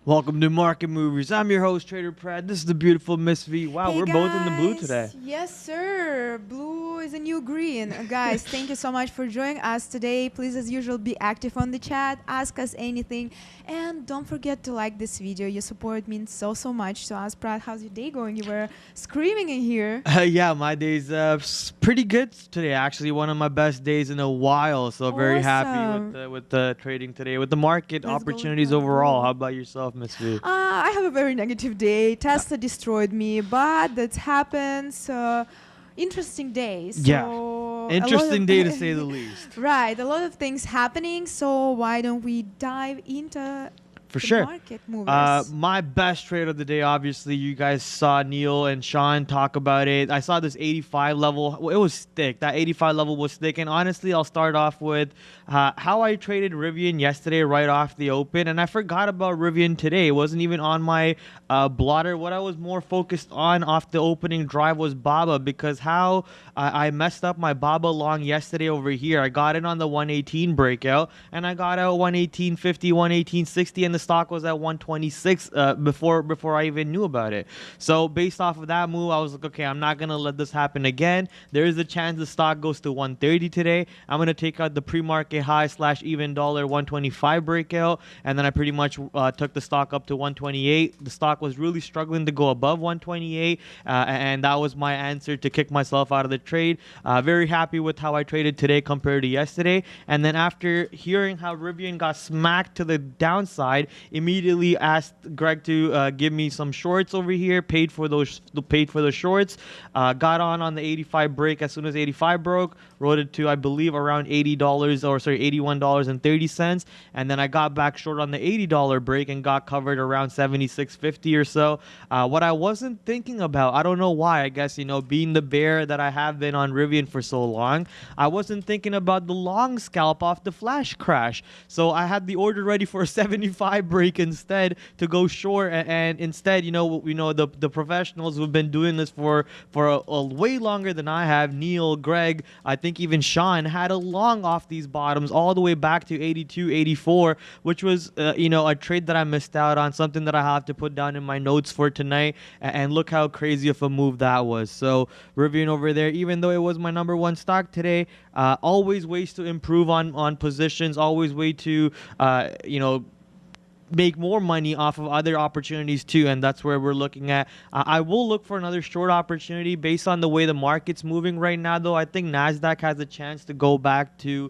Welcome to Market Movers. I'm your host, Trader Prad. This is the beautiful Miss V. Wow, Hey we're both in the blue today. guys, yes sir, blue is a new green. Guys, thank you so much for joining us today. Please, as usual, be active on the chat, ask us anything, and don't forget to like this video. Your support means so much to us. Prad, how's your day going? You were screaming in here. Yeah, my day's pretty good today. Actually, one of my best days in a while. So very happy Awesome. with the trading today, with the market Let's go with opportunities Prad, overall. go. How about yourself, Miss V? I have a very negative day. Tesla destroyed me, but that happens. Interesting day. Yeah, So a lot interesting of day to say the least. right, a lot of things happening. So why don't we dive into For the sure. market movers? My best trade of the day, obviously, you guys saw Neil and Sean talk about it. I saw this 85 level. Well, it was thick. That 85 level was thick. And honestly, I'll start off with how I traded Rivian yesterday right off the open. And I forgot about Rivian today. It wasn't even on my blotter. What I was more focused on off the opening drive was Baba, because how I messed up my Baba long yesterday over here. I got in on the 118 breakout, and I got out 118.50, 118.60, and the stock was at 126 before I even knew about it. So based off of that move, I was like, okay, I'm not gonna let this happen again. There is a chance the stock goes to 130 today. I'm gonna take out the pre-market high / even dollar 125 breakout, and then I pretty much took the stock up to 128. The stock was really struggling to go above 128, and that was my answer to kick myself out of the trade. Very happy with how I traded today compared to yesterday. And then after hearing how Rivian got smacked to the downside, immediately asked Greg to give me some shorts over here. Paid for the shorts. Got on the 85 break as soon as 85 broke. Rode it to, I believe, around $80 or sorry $81.30, and then I got back short on the $80 break and got covered around 76.50 or so. What I wasn't thinking about, I don't know why. I guess being the bear that I have been on Rivian for so long, I wasn't thinking about the long scalp off the flash crash. So I had the order ready for a 75 break instead to go short, and instead, the professionals who've been doing this for a way longer than I have, Neil, Greg, I think even Sean, had a long off these bottoms all the way back to 82, 84, which was a trade that I missed out on, something that I have to put down in my notes for tonight. And look how crazy of a move that was. So Rivian over there, even though it was my number one stock today, always ways to improve on positions, always way to make more money off of other opportunities too, and that's where we're looking at. I will look for another short opportunity based on the way the market's moving right now, though. I think Nasdaq has a chance to go back to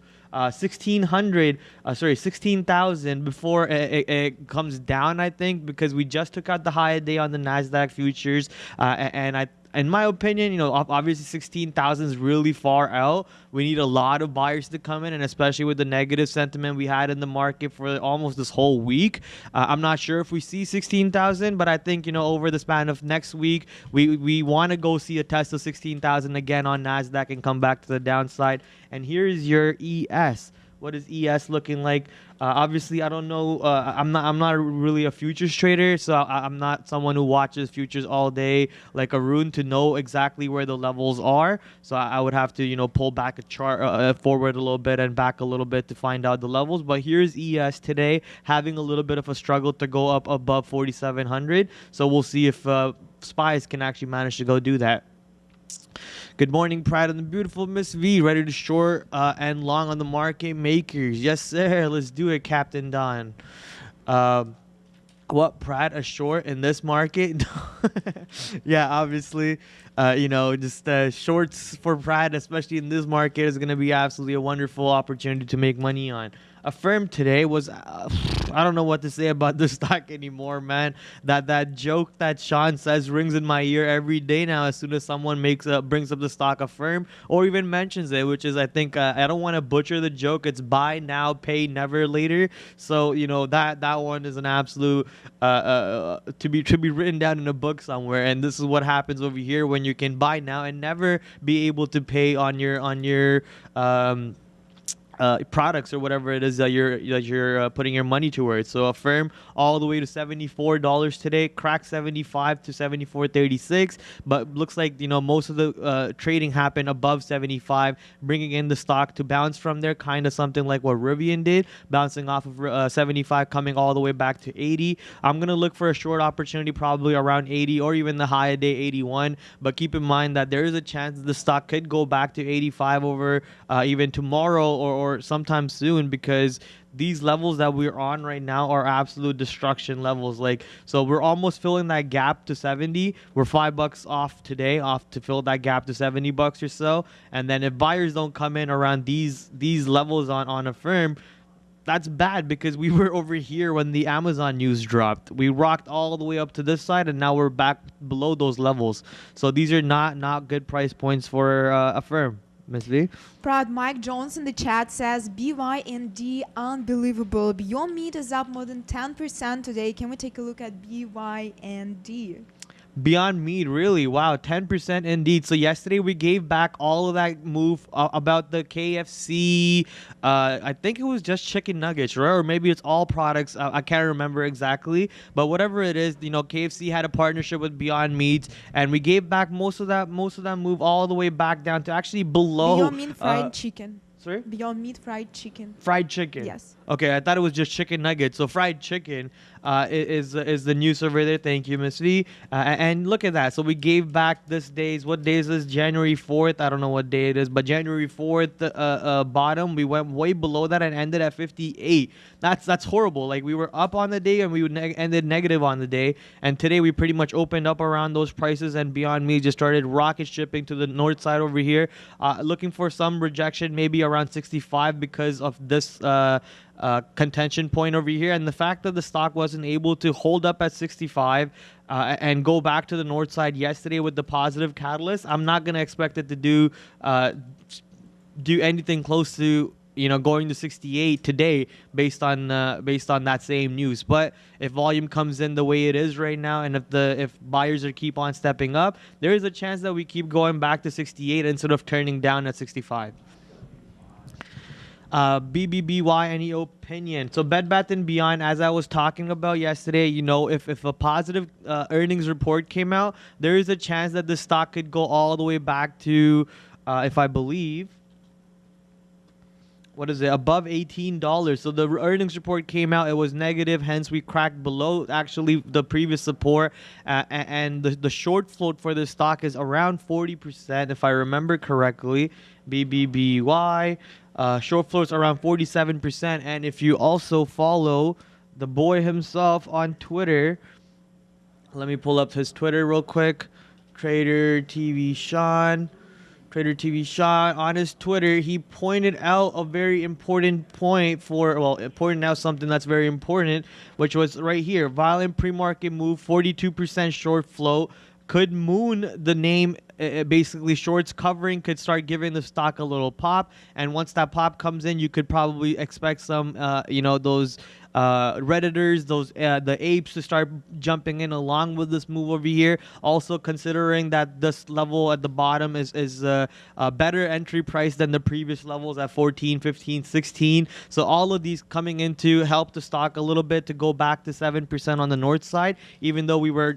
16,000 before it comes down, I think, because we just took out the high day on the Nasdaq futures, and in my opinion, obviously 16,000 is really far out. We need a lot of buyers to come in, and especially with the negative sentiment we had in the market for almost this whole week. I'm not sure if we see 16,000, but I think, over the span of next week, we want to go see a test of 16,000 again on Nasdaq and come back to the downside. And here's your ES. What is ES looking like? Obviously, I don't know. I'm not really a futures trader, so I'm not someone who watches futures all day like Arun to know exactly where the levels are. So I would have to pull back a chart forward a little bit and back a little bit to find out the levels. But here's ES today, having a little bit of a struggle to go up above 4,700. So we'll see if spies can actually manage to go do that. Good morning, Prad and the beautiful Miss V. Ready to short and long on the market makers. Yes, sir. Let's do it, Captain Don. What, Prad, a short in this market? Yeah, obviously, just shorts for Prad, especially in this market, is going to be absolutely a wonderful opportunity to make money on. Affirm today was, I don't know what to say about this stock anymore, man. That joke that Sean says rings in my ear every day now as soon as someone brings up the stock Affirm or even mentions it, which is, I think, I don't want to butcher the joke. It's buy now, pay never later. So that one is an absolute to be written down in a book somewhere. And this is what happens over here when you can buy now and never be able to pay on your products or whatever it is that you're putting your money towards. So a firm all the way to $74 today, cracked 75 to 74.36, but looks like most of the trading happened above 75, bringing in the stock to bounce from there, kind of something like what Rivian did, bouncing off of 75, coming all the way back to 80. I'm gonna look for a short opportunity probably around 80 or even the high day 81, but keep in mind that there is a chance the stock could go back to 85 over even tomorrow or sometime soon, because these levels that we're on right now are absolute destruction levels. Like, so we're almost filling that gap to 70. We're $5 off today, off to fill that gap to $70 or so. And then if buyers don't come in around these levels on a firm, that's bad, because we were over here when the Amazon news dropped. We rocked all the way up to this side, and now we're back below those levels. So these are not good price points for a firm. Miss V? Prad, Mike Jones in the chat says BYND unbelievable. Beyond Meat is up more than 10% today. Can we take a look at BYND? Beyond Meat, really? Wow, 10% indeed. So yesterday we gave back all of that move about the KFC. I think it was just chicken nuggets, right? Or maybe it's all products. I can't remember exactly. But whatever it is, KFC had a partnership with Beyond Meat, and we gave back most of that move all the way back down to actually below. Beyond Meat fried chicken. Sorry? Beyond Meat fried chicken. Fried chicken. Yes. Okay, I thought it was just chicken nuggets. So fried chicken is the news over there. Thank you, Miss V. And look at that. So we gave back this day's, what day is this? January 4th. I don't know what day it is, but January 4th bottom. We went way below that and ended at 58. That's horrible. Like, we were up on the day and we ended negative on the day. And today we pretty much opened up around those prices, and Beyond Meat just started rocket shipping to the north side over here, looking for some rejection, maybe around 65 because of this contention point over here, and the fact that the stock wasn't able to hold up at 65 and go back to the north side yesterday with the positive catalyst. I'm not going to expect it to do anything close to going to 68 today based on that same news. But if volume comes in the way it is right now, and if buyers are keep on stepping up, there is a chance that we keep going back to 68 instead of turning down at 65. BBBY, any opinion? So Bed Bath & Beyond, as I was talking about yesterday, if a positive earnings report came out, there is a chance that the stock could go all the way back to, if I believe, what is it, above $18. So the earnings report came out, it was negative, hence we cracked below actually the previous support, and the short float for the stock is around 40%, if I remember correctly. BBBY. Short floats around 47%. And if you also follow the boy himself on Twitter, let me pull up his Twitter real quick. Trader TV Sean on his Twitter, he pointed out a very important point pointing out something that's very important, which was right here. Violent pre-market move, 42% short float. Could moon the name, basically shorts covering, could start giving the stock a little pop, and once that pop comes in, you could probably expect some those Redditors, the apes, to start jumping in along with this move over here. Also considering that this level at the bottom is a better entry price than the previous levels at 14, 15, 16. So all of these coming in to help the stock a little bit to go back to 7% on the north side, even though we were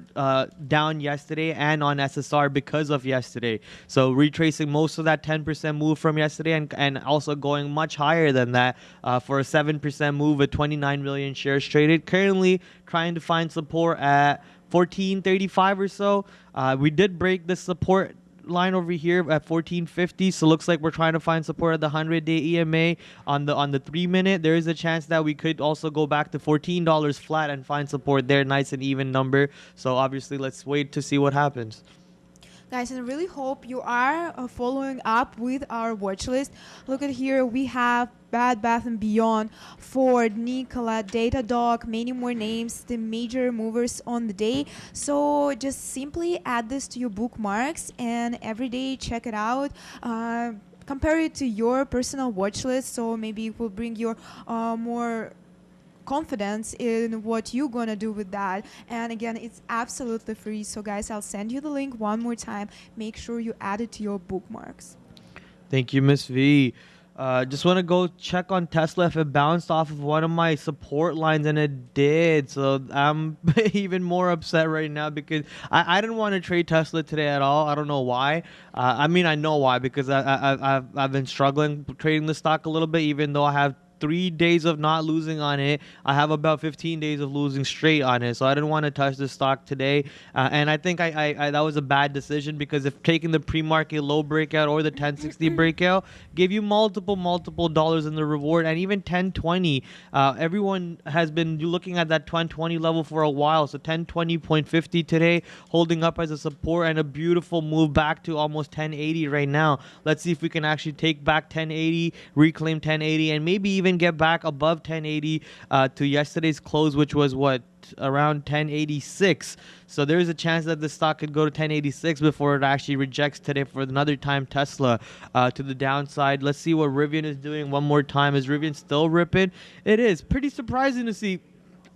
down yesterday and on SSR because of yesterday. So retracing most of that 10% move from yesterday, and also going much higher than that for a 7% move with 29 million shares traded. Currently trying to find support at 1435 or so. We did break the support line over here at 1450, so looks like we're trying to find support at the 100-day EMA on the 3-minute. There is a chance that we could also go back to $14 flat and find support there. Nice and even number. So obviously let's wait to see what happens. Guys, and I really hope you are following up with our watch list. Look at here, we have Bed Bath & Beyond, Ford, Nikola, Datadog, many more names, the major movers on the day. So just simply add this to your bookmarks and every day check it out. Compare it to your personal watch list, so maybe it will bring you more confidence in what you're gonna do with that. And again, it's absolutely free. So guys, I'll send you the link one more time. Make sure you add it to your bookmarks. Thank you, Miss V. Just want to go check on Tesla if it bounced off of one of my support lines, and it did. So I'm even more upset right now because I didn't want to trade Tesla today at all. I don't know why. I mean, I know why, because I've been struggling trading the stock a little bit, even though I have 3 days of not losing on it. I have about 15 days of losing straight on it, so I didn't want to touch the stock today. And I think I that was a bad decision, because if taking the pre-market low breakout or the 1060 breakout gave you multiple dollars in the reward, and even 1020, everyone has been looking at that 1020 level for a while. So 1020.50 today, holding up as a support, and a beautiful move back to almost 1080 right now. Let's see if we can actually take back 1080, reclaim 1080, and maybe even get back above 1080 to yesterday's close, which was what, around 1086. So there's a chance that the stock could go to 1086 before it actually rejects today for another time Tesla to the downside. Let's see what Rivian is doing one more time. Is Rivian still ripping? It is pretty surprising to see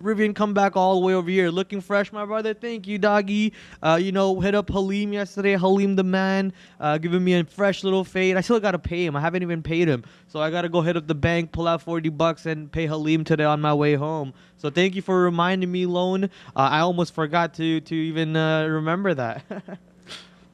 Rivian come back all the way over here. Looking fresh, my brother. Thank you, doggy. Hit up Halim yesterday. Halim the man, giving me a fresh little fade. I still got to pay him. I haven't even paid him. So I got to go hit up the bank, pull out 40 bucks, and pay Halim today on my way home. So thank you for reminding me, Lone. I almost forgot to even remember that.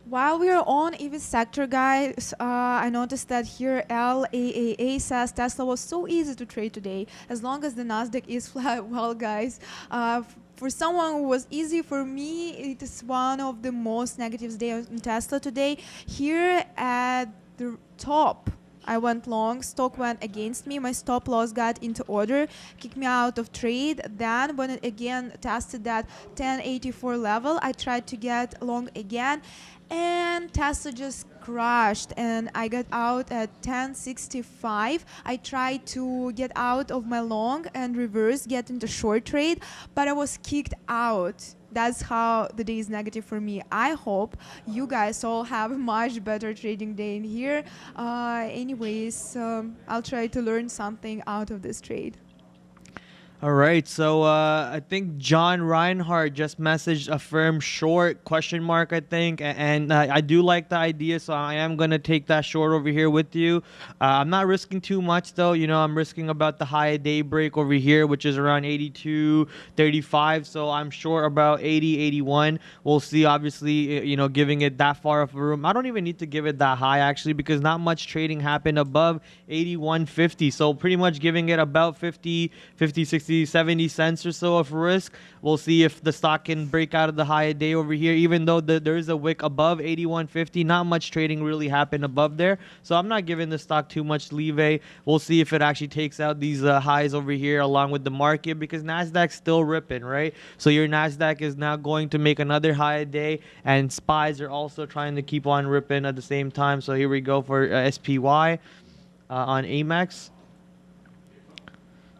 While we are on EV sector, guys, I noticed that here LAAA says Tesla was so easy to trade today as long as the Nasdaq is flat. Well, guys, for someone who was easy, for me, it is one of the most negatives day on Tesla today. Here at the top, I went long, stock went against me, my stop loss got into order, kicked me out of trade. Then when it again tested that 1084 level, I tried to get long again, and Tesla just crashed, and I got out at 1065. I tried to get out of my long and reverse, get into short trade, but I was kicked out. That's how the day is negative for me. I hope you guys all have a much better trading day in here. Anyways, I'll try to learn something out of this trade. All right, so I think John Reinhardt just messaged a firm short question mark, I think, and I do like the idea, so I am gonna take that short over here with you. I'm not risking too much though. I'm risking about the high day break over here, which is around 82.35, so I'm short about 80, 81. We'll see. Obviously, giving it that far of a room. I don't even need to give it that high actually, because not much trading happened above 81.50, so pretty much giving it about 50, 60, 70 cents or so of risk. We'll see if the stock can break out of the high day over here, even though there is a wick above 81.50. Not much trading really happened above there, so I'm not giving the stock too much leeway. We'll see if it actually takes out these highs over here along with the market, because Nasdaq's still ripping, right? So your Nasdaq is now going to make another high a day, and SPYs are also trying to keep on ripping at the same time. So here we go for SPY on Amex.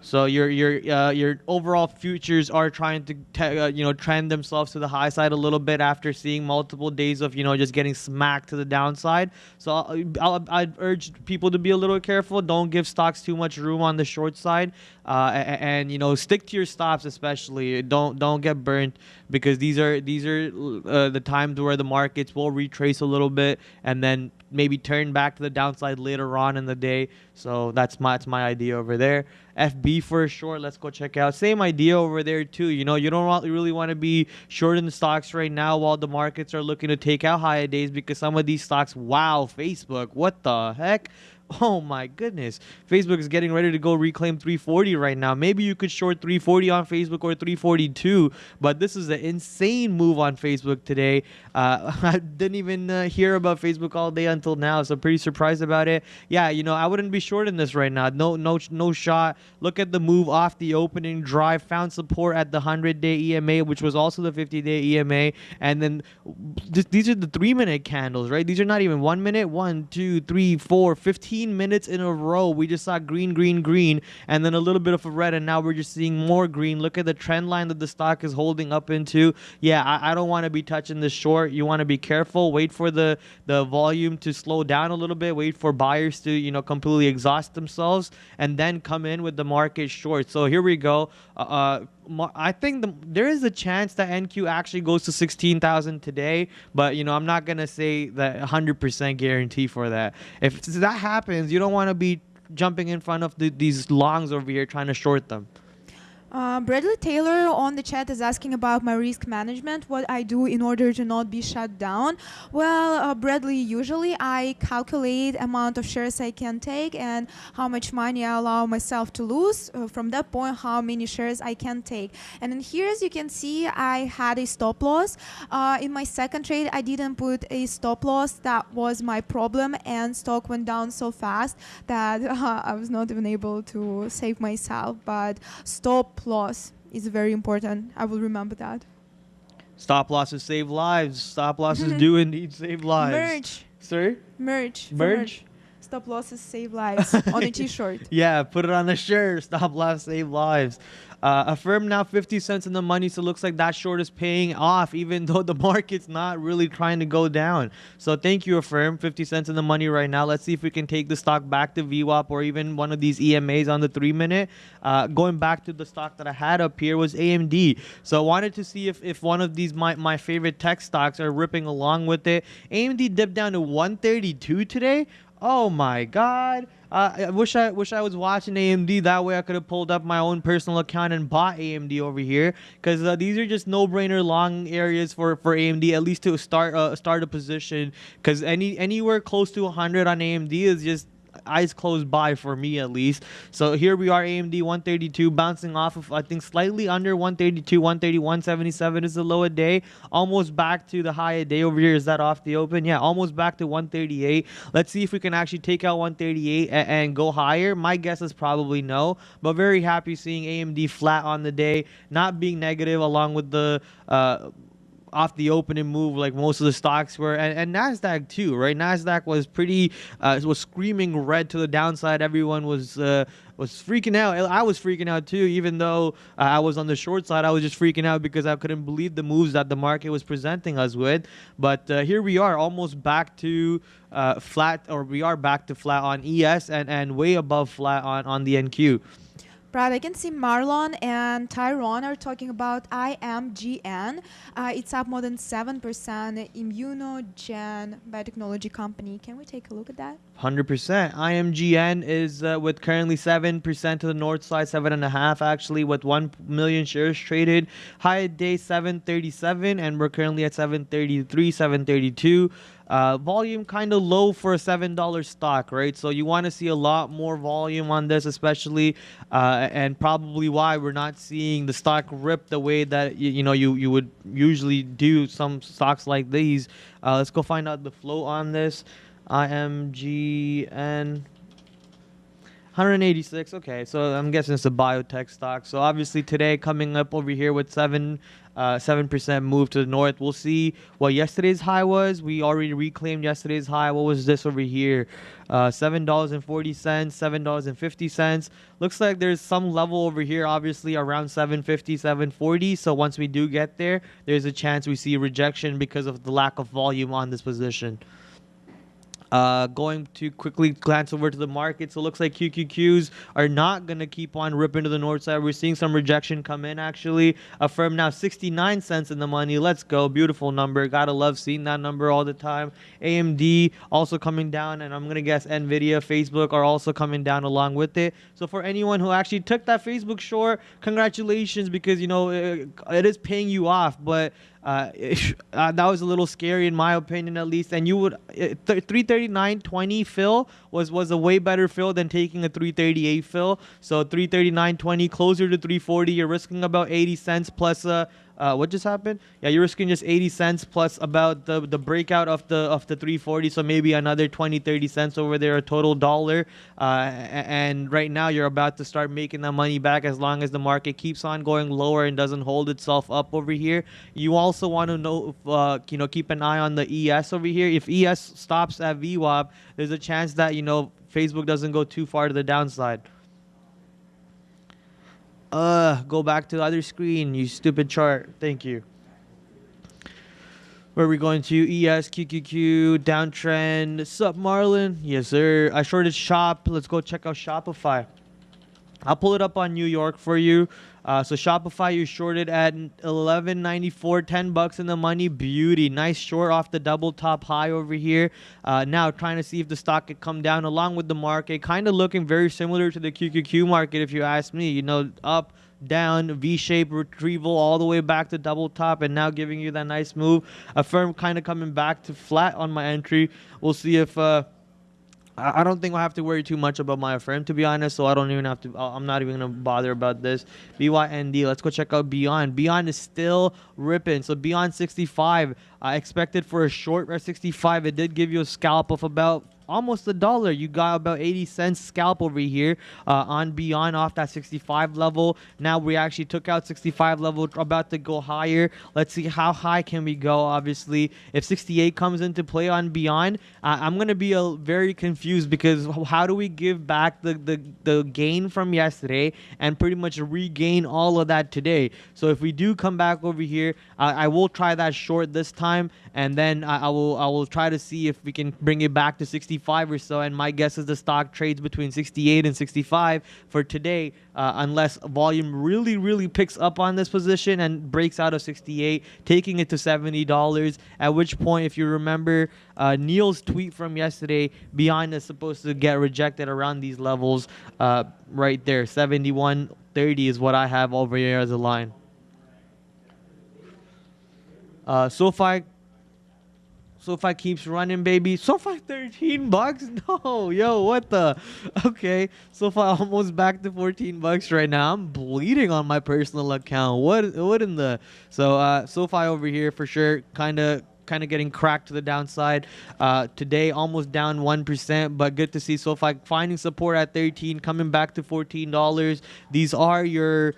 So your overall futures are trying to trend themselves to the high side a little bit after seeing multiple days of just getting smacked to the downside. So I'd urge people to be a little careful. Don't give stocks too much room on the short side, and stick to your stops, especially. Don't get burnt, because these are the times where the markets will retrace a little bit and then maybe turn back to the downside later on in the day. So that's my idea over there. FB for a short, let's go check out. Same idea over there too. You don't really want to be short in the stocks right now while the markets are looking to take out higher days, because some of these stocks, wow, Facebook, what the heck? Oh my goodness. Facebook is getting ready to go reclaim 340 right now. Maybe you could short 340 on Facebook or 342, but this is an insane move on Facebook today. I didn't even hear about Facebook all day until now, so pretty surprised about it. Yeah, I wouldn't be shorting this right now. No shot. Look at the move off the opening drive. Found support at the 100-day EMA, which was also the 50-day EMA. And then these are the 3-minute candles, right? These are not even 1 minute. 1, 2, 3, 4, 15 minutes in a row. We just saw green, and then a little bit of a red, and now we're just seeing more green. Look at the trend line that the stock is holding up into. Yeah, I don't want to be touching this short. You want to be careful. Wait for the volume to slow down a little bit. Wait for buyers to completely exhaust themselves, and then come in with the market short. So here we go. I think there is a chance that NQ actually goes to 16,000 today, but I'm not gonna say that 100% guarantee for that. If that happens, you don't want to be jumping in front of these longs over here trying to short them? Bradley Taylor on the chat is asking about my risk management, what I do in order to not be shut down. Well, Bradley, usually I calculate amount of shares I can take and how much money I allow myself to lose. From that point, how many shares I can take. And in here, as you can see, I had a stop loss. In my second trade, I didn't put a stop loss. That was my problem, and stock went down so fast that I was not even able to save myself. But stop loss is very important. I will remember that. Stop losses save lives. Stop losses do indeed save lives. Merch. Sorry? Merch. Merch? Stop losses save lives on a t-shirt. Yeah, put it on the shirt. Stop loss save lives. Affirm now 50 cents in the money, so it looks like that short is paying off, even though the market's not really trying to go down. So thank you, Affirm. 50 cents in the money right now. Let's see if we can take the stock back to VWAP or even one of these EMAs on the 3-minute. Going back to the stock that I had up here was AMD. So I wanted to see if one of these my favorite tech stocks are ripping along with it. AMD dipped down to 132 today. Oh my God. I wish I was watching AMD. That way I could have pulled up my own personal account and bought AMD over here, because these are just no-brainer long areas for AMD, at least to start a position, because anywhere close to 100 on AMD is just eyes closed by for me, at least. So here we are, AMD 132, bouncing off of, I think, slightly under 132, 131.77 is the low a day, almost back to the high a day over here. Is that off the open? Yeah, almost back to 138. Let's see if we can actually take out 138 and go higher. My guess is probably no, but very happy seeing AMD flat on the day, not being negative, along with the off the opening move like most of the stocks were, and Nasdaq too, right? Nasdaq was pretty was screaming red to the downside. Everyone was freaking out. I was freaking out too, even though I was on the short side. I was just freaking out because I couldn't believe the moves that the market was presenting us with. But here we are, almost back to flat, or we are back to flat on ES and way above flat on the NQ. Brad, I can see Marlon and Tyrone are talking about IMGN. It's up more than 7%. Immunogen biotechnology company. Can we take a look at that? 100%. IMGN is with currently 7% to the north side, 7.5 actually, with 1 million shares traded. High day 737, and we're currently at 733, 732. Volume kind of low for a $7 stock, right? So you want to see a lot more volume on this, especially, and probably why we're not seeing the stock rip the way that you would usually do some stocks like these. Let's go find out the flow on this. IMGN 186. Okay, so I'm guessing it's a biotech stock. So obviously today coming up over here with 7% move to the north. We'll see what yesterday's high was. We already reclaimed yesterday's high. What was this over here? $7.40, $7.50. Looks like there's some level over here, obviously around 750, 740. So once we do get there, there's a chance we see rejection because of the lack of volume on this position. Going to quickly glance over to the market. So it looks like QQQs are not going to keep on ripping to the north side. We're seeing some rejection come in, actually. Affirm now 69 cents in the money. Let's go. Beautiful number. Gotta love seeing that number all the time. AMD also coming down, and I'm going to guess NVIDIA, Facebook are also coming down along with it. So for anyone who actually took that Facebook short, congratulations, because, it is paying you off, but that was a little scary in my opinion, at least. And you would 339.20 fill was a way better fill than taking a 338 fill. So 339.20 closer to 340. You're risking about 80 cents plus what just happened? Yeah, you're risking just 80 cents plus about the breakout of the 340, so maybe another 20-30 cents over there, a total dollar. And right now you're about to start making that money back as long as the market keeps on going lower and doesn't hold itself up over here. You also want to know keep an eye on the ES over here. If ES stops at VWAP, there's a chance that Facebook doesn't go too far to the downside. Go back to the other screen, you stupid chart. Thank you. Where are we going to? ES, QQQ, downtrend. Sup, Marlon? Yes, sir. I shorted Shop. Let's go check out Shopify. I'll pull it up on New York for you. So Shopify, you shorted at 11.94, 10 bucks in the money. Beauty. Nice short off the double top high over here. Now trying to see if the stock could come down along with the market. Kind of looking very similar to the QQQ market, if you ask me. You know, up, down, V-shaped retrieval all the way back to double top, and now giving you that nice move. Affirm kind of coming back to flat on my entry. We'll see if I don't think we'll have to worry too much about my Affirm, to be honest, so I don't even have to. I'm not even going to bother about this. BYND, let's go check out Beyond. Beyond is still ripping. So Beyond 65, I expected for a short at 65. It did give you a scalp of about almost $1. You got about 80 cents scalp over here on Beyond off that 65 level. Now we actually took out 65 level, about to go higher. Let's see how high can we go. Obviously, if 68 comes into play on Beyond, I'm gonna be very confused, because how do we give back the gain from yesterday and pretty much regain all of that today? So if we do come back over here, I will try that short this time, and then I will try to see if we can bring it back to 65 or so, and my guess is the stock trades between 68 and 65 for today, unless volume really picks up on this position and breaks out of 68, taking it to $70, at which point, if you remember Neil's tweet from yesterday, Beyond is supposed to get rejected around these levels right there. 71.30 is what I have over here as a line. SoFi keeps running, baby. SoFi 13 bucks? No, yo, what the? Okay, SoFi almost back to 14 bucks right now. I'm bleeding on my personal account. What in the? So SoFi over here for sure, kind of getting cracked to the downside. Today almost down 1%, but good to see SoFi finding support at 13, coming back to $14. These are your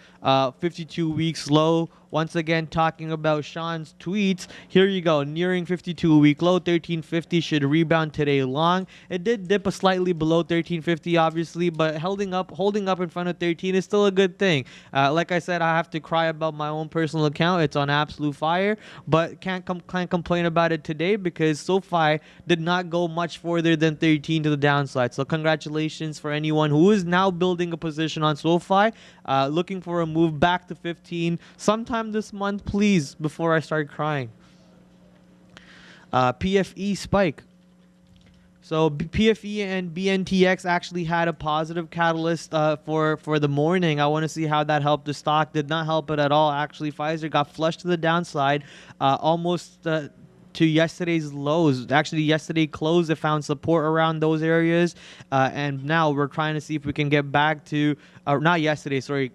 52 weeks low. Once again, talking about Sean's tweets, here you go, nearing 52-week low. 1350 should rebound today long. It did dip a slightly below 1350, obviously, but holding up in front of 13 is still a good thing. Like I said, I have to cry about my own personal account. It's on absolute fire, but can't complain about it today, because SoFi did not go much further than 13 to the downside. So congratulations for anyone who is now building a position on SoFi, looking for a move back to 15 sometime this month, please, before I start crying. PFE spike. So PFE and BNTX actually had a positive catalyst for the morning. I want to see how that helped the stock. Did not help it at all. Actually, Pfizer got flushed to the downside, almost to yesterday's lows. Actually, yesterday closed, it found support around those areas, and now we're trying to see if we can get back to not yesterday, sorry,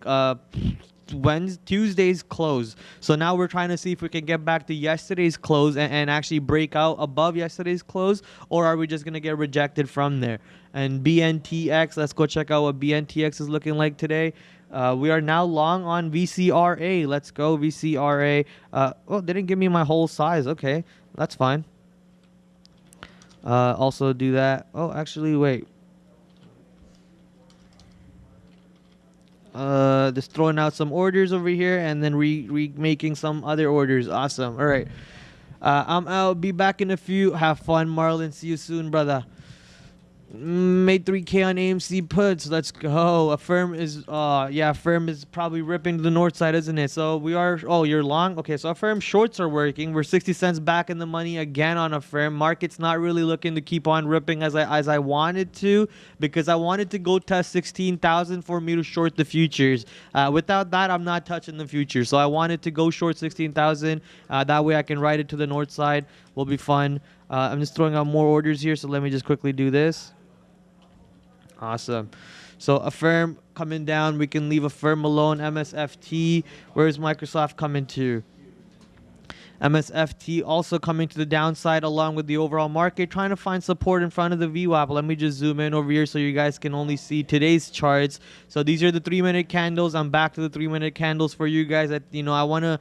Tuesday's close. So now we're trying to see if we can get back to yesterday's close and actually break out above yesterday's close, or are we just going to get rejected from there? And BNTX, let's go check out what BNTX is looking like today. We are now long on VCRA. Let's go VCRA. Oh, they didn't give me my whole size. Okay, that's fine. Also do that. Oh, actually, wait. Just throwing out some orders over here and then remaking some other orders. Awesome. All right. I'm out. Be back in a few. Have fun, Marlon. See you soon, brother. Made 3K on AMC puts. Let's go. Affirm is Affirm is probably ripping to the north side, isn't it? So we are. Oh, you're long. Okay, so Affirm shorts are working. We're 60 cents back in the money again on Affirm. Market's not really looking to keep on ripping as I wanted to, because I wanted to go test 16,000 for me to short the futures. Without that, I'm not touching the futures. So I wanted to go short 16,000. That way I can ride it to the north side. Will be fun. I'm just throwing out more orders here. So let me just quickly do this. Awesome. So Affirm coming down. We can leave Affirm alone. MSFT. Where's Microsoft coming to? MSFT also coming to the downside along with the overall market, trying to find support in front of the VWAP. Let me just zoom in over here so you guys can only see today's charts. So these are the 3-minute candles. I'm back to the 3-minute candles for you guys. I wanna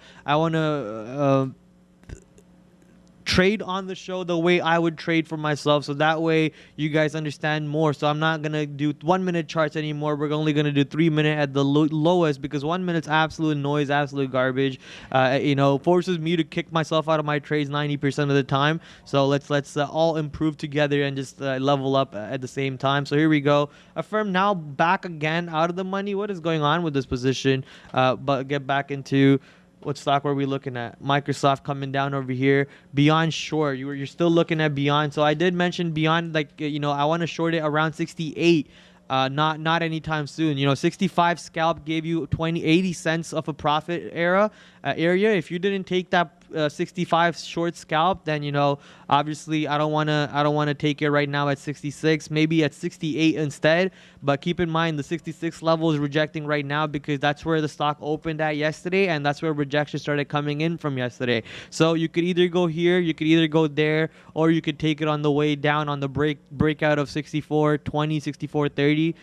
trade on the show the way I would trade for myself, so that way you guys understand more. So I'm not gonna do 1 minute charts anymore. We're only gonna do 3 minute at the lowest, because 1 minute's absolute noise, absolute garbage. You know, forces me to kick myself out of my trades 90% of the time. So let's all improve together and just level up at the same time. So here we go. Affirm now back again out of the money. What is going on with this position? But get back into what stock were we looking at? Microsoft coming down over here. Beyond short. You're still looking at Beyond. So I did mention Beyond, like, you know, I want to short it around 68. Not anytime soon. You know, 65 scalp gave you 80 cents of a profit area. If you didn't take that 65 short scalp, then, you know, obviously I don't wanna take it right now at 66, maybe at 68 instead. But keep in mind the 66 level is rejecting right now, because that's where the stock opened at yesterday, and that's where rejection started coming in from yesterday. So you could either go here, you could either go there, or you could take it on the way down on the breakout of 64.20, 64.30.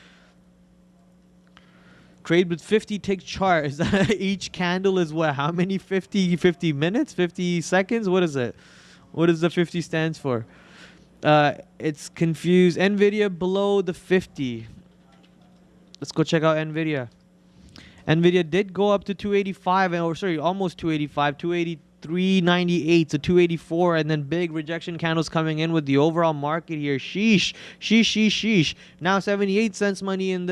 Trade with 50 tick chart. Is that each candle is what? How many? 50 minutes? 50 seconds? What is it? What does the 50 stands for? It's confused. Nvidia below the 50. Let's go check out Nvidia. Nvidia did go up to 285, or sorry, almost 285, 283.98 to 284, and then big rejection candles coming in with the overall market here. Sheesh. Now 78 cents money in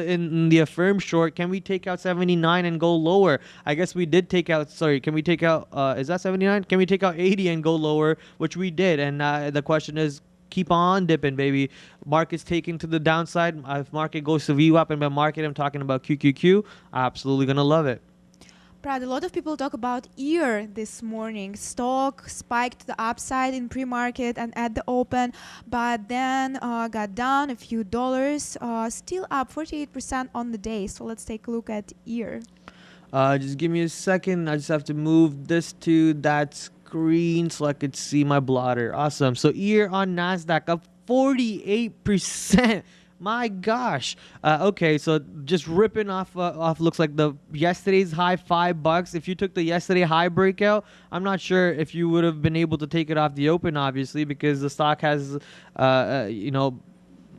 the Affirm short. Can we take out 79 and go lower? I guess we did take out. Sorry, can we take out? Is that 79? Can we take out 80 and go lower? Which we did. And the question is, keep on dipping, baby. Market's taking to the downside. If market goes to VWAP, and by market I'm talking about QQQ, absolutely gonna love it. Prad, a lot of people talk about EAR this morning. Stock spiked to the upside in pre-market and at the open, but then got down a few dollars, still up 48% on the day. So let's take a look at EAR. Just give me a second. I just have to move this to that screen so I could see my blotter. Awesome. So EAR on NASDAQ up 48%. My gosh. Okay, so just ripping off looks like the yesterday's high $5. If you took the yesterday high breakout, I'm not sure if you would have been able to take it off the open, obviously, because the stock has you know,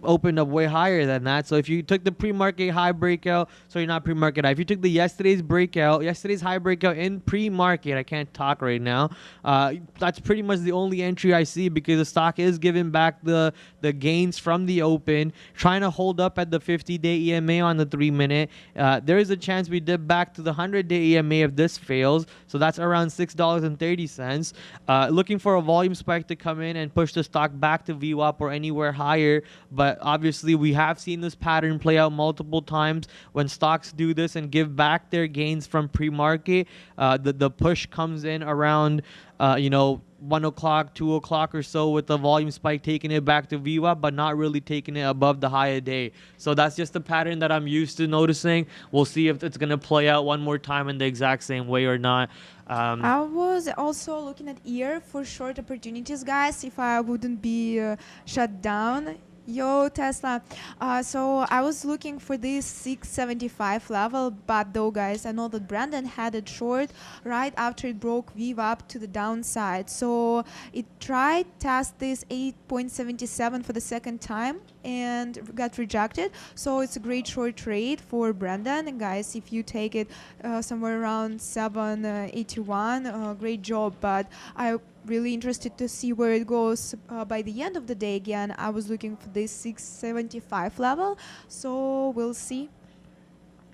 opened up way higher than that. So if you took the pre-market high breakout, sorry, not pre-market high, if you took the yesterday's high breakout in pre-market, I can't talk right now, that's pretty much the only entry I see, because the stock is giving back the gains from the open, trying to hold up at the 50-day EMA on the 3 minute. There is a chance we dip back to the 100-day EMA if this fails, so that's around $6.30. Looking for a volume spike to come in and push the stock back to VWAP or anywhere higher. But obviously we have seen this pattern play out multiple times. When stocks do this and give back their gains from pre-market, the push comes in around you know, 1 o'clock, 2 o'clock or so, with the volume spike taking it back to VWAP, but not really taking it above the high a day. So that's just the pattern that I'm used to noticing. We'll see if it's going to play out one more time in the exact same way or not. I was also looking at EAR for short opportunities, guys, if I wouldn't be shut down. Yo, Tesla. So I was looking for this 675 level, but though, guys, I know that Brandon had it short right after it broke VWAP to the downside. So it tried test this 8.77 for the second time and got rejected. So it's a great short trade for Brandon. And guys, if you take it somewhere around 781, great job. But I really interested to see where it goes by the end of the day. Again, I was looking for this 675 level, so we'll see.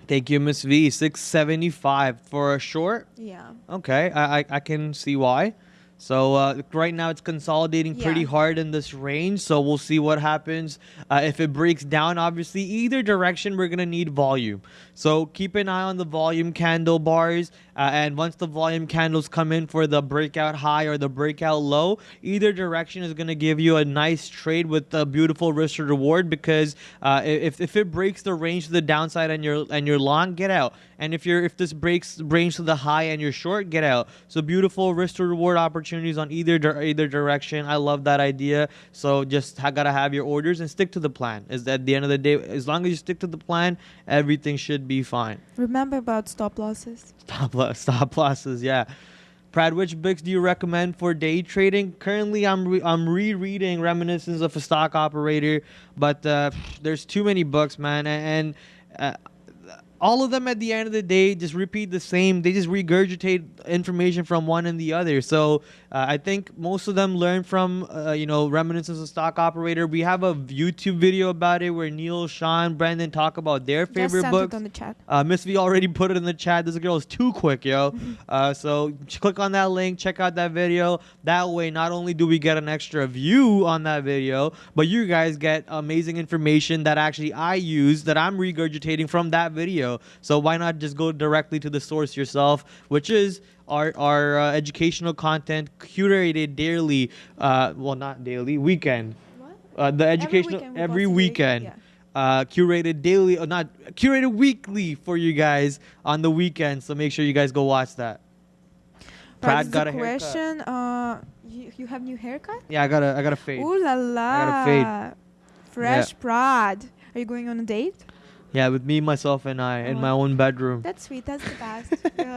Thank you, Miss V. 675 for a short. Yeah. Okay, I can see why. So right now it's consolidating pretty hard in this range. So we'll see what happens. If it breaks down, obviously, either direction, we're going to need volume. So keep an eye on the volume candle bars. And once the volume candles come in for the breakout high or the breakout low, either direction is going to give you a nice trade with a beautiful risk to reward. Because if it breaks the range to the downside and you're long, get out. And if this breaks range to the high and you're short, get out. So beautiful risk to reward opportunities on either direction. I love that idea. So just gotta have your orders and stick to the plan. Is at the end of the day, as long as you stick to the plan, everything should be fine. Remember about stop losses. Stop losses, yeah. Prad, which books do you recommend for day trading? Currently, I'm rereading Reminiscence of a Stock Operator, but there's too many books, man, and all of them at the end of the day just repeat the same. They just regurgitate information from one and the other. So I think most of them learn from, Reminiscence of Stock Operator. We have a YouTube video about it where Neil, Sean, Brandon talk about their favorite books. It on the chat. Miss V already put it in the chat. This girl is too quick, yo. So click on that link, check out that video. That way, not only do we get an extra view on that video, but you guys get amazing information that actually I use, that I'm regurgitating from that video. So why not just go directly to the source yourself, which is our educational content curated daily, well, not daily, weekend. What? The educational every weekend. Yeah. Curated daily, or not curated weekly for you guys on the weekend. So make sure you guys go watch that. Prad got a question. You have new haircut? Yeah, I got a fade. Ooh la la. I got a fade. Fresh Prad. Are you going on a date? Yeah, with me, myself, and I in my own bedroom. That's sweet. That's the best.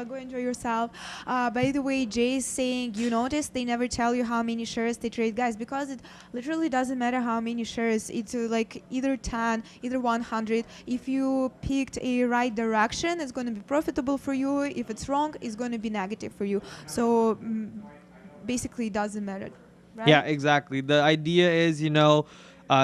Go enjoy yourself. By the way, Jay is saying, you notice they never tell you how many shares they trade, guys, because it literally doesn't matter how many shares. It's like either 10, either 100. If you picked a right direction, it's going to be profitable for you. If it's wrong, it's going to be negative for you. So basically, it doesn't matter. Right? Yeah, exactly. The idea is,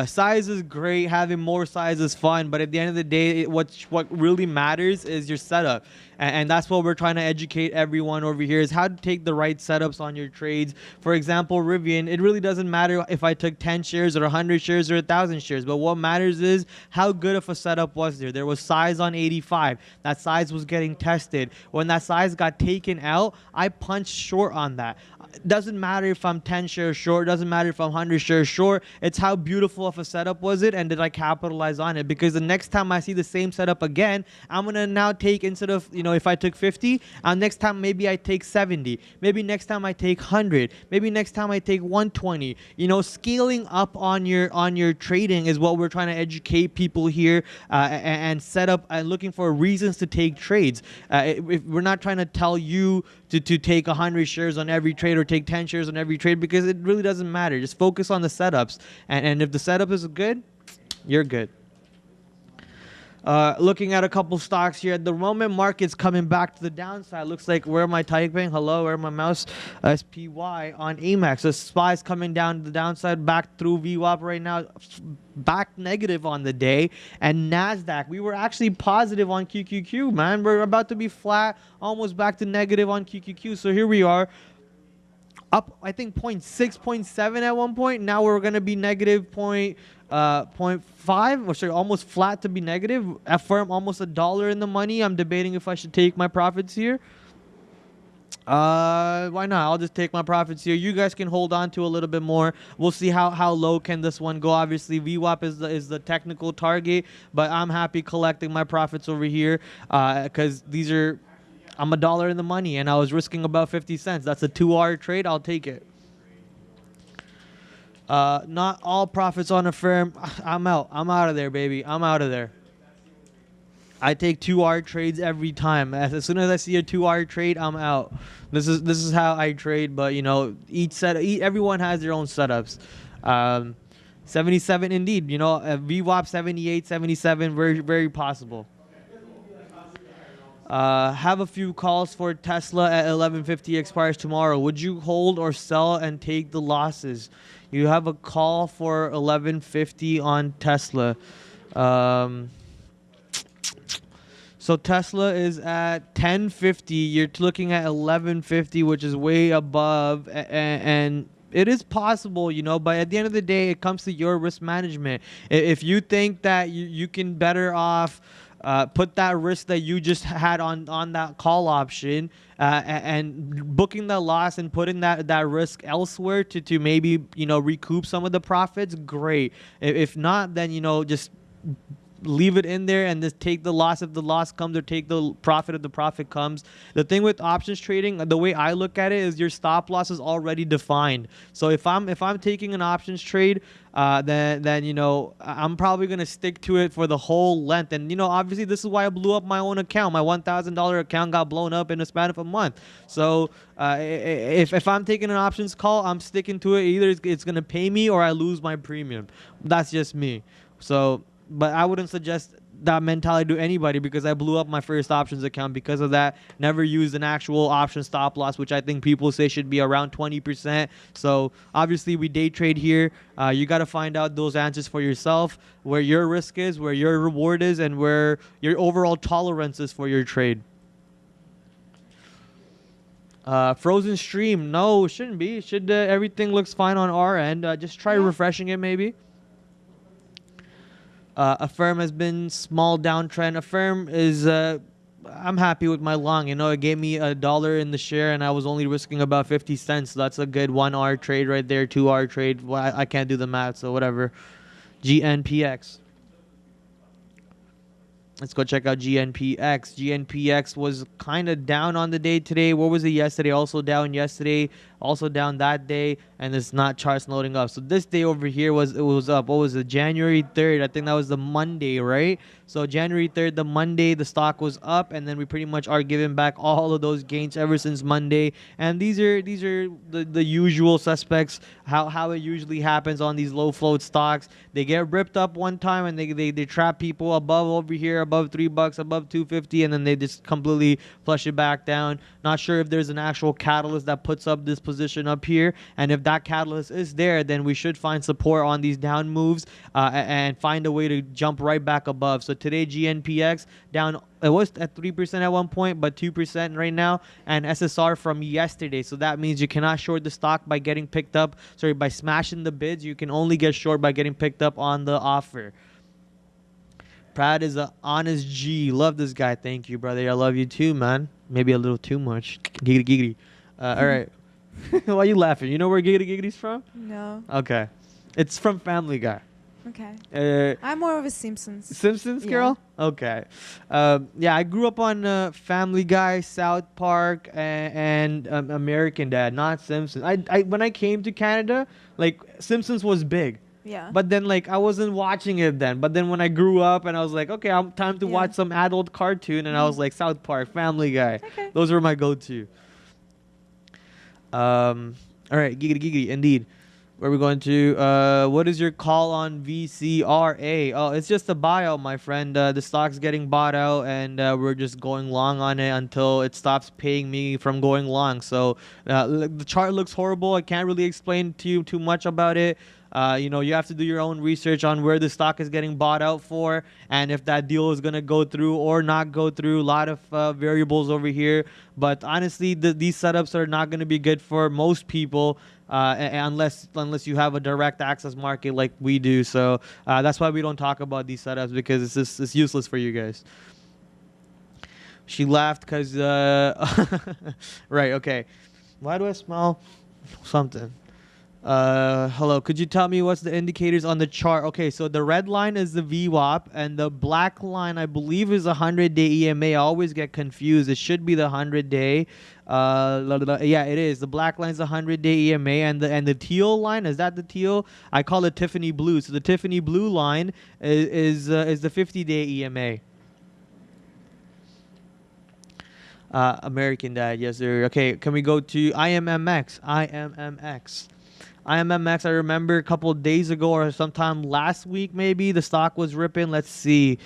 size is great. Having more size is fun, but at the end of the day, what really matters is your setup, and that's what we're trying to educate everyone over here, is how to take the right setups on your trades. For example, Rivian, it really doesn't matter if I took 10 shares or 100 shares or 1,000 shares, but what matters is how good of a setup was there. There was size on 85. That size was getting tested. When that size got taken out, I punched short on that. It doesn't matter if I'm 10 shares short. It doesn't matter if I'm 100 shares short. It's how beautiful of a setup was it, and did I capitalize on it? Because the next time I see the same setup again, I'm going to now take, instead of, if I took 50, next time maybe I take 70. Maybe next time I take 100. Maybe next time I take 120. Scaling up on your trading is what we're trying to educate people here, and set up and looking for reasons to take trades. If we're not trying to tell you to take 100 shares on every trade or take 10 shares on every trade, because it really doesn't matter. Just focus on the setups, and if the setup is good, you're good. Looking at a couple stocks here at the moment, market's coming back to the downside. Looks like, where am I typing? Hello, where am my mouse? SPY on AMAX. So SPY's coming down to the downside, back through VWAP right now, back negative on the day. And NASDAQ, we were actually positive on QQQ, man. We're about to be flat, almost back to negative on QQQ. So here we are, up, I think 0.6, 0.7 at one point. Now we're going to be negative 0.5, or sorry, almost flat to be negative. At firm, almost $1 in the money. I'm debating if I should take my profits here. Why not? I'll just take my profits here. You guys can hold on to a little bit more. We'll see how low can this one go. Obviously, VWAP is the technical target, but I'm happy collecting my profits over here, because these are... I'm $1 in the money, and I was risking about 50 cents. That's a 2-hour trade. I'll take it. Not all profits on a firm. I'm out. I'm out of there, baby. I'm out of there. I take 2-hour trades every time. As soon as I see a 2-hour trade, I'm out. This is how I trade. But everyone has their own setups. 77 indeed. VWAP 78, 77, very very possible. Have a few calls for Tesla at 11:50 expires tomorrow. Would you hold or sell and take the losses? You have a call for 11:50 on Tesla. So Tesla is at 10:50. You're looking at 11:50, which is way above, and it is possible, but at the end of the day, it comes to your risk management. If you think that you can better off put that risk that you just had on that call option, and booking the loss and putting that risk elsewhere to maybe recoup some of the profits, great. If not, then just leave it in there and just take the loss if the loss comes, or take the profit if the profit comes. The thing with options trading, the way I look at it, is your stop loss is already defined. So if I'm taking an options trade, then you know, I'm probably gonna stick to it for the whole length. And you know, obviously this is why I blew up my own account. My $1,000 account got blown up in the span of a month. So if I'm taking an options call, I'm sticking to it. Either it's gonna pay me or I lose my premium. That's just me. So, but I wouldn't suggest that mentality to anybody, because I blew up my first options account because of that. Never used an actual option stop loss, which I think people say should be around 20%. So obviously we day trade here. You got to find out those answers for yourself, where your risk is, where your reward is, and where your overall tolerance is for your trade. Frozen stream, no, it shouldn't be. It should, everything looks fine on our end. Just try refreshing it maybe. Affirm has been small downtrend. Affirm is, I'm happy with my long. You know, it gave me $1 in the share, and I was only risking about 50 cents. So that's a good 1 hour trade right there, 2 hour trade. Well, I can't do the math, so whatever. GNPX. Let's go check out GNPX. GNPX was kind of down on the day today. What was it yesterday? Also down yesterday. Also down that day. And it's not charts loading up. So this day over here was up. What was it? January 3rd. I think that was the Monday, right? So January 3rd, the Monday, the stock was up. And then we pretty much are giving back all of those gains ever since Monday. And these are the usual suspects. How it usually happens on these low float stocks. They get ripped up one time and they trap people above over here, above $3, above 250, and then they just completely flush it back down. Not sure if there's an actual catalyst that puts up this position up here, and if that catalyst is there, then we should find support on these down moves and find a way to jump right back above. So today GNPX down, it was at 3% at one point, but 2% right now, and SSR from yesterday. So that means you cannot short the stock by getting picked up, sorry, by smashing the bids. You can only get short by getting picked up on the offer. Prad is an honest G. Love this guy. Thank you, brother. I love you too, man. Maybe a little too much. Giggity giggity. All right. Why are you laughing? You know where giggity giggity's from? No. Okay. It's from Family Guy. Okay. I'm more of a Simpsons. Simpsons girl? Yeah. Okay. Yeah, I grew up on Family Guy, South Park, and American Dad, not Simpsons. I when I came to Canada, like, Simpsons was big. Yeah. But then, like, I wasn't watching it then. But then when I grew up and I was like, okay, time to watch some adult cartoon, and I was like, South Park, Family Guy. Okay. Those were my go-to. All right, giggity giggity, indeed. Where are we going to? What is your call on VCRA? Oh, it's just a buyout, my friend. The stock's getting bought out, and we're just going long on it until it stops paying me from going long. So the chart looks horrible. I can't really explain to you too much about it. You know, you have to do your own research on where the stock is getting bought out for, and if that deal is going to go through or not go through. A lot of variables over here. But honestly, these setups are not going to be good for most people unless you have a direct access market like we do. So that's why we don't talk about these setups, because it's useless for you guys. She laughed because... right, okay. Why do I smell something? Hello, could you tell me what's the indicators on the chart? Okay, so the red line is the VWAP, and the black line, I believe, is a 100-day EMA. I always get confused. It should be the 100-day. Yeah, it is. The black line is the 100-day EMA, and the teal line, is that the teal? I call it Tiffany blue. So the Tiffany blue line is the 50-day EMA. American Dad, yes sir. Okay, can we go to IMMX? IMMX, I remember a couple of days ago or sometime last week maybe, the stock was ripping. Let's see.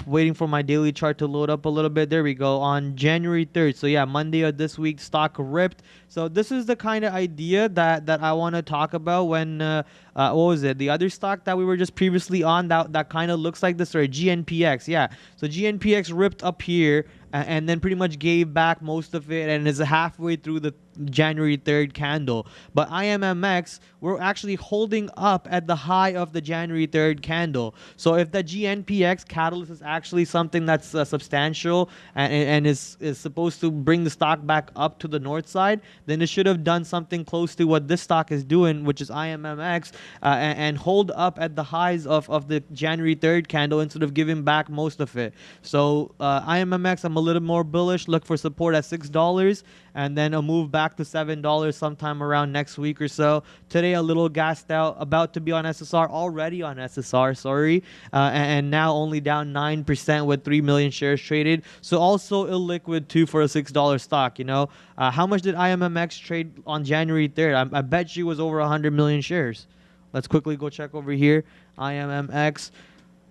Waiting for my daily chart to load up a little bit. There we go. On January 3rd. So yeah, Monday of this week, stock ripped. So this is the kind of idea that I want to talk about when, what was it? The other stock that we were just previously on that kind of looks like this, or GNPX. Yeah. So GNPX ripped up here and then pretty much gave back most of it and is halfway through the January 3rd candle. But IMMX, we're actually holding up at the high of the January 3rd candle. So if the GNPX catalyst is actually something that's substantial and is supposed to bring the stock back up to the north side, then it should have done something close to what this stock is doing, which is IMMX, and hold up at the highs of the January 3rd candle instead of giving back most of it. So IMMX, I'm a little more bullish. Look for support at $6 and then a move back to $7 sometime around next week or so. Today a little gassed out, about to be on SSR, already on SSR, sorry, and now only down 9% with 3 million shares traded. So also illiquid too for a $6 stock, you know. How much did IMMX trade on January 3rd? I bet you was over 100 million shares. Let's quickly go check over here. IMMX.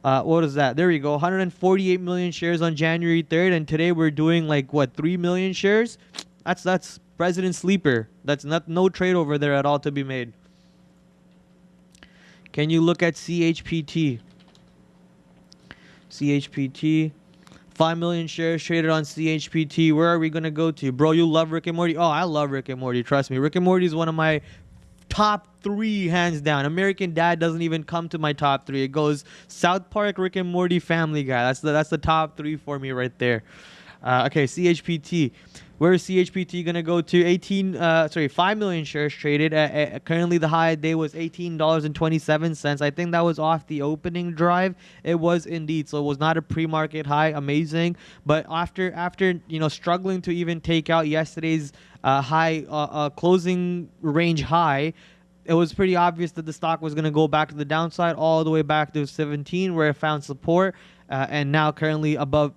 What is that? There we go. 148 million shares on January 3rd, and today we're doing like what, 3 million shares? That's President Sleeper. That's no trade over there at all to be made. Can you look at CHPT? CHPT. 5 million shares traded on CHPT. Where are we gonna go to? Bro, you love Rick and Morty? Oh, I love Rick and Morty. Trust me. Rick and Morty is one of my top 3 hands down. American Dad doesn't even come to my top 3. It goes South Park, Rick and Morty, Family Guy. That's the top 3 for me right there. Okay, CHPT. Where is CHPT gonna go to? 5 million shares traded. Currently, the high day was $18.27. I think that was off the opening drive. It was indeed. So it was not a pre-market high. Amazing. But after struggling to even take out yesterday's high closing range high, it was pretty obvious that the stock was going to go back to the downside all the way back to 17, where it found support, and now currently above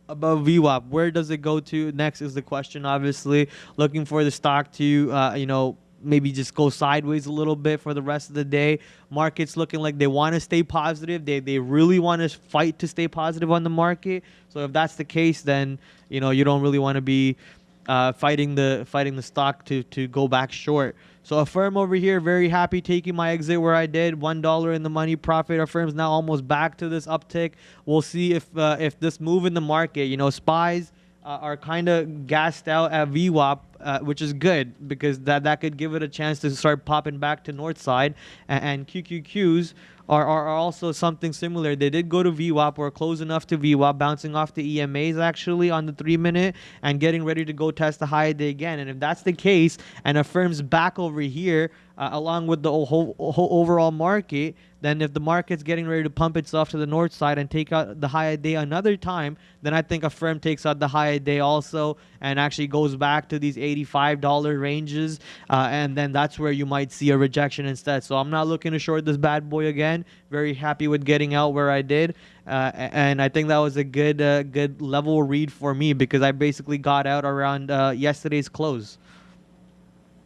VWAP. Where does it go to next is the question. Obviously, looking for the stock to maybe just go sideways a little bit for the rest of the day. Market's looking like they want to stay positive. They really want to fight to stay positive on the market. So if that's the case, then you don't really want to be fighting the stock to go back short. So Affirm over here, very happy taking my exit where I did. $1 in the money profit. Affirm's now almost back to this uptick. We'll see if this move in the market, SPYs are kind of gassed out at VWAP, which is good because that could give it a chance to start popping back to north side. And QQQs are also something similar. They did go to VWAP or close enough to VWAP, bouncing off the EMAs actually on the 3-minute and getting ready to go test the high day again. And if that's the case and Affirm's back over here along with the whole overall market, then if the market's getting ready to pump itself to the north side and take out the high day another time, then I think Affirm takes out the high day also and actually goes back to these $85 ranges. And then that's where you might see a rejection instead. So I'm not looking to short this bad boy again. Very happy with getting out where I did. And I think that was a good level read for me because I basically got out around yesterday's close.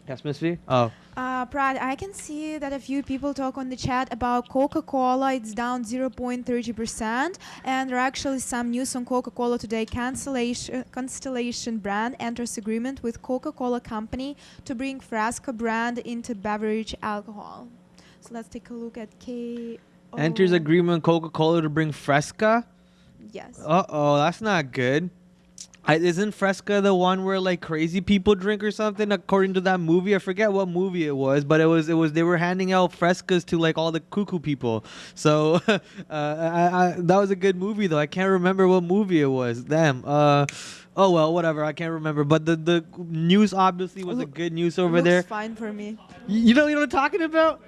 Yes, Miss V? Oh. Prad, I can see that a few people talk on the chat about Coca-Cola. It's down 0.30%. And there are actually some news on Coca-Cola today. Constellation brand enters agreement with Coca-Cola company to bring Fresca brand into beverage alcohol. So let's take a look at Enters agreement Coca-Cola to bring Fresca? Yes. Uh-oh, that's not good. Isn't Fresca the one where like crazy people drink or something? According to that movie, I forget what movie it was, but it was they were handing out Frescas to like all the cuckoo people. So that was a good movie though. I can't remember what movie it was. Damn. Oh well, whatever. I can't remember. But the news obviously was a good news over there. Looks fine for me. You know what I'm talking about?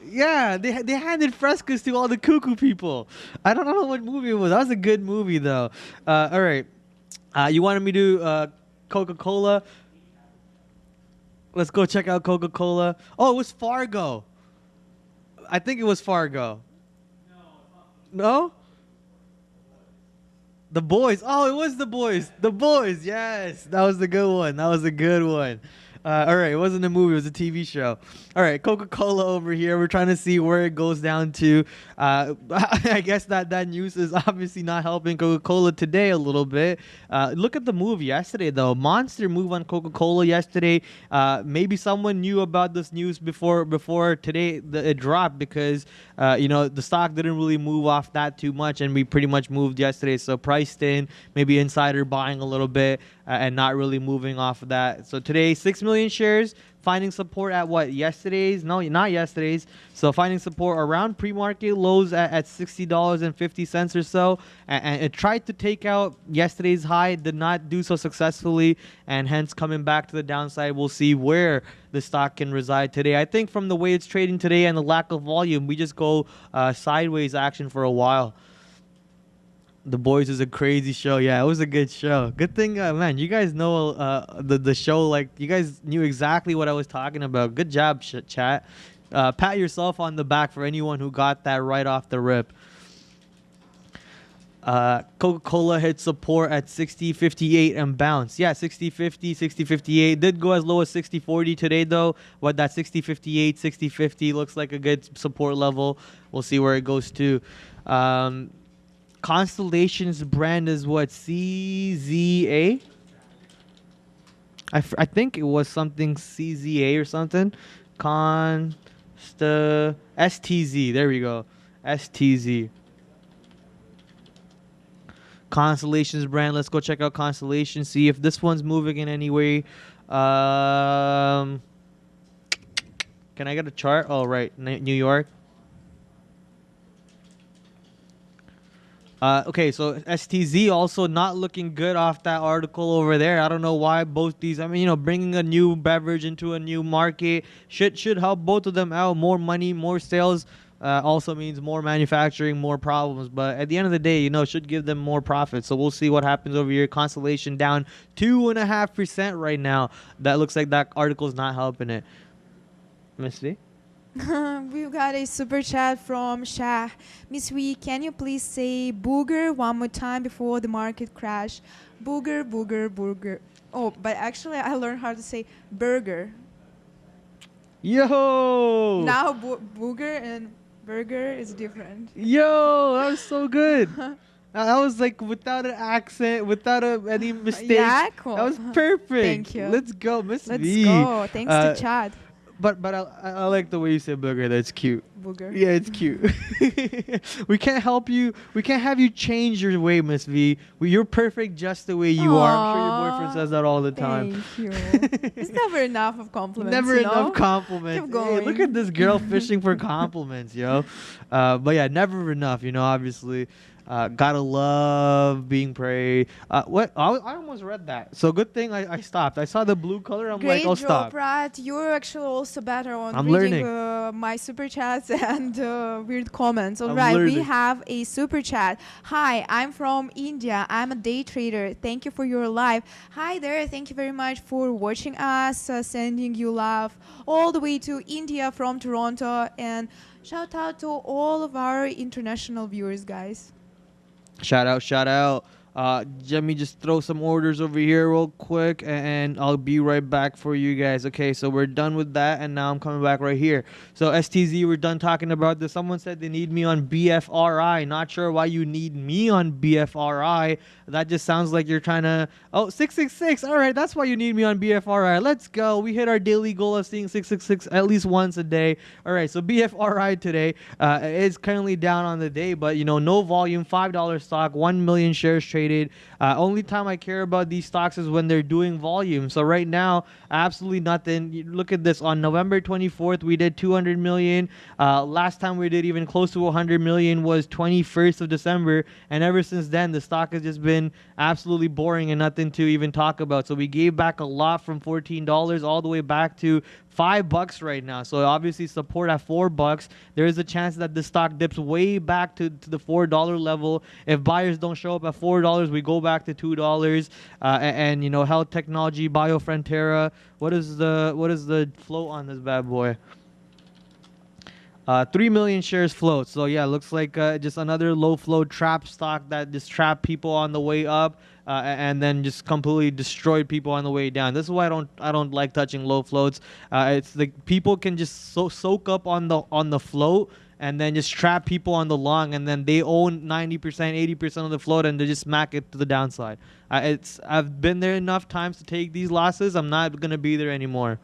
Yeah, they handed Frescas to all the cuckoo people. I don't know what movie it was. That was a good movie though. All right. You wanted me to Coca-Cola? Let's go check out Coca-Cola. Oh, it was Fargo. I think it was Fargo. No? The Boys. Oh, it was The Boys. The Boys. Yes, that was the good one. That was a good one. All right, it wasn't a movie, it was a TV show. All right, Coca-Cola over here. We're trying to see where it goes down to. I guess that news is obviously not helping Coca-Cola today a little bit. Look at the move yesterday, though. Monster move on Coca-Cola yesterday. Maybe someone knew about this news before today it dropped because, the stock didn't really move off that too much, and we pretty much moved yesterday. So priced in, maybe insider buying a little bit and not really moving off of that. So today, 6 million million shares, finding support at what, yesterday's? No, not yesterday's. So finding support around pre-market lows at $60.50 or so, and it tried to take out yesterday's high, did not do so successfully, and hence coming back to the downside. We'll see where the stock can reside today. I think from the way it's trading today and the lack of volume, we just go sideways action for a while. The Boys is a crazy show. Yeah, it was a good show. Good thing, man, you guys know the show. Like, you guys knew exactly what I was talking about. Good job, chat. Pat yourself on the back for anyone who got that right off the rip. Coca-Cola hit support at 60.58 and bounced. Yeah, 60.50, 60.58. Did go as low as 60.40 today, though. What, that 60.58, 60.50 looks like a good support level. We'll see where it goes to. Constellation's brand is what? CZA? I think it was something CZA or something. STZ. There we go. STZ. Constellation's brand. Let's go check out Constellation. See if this one's moving in any way. Can I get a chart? Oh, right. New York. Okay, so STZ also not looking good off that article over there. I don't know why both these. I mean, you know, bringing a new beverage into a new market should help both of them out. More money, more sales. Also means more manufacturing, more problems. But at the end of the day, you know, should give them more profit. So we'll see what happens over here. Constellation down 2.5% right now. That looks like that article's not helping it. Miss V? We've got a super chat from Shah. Miss Wee, can you please say booger one more time before the market crash? Booger, booger, booger. Oh, but actually I learned how to say burger. Yo! Now booger and burger is different. Yo, that was so good. That was like without an accent, without any mistakes. Yeah, cool. That was perfect. Thank you. Let's go, Miss Let's V. go. Thanks to Chad. But I like the way you say booger. That's cute. Booger. Yeah, it's cute. We can't help you. We can't have you change your way, Miss V. You're perfect just the way you are. I'm sure your boyfriend says that all the time. Thank you. It's never enough of compliments. Never enough compliments. Keep going. Hey, look at this girl fishing for compliments, yo. But yeah, never enough. You know, obviously. Gotta love being praised. What? I almost read that. So good thing I stopped. I saw the blue color. I'm like, oh, stop. Great job, Prad. You're actually also better on I'm reading learning. My super chats and weird comments. All I'm right, we learning. have a super chat. Hi, I'm from India. I'm a day trader. Thank you for your live. Hi there. Thank you very much for watching us. Sending you love all the way to India from Toronto. And shout out to all of our international viewers, guys. Shout out, shout out. Let me just throw some orders over here real quick, and I'll be right back for you guys. Okay, so we're done with that, and now I'm coming back right here. So STZ, we're done talking about this. Someone said they need me on BFRI. Not sure why you need me on BFRI. That just sounds like you're trying to... Oh, 666. All right, that's why you need me on BFRI. Let's go. We hit our daily goal of seeing 666 at least once a day. All right, so BFRI today is currently down on the day, but, you know, no volume, $5 stock, 1 million shares traded. Only time I care about these stocks is when they're doing volume. So right now, absolutely nothing. Look at this. On November 24th, we did 200 million. Last time we did even close to 100 million was 21st of December. And ever since then, the stock has just been absolutely boring and nothing to even talk about. So we gave back a lot from $14 all the way back to $5 right now. So obviously support at $4. There is a chance that the stock dips way back to the $4 level. If buyers don't show up at $4, we go back to $2. And you know, health technology, Biofrontera. What is the float on this bad boy? 3 million shares float. So yeah, looks like just another low flow trap stock that just trapped people on the way up and then just completely destroyed people on the way down. This is why I don't like touching low floats. It's like people can just soak up on the float and then just trap people on the long, and then they own 90%, 80% of the float, and they just smack it to the downside. I've been there enough times to take these losses. I'm not gonna be there anymore.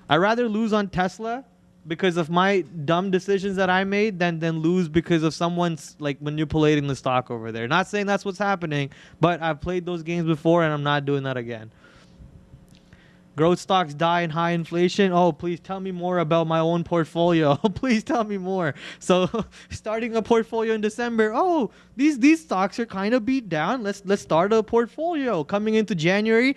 I'd rather lose on Tesla because of my dumb decisions that I made than lose because of someone's like manipulating the stock over there. Not saying that's what's happening, but I've played those games before and I'm not doing that again. Growth stocks die in high inflation. Oh, please tell me more about my own portfolio. Please tell me more. So, starting a portfolio in December. Oh, these stocks are kind of beat down. Let's start a portfolio. Coming into January,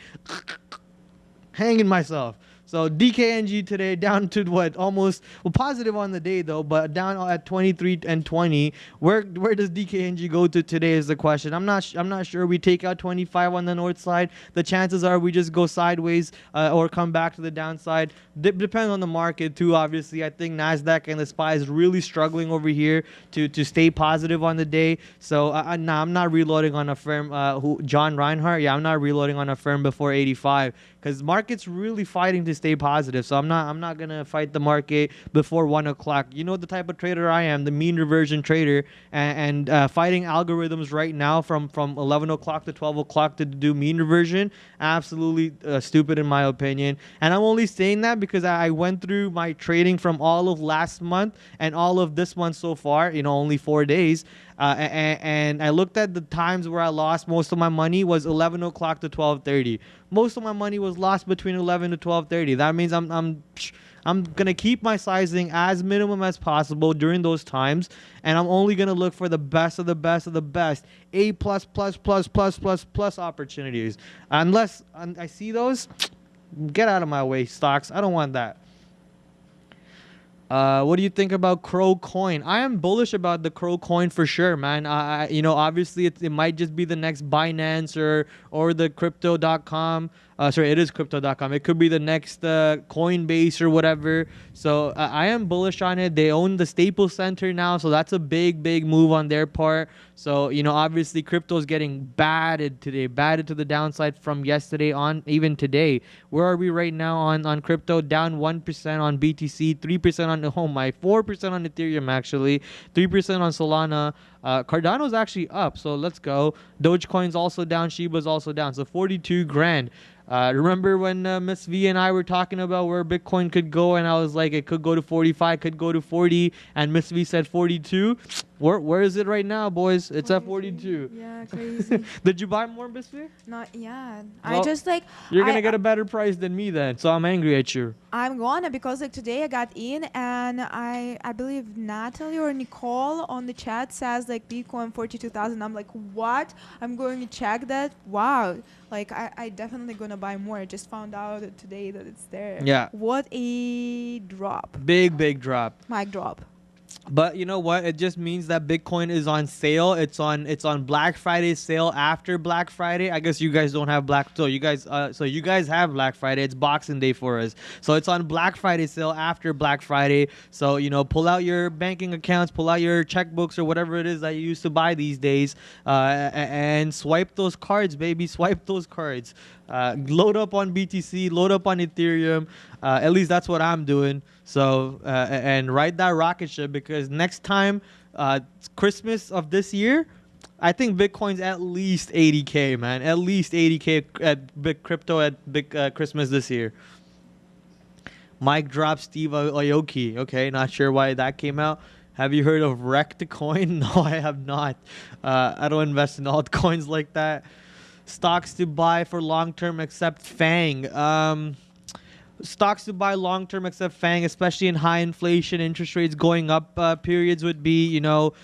hanging myself. So DKNG today down to what, almost, well, positive on the day though, but down at 23 and 20. Where does DKNG go to today is the question. I'm not sure. We take out 25 on the north side. The chances are we just go sideways or come back to the downside. Depends on the market too. Obviously, I think Nasdaq and the SPY is really struggling over here to stay positive on the day. So nah, I'm not reloading on a firm. John Reinhardt. Yeah, I'm not reloading on a firm before 85. Because market's really fighting to stay positive, so I'm not gonna fight the market before 1 o'clock. You know the type of trader I am, the mean reversion trader, and fighting algorithms right now from 11 o'clock to 12 o'clock to do mean reversion, absolutely stupid in my opinion. And I'm only saying that because I went through my trading from all of last month and all of this month so far. You know, only 4 days. And I looked at the times where I lost most of my money was 11 o'clock to 12:30. Most of my money was lost between 11 to 12:30. That means I'm gonna keep my sizing as minimum as possible during those times, and I'm only gonna look for the best of the best of the best, A plus opportunities. Unless I see those, get out of my way, stocks. I don't want that. What do you think about Crow Coin? I am bullish about the Crow Coin for sure, man. You know, obviously it might just be the next Binance or the crypto.com. Sorry, it is crypto.com. It could be the next Coinbase or whatever. So I am bullish on it. They own the Staples Center now, so that's a big move on their part. So, you know, obviously crypto is getting batted today, batted to the downside from yesterday on even today. Where are we right now on crypto? Down 1% on BTC, 3% on 4% on Ethereum actually, 3% on Solana. Cardano's actually up, so let's go. Dogecoin's also down, Shiba's also down, so 42 grand. Remember when Miss V and I were talking about where Bitcoin could go, and I was like, it could go to 45, could go to 40, and Miss V said 42. Where is it right now, boys? It's 42. At 42. Yeah, crazy. Did you buy more, Miss V? Not yet. Well, I just like you're gonna get a better price than me then, so I'm angry at you. I'm gonna, because like today I got in and I believe Natalie or Nicole on the chat says like Bitcoin 42,000. I'm like, what? I'm going to check that. Wow. Like I definitely gonna buy more. I just found out today that it's there. Yeah. What a drop. Big drop. Mic drop. But you know what? It just means that Bitcoin is on sale. It's on Black Friday sale after Black Friday. I guess you guys don't have so you guys have Black Friday. It's Boxing Day for us. So it's on Black Friday sale after Black Friday. So, you know, pull out your banking accounts, pull out your checkbooks or whatever it is that you used to buy these days, and swipe those cards, baby. Swipe those cards. Load up on BTC, load up on Ethereum. At least that's what I'm doing. So, and ride that rocket ship, because next time, Christmas of this year, I think Bitcoin's at least 80K, man. At least 80K at big crypto at big Christmas this year. Mic drop Steve Aoki. Okay, not sure why that came out. Have you heard of Recticoin? No, I have not. I don't invest in altcoins like that. Stocks to buy for long term except FANG. Stocks to buy long term except FANG, especially in high inflation, interest rates going up periods, would be, you know,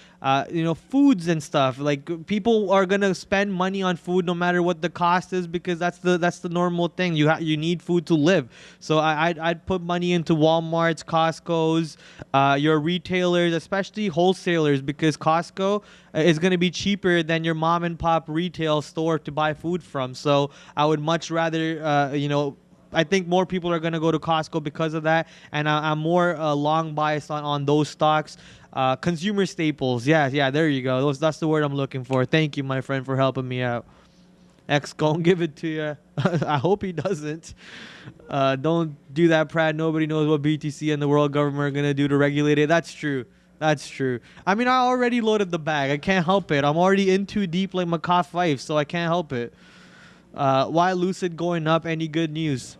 foods and stuff. Like, people are gonna spend money on food no matter what the cost is, because that's the normal thing. You need food to live. So I'd put money into Walmart's, Costco's, your retailers, especially wholesalers, because Costco is gonna be cheaper than your mom and pop retail store to buy food from. So I would much rather, I think more people are going to go to Costco because of that, and I'm more long biased on those stocks. Consumer staples, yeah, there you go. That's the word I'm looking for. Thank you, my friend, for helping me out. X gon' give it to you. I hope he doesn't. Don't do that, Prad. Nobody knows what BTC and the world government are going to do to regulate it. That's true. That's true. I mean, I already loaded the bag. I can't help it. I'm already in too deep like Macaw Fife, so I can't help it. Why Lucid going up? Any good news?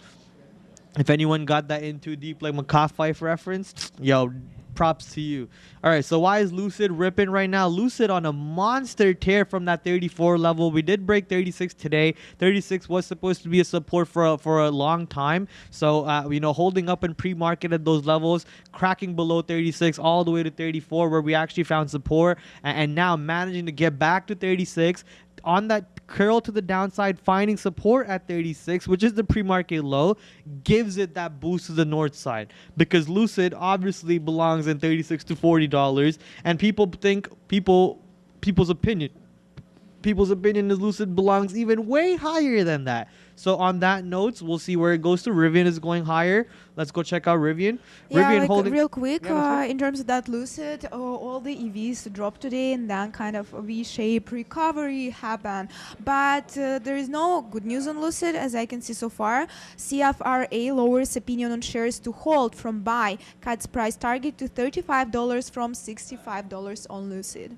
If anyone got that in too deep like Macaw Fife reference, yo, props to you. All right, so why is Lucid ripping right now? Lucid on a monster tear from that 34 level. We did break 36 today. 36 was supposed to be a support for a long time. So, you know, holding up in pre-market at those levels, cracking below 36 all the way to 34 where we actually found support, and now managing to get back to 36 on that curl to the downside, finding support at 36, which is the pre-market low, gives it that boost to the north side, because Lucid obviously belongs in 36 to $40, and people's opinion is Lucid belongs even way higher than that. So on that note, we'll see where it goes to. Rivian is going higher. Let's go check out Rivian. Yeah, Rivian like holding real quick, in terms of that Lucid, all the EVs dropped today, and then kind of a V-shaped recovery happened. But there is no good news on Lucid, as I can see so far. CFRA lowers opinion on shares to hold from buy, cuts price target to $35 from $65 on Lucid.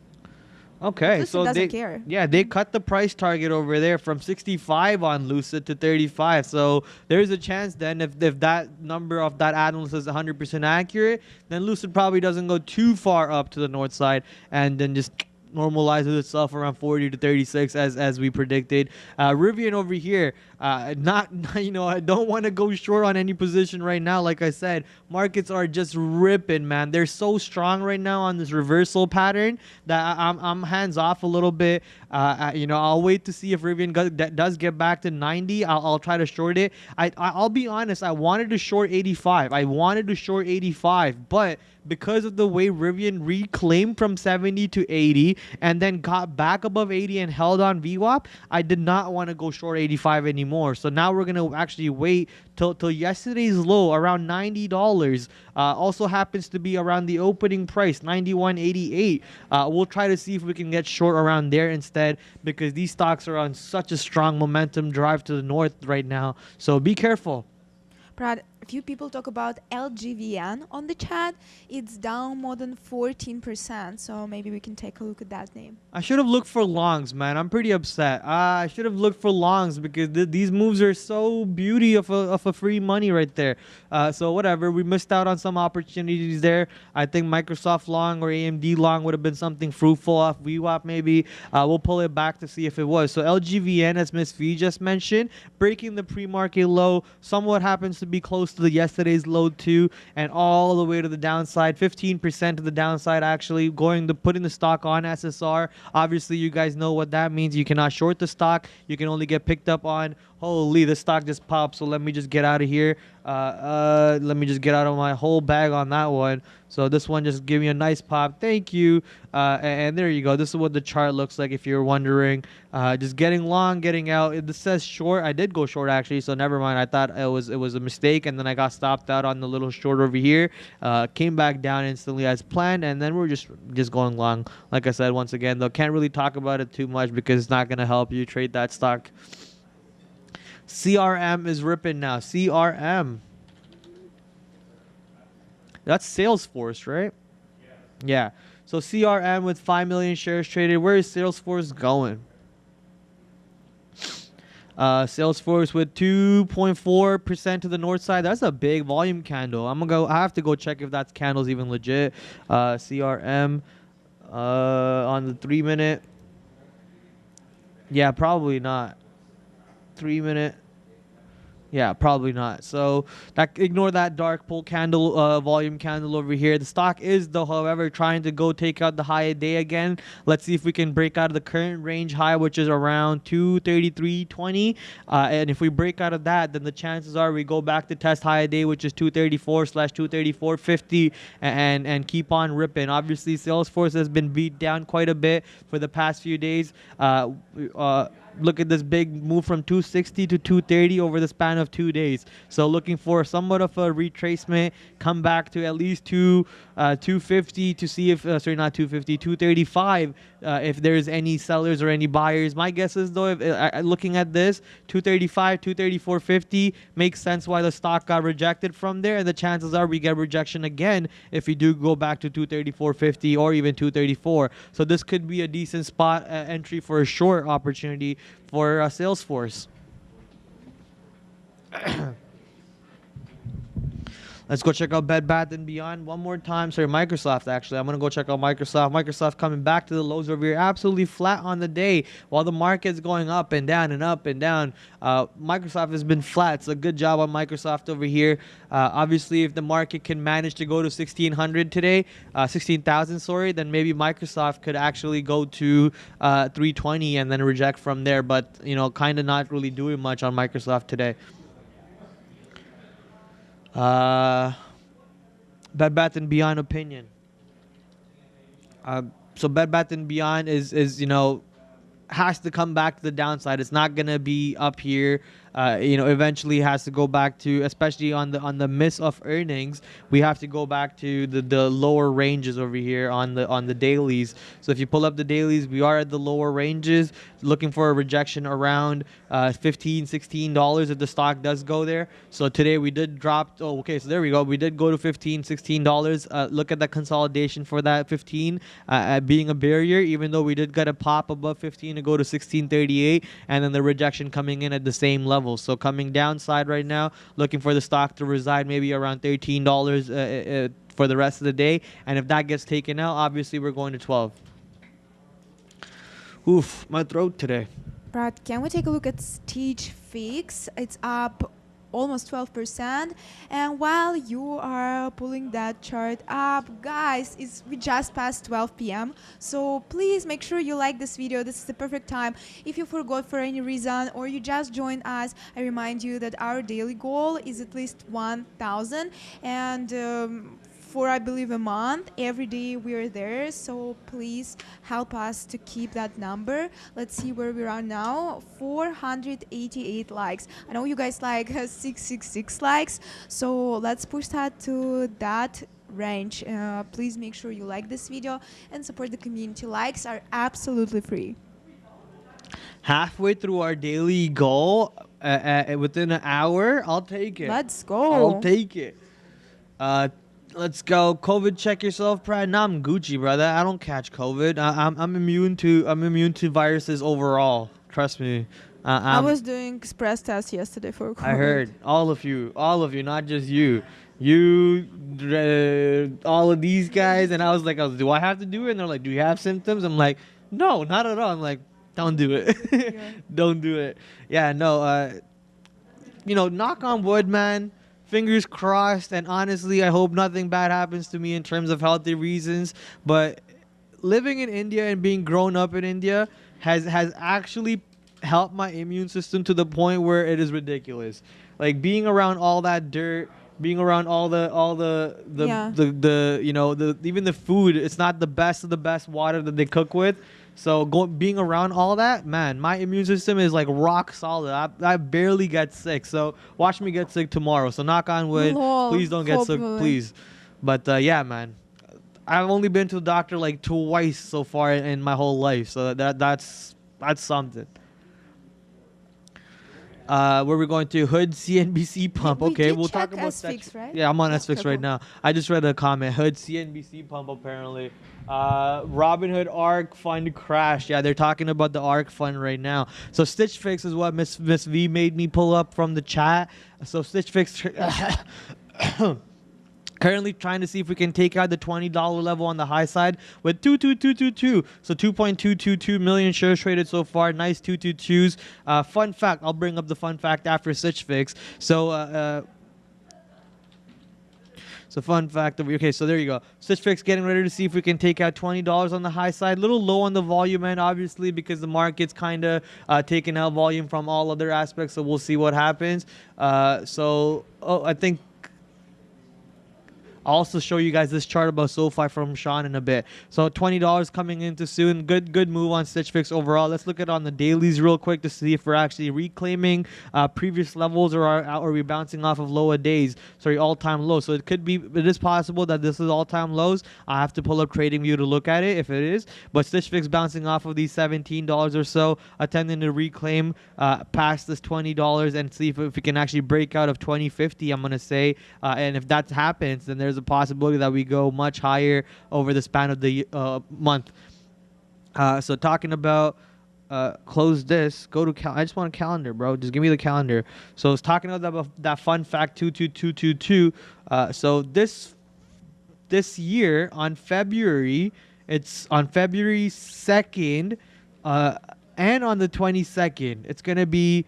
Okay, Lucid so doesn't care. Yeah, they cut the price target over there from 65 on Lucid to 35. So there's a chance then if that number of that analyst is 100% accurate, then Lucid probably doesn't go too far up to the north side and then just normalizes itself around 40 to 36 as we predicted. Rivian over here, not you know, I don't want to go short on any position right now. Like I said, markets are just ripping, man. They're so strong right now on this reversal pattern that I'm hands off a little bit. You know, I'll wait to see if Rivian does get back to 90. I'll try to short it. I'll be honest, I wanted to short 85. I wanted to short 85, but because of the way Rivian reclaimed from 70 to 80 and then got back above 80 and held on VWAP, I did not want to go short 85 anymore. So now we're going to actually wait till yesterday's low around $90. Also happens to be around the opening price, 91.88. We'll try to see if we can get short around there instead, because these stocks are on such a strong momentum drive to the north right now. So be careful. Prad, a few people talk about LGVN on the chat. It's down more than 14%, so maybe we can take a look at that name. I should have looked for longs, man. I'm pretty upset. I should have looked for longs, because these moves are so beauty of a free money right there. So whatever, we missed out on some opportunities there. I think Microsoft long or AMD long would have been something fruitful off VWAP maybe. We'll pull it back to see if it was. So LGVN, as Miss V just mentioned, breaking the pre-market low, somewhat happens to be close to the yesterday's low too, and all the way to the downside, 15% to the downside actually, putting the stock on SSR. Obviously you guys know what that means. You cannot short the stock, you can only get picked up on. Holy, the stock just popped, so let me just get out of here. Let me just get out of my whole bag on that one. So this one just give me a nice pop. Thank you. And there you go. This is what the chart looks like if you're wondering. Just getting long, getting out. It says short. I did go short actually, so never mind. I thought it was a mistake, and then I got stopped out on the little short over here. Came back down instantly as planned, and then we're just going long. Like I said, once again, though, can't really talk about it too much because it's not gonna help you trade that stock. CRM is ripping now. CRM. That's Salesforce, right? Yeah. So CRM with 5 million shares traded. Where is Salesforce going? Salesforce with 2.4% to the north side. That's a big volume candle. I have to go check if that candle's even legit. CRM on the 3-minute. Yeah, probably not. 3-minute. Yeah, probably not. So ignore that dark pull candle, volume candle over here. The stock is, though, however, trying to go take out the high a day again. Let's see if we can break out of the current range high, which is around 233.20. And if we break out of that, then the chances are we go back to test high a day, which is 234/234.50, and keep on ripping. Obviously, Salesforce has been beat down quite a bit for the past few days. Look at this big move from 260 to 230 over the span of 2 days. So looking for somewhat of a retracement, come back to at least 250 to see if, sorry, not 250, 235, if there's any sellers or any buyers. My guess is, though, if looking at this, 235, 234.50 makes sense why the stock got rejected from there, and the chances are we get rejection again if we do go back to 234.50 or even 234. So this could be a decent spot entry for a short opportunity for Salesforce. Let's go check out Bed Bath and Beyond one more time. Sorry, Microsoft, actually. I'm going to go check out Microsoft. Microsoft coming back to the lows over here. Absolutely flat on the day while the market's going up and down and up and down. Microsoft has been flat. So good job on Microsoft over here. Obviously, if the market can manage to go to 1600 today, 16,000, sorry, then maybe Microsoft could actually go to 320 and then reject from there. But, you know, kind of not really doing much on Microsoft today. Bed Bath and Beyond opinion. So Bed Bath and Beyond is you know, has to come back to the downside. It's not gonna be up here. You know, eventually has to go back to, especially on the miss of earnings, we have to go back to the lower ranges over here on the dailies. So if you pull up the dailies, we are at the lower ranges, looking for a rejection around $15-16 if the stock does go there. So today we did drop. Oh, okay, so there we go. We did go to $15-16. Look at that consolidation for that 15 being a barrier, even though we did get a pop above 15 to go to 16.38, and then the rejection coming in at the same level. So coming downside right now, looking for the stock to reside maybe around $13 for the rest of the day. And if that gets taken out, obviously we're going to 12. Oof, my throat today. Brad, can we take a look at Stitch Fix? It's up almost 12%. And while you are pulling that chart up, guys, we just passed 12 p.m. So please make sure you like this video. This is the perfect time. If you forgot for any reason or you just joined us, I remind you that our daily goal is at least 1,000. And for, I believe, a month, every day we are there. So please help us to keep that number. Let's see where we are now. 488 likes. I know you guys like 666 likes. So let's push that to that range. Please make sure you like this video and support the community. Likes are absolutely free. Halfway through our daily goal, within an hour, I'll take it. Let's go. I'll take it. Let's go. COVID check yourself, Prad. Nah, I'm Gucci, brother. I don't catch COVID. I'm immune to viruses overall. Trust me. I was doing express test yesterday for COVID. I heard all of you, not just you. All of these guys, and I was like, do I have to do it? And they're like, do you have symptoms? I'm like, no, not at all. I'm like, don't do it. Yeah. Don't do it. Yeah, no. You know, knock on wood, man. Fingers crossed, and honestly, I hope nothing bad happens to me in terms of healthy reasons. But living in India and being grown up in India has actually helped my immune system to the point where it is ridiculous. Like being around all that dirt, being around all the you know, even the food. It's not the best of the best water that they cook with. So being around all that, man, my immune system is like rock solid. I barely get sick. So watch me get sick tomorrow. So knock on wood. Lol, please don't get sick, please. But yeah, man, I've only been to the doctor like twice so far in my whole life. So that's something. Where we're going to Hood CNBC pump. Okay, we'll talk about SFix, right? Yeah, I'm on SFix right now. I just read a comment. Hood CNBC pump apparently. Robinhood ARK fund crash. Yeah, they're talking about the ARK fund right now. So Stitch Fix is what Miss V made me pull up from the chat. So Stitch Fix currently trying to see if we can take out the $20 level on the high side with 22222. So 2.222 million shares traded so far. Nice 222s. Fun fact, I'll bring up the fun fact after Stitch Fix. So fun fact, okay, so there you go. Stitch Fix getting ready to see if we can take out $20 on the high side. A little low on the volume end, obviously, because the market's kind of taking out volume from all other aspects, so we'll see what happens. I think I'll also show you guys this chart about SoFi from Sean in a bit. So $20 coming into soon. Good move on Stitch Fix overall. Let's look at on the dailies real quick to see if we're actually reclaiming previous levels or are we bouncing off of lower days. Sorry, all-time lows. So it is possible that this is all-time lows. I have to pull up TradingView to look at it if it is. But Stitch Fix bouncing off of these $17 or so, attempting to reclaim past this $20 and see if we can actually break out of 2050, I'm going to say. And if that happens, then there's a possibility that we go much higher over the span of the month. So talking about close this, go to I just want a calendar, bro. Just give me the calendar. So it's talking about that fun fact 22222. So this year on February, it's on February 2nd, and on the 22nd, it's gonna be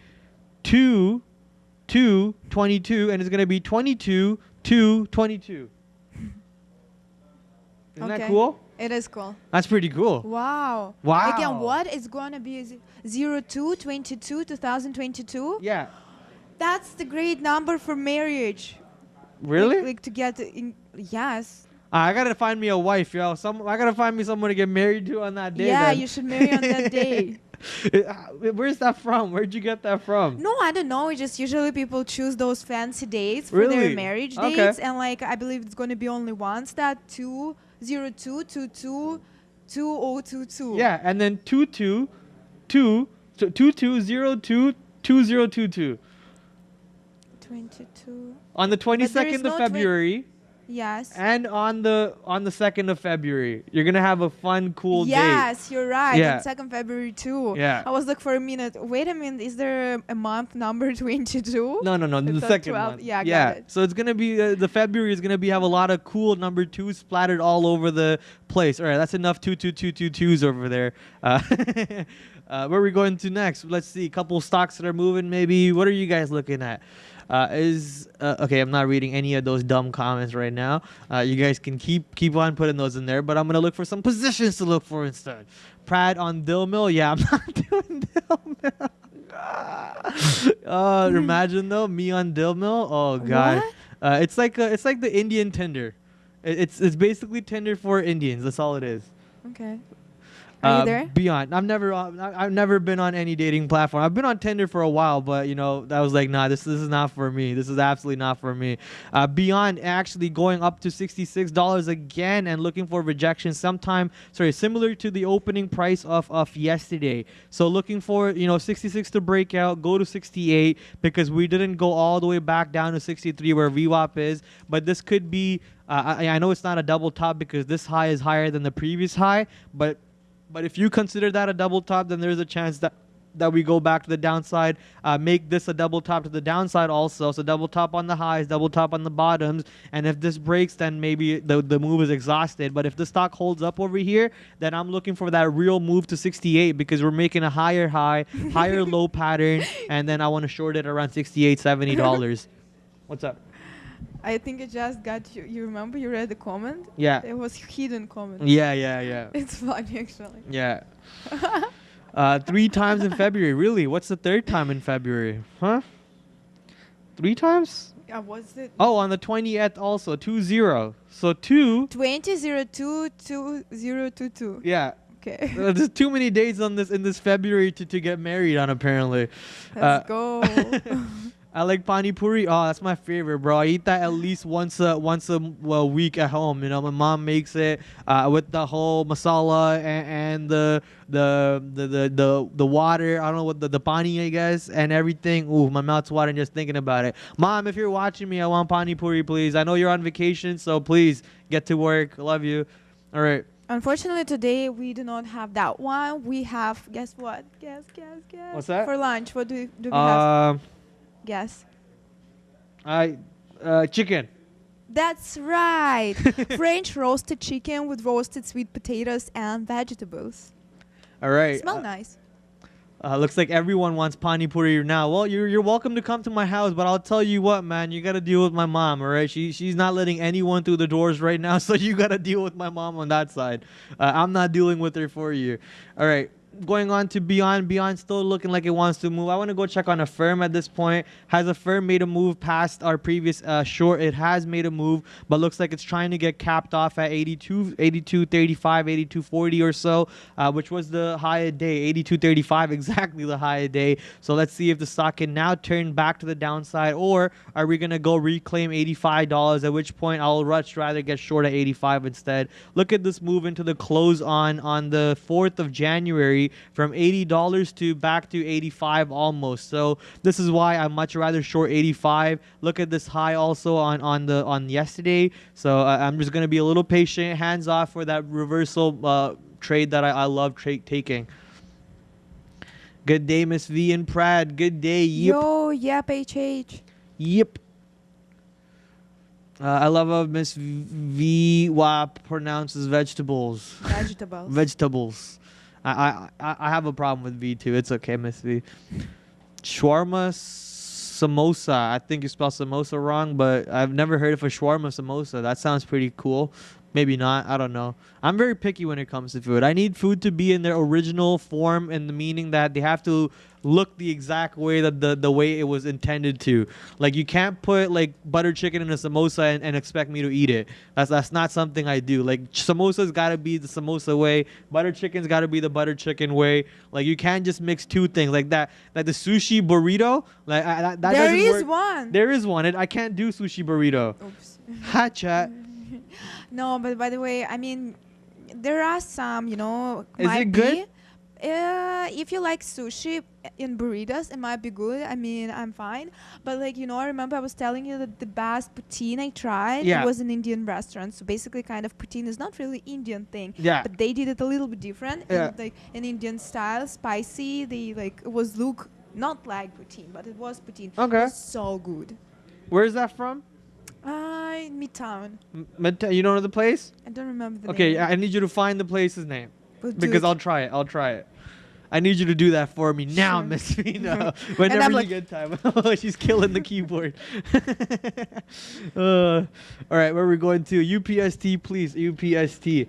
2/2/22, and it's gonna be 22/2/22. Isn't that cool? It is cool. That's pretty cool. Wow. Wow. Again, what is going to be 02/22/2022? Yeah. That's the great number for marriage. Really? Like to get in, yes. I gotta find me a wife, yo. I gotta find me someone to get married to on that day. Yeah, then. you should marry on that day. Where's that from? Where'd you get that from? No, I don't know. It's just usually people choose those fancy dates for Really? their marriage dates, and like I believe it's going to be only once that 2/02/22/2022. Yeah, and then 22/02/2022. 22. On the 22nd of February. Yes. And on the 2nd of February, you're gonna have a fun, cool date. Yes, you're right. Yeah. And 2nd February too. Yeah. I was like for a minute. Wait a minute. Is there a month number 22? No, the second 12. month. Yeah, yeah. got it. So it's gonna be the February is gonna be have a lot of cool number 2s splattered all over the place. All right, that's enough 22222s over there. Where are we going to next? Let's see. A couple stocks that are moving. Maybe. What are you guys looking at? Okay, I'm not reading any of those dumb comments right now. You guys can keep on putting those in there, but I'm gonna look for some positions to look for instead. Prad on Dill Mill. Yeah, I'm not doing Dill Mill. Imagine though, me on Dill Mill. Oh god, it's like the Indian Tinder. It's basically Tinder for Indians. That's all it is. Okay. Are you there? Beyond, I've never been on any dating platform. I've been on Tinder for a while, but you know, that was like, nah, this is not for me. This is absolutely not for me. Beyond actually going up to $66 again and looking for rejection similar to the opening price of yesterday. So looking for 66 to break out, go to 68 because we didn't go all the way back down to 63 where VWAP is, but this could be. I know it's not a double top because this high is higher than the previous high, but if you consider that a double top, then there's a chance that we go back to the downside, make this a double top to the downside also. So double top on the highs, double top on the bottoms. And if this breaks, then maybe the move is exhausted. But if the stock holds up over here, then I'm looking for that real move to 68 because we're making a higher high, higher low pattern. And then I want to short it around $68, $70. What's up? I think it just got you. You remember you read the comment? Yeah. It was hidden comment. Yeah. It's funny actually. Yeah. 3 times in February. Really? What's the 3rd time in February? Huh? 3 times? Yeah, what's it? Oh, on the 20th also. 20. So 20/02/2022. Yeah. Okay. There's too many days on this in this February to get married on apparently. Let's go. I like pani puri. Oh, that's my favorite, bro. I eat that at least once a week at home. You know, my mom makes it with the whole masala and the water. I don't know what the pani, I guess, and everything. Ooh, my mouth's watering just thinking about it. Mom, if you're watching me, I want pani puri, please. I know you're on vacation, so please get to work. Love you. All right. Unfortunately, today we do not have that one. We have, guess what? Guess. What's that? For lunch, what do we have? Guess. Chicken. That's right. French roasted chicken with roasted sweet potatoes and vegetables. All right. Smell nice. Looks like everyone wants pani puri now. Well, you're welcome to come to my house, but I'll tell you what, man, you gotta deal with my mom. All right, she's not letting anyone through the doors right now, so you gotta deal with my mom on that side. I'm not dealing with her for you. All right. Going on to Beyond still looking like it wants to move. I want to go check on a firm at this point. Has a firm made a move past our previous short? It has made a move, but looks like it's trying to get capped off at 82.35, 82.40 or so, which was the high of day. 82.35, exactly the high of day. So let's see if the stock can now turn back to the downside, or are we going to go reclaim $85, at which point I'll rather get short at 85 instead. Look at this move into the close on the 4th of January. From $80 to back to 85 almost. So this is why I much rather short 85. Look at this high also on yesterday. So I'm just gonna be a little patient, hands off for that reversal trade that I love taking. Good day, Miss V and Prad. Good day. Yep. Yo, yep, HH. Yep. I love how Miss V pronounces vegetables. Vegetables. Vegetables. I have a problem with V too. It's okay, Miss V. Shawarma samosa. I think you spelled samosa wrong, but I've never heard of a shawarma samosa. That sounds pretty cool. Maybe not. I don't know. I'm very picky when it comes to food. I need food to be in their original form, in the meaning that they have to look the exact way that the way it was intended to. Like, you can't put like butter chicken in a samosa and expect me to eat it. That's not something I do. Like, samosa's got to be the samosa way. Butter chicken's got to be the butter chicken way. Like, you can't just mix two things like that. Like the sushi burrito. Like that There doesn't is work. one. There is one. I can't do sushi burrito. Oops. Ha, chat. No, but by the way, I mean, there are some, Is might it good? If you like sushi in burritos, it might be good. I mean, I'm fine. But like, I remember I was telling you that the best poutine I tried was an Indian restaurant. So basically kind of poutine is not really Indian thing. Yeah. But they did it a little bit different. Yeah. Like in Indian style, spicy. They like, it was look not like poutine, but it was poutine. Okay. It was so good. Where's that from? Midtown. You know the place? I don't remember the Okay, name. I need you to find the place's name. We'll do Because it. I'll try it. I need you to do that for me now, Sure. Miss Vina. And Whenever I'm you like- get time. She's killing the keyboard. All right, where are we going to? UPST, please. UPST.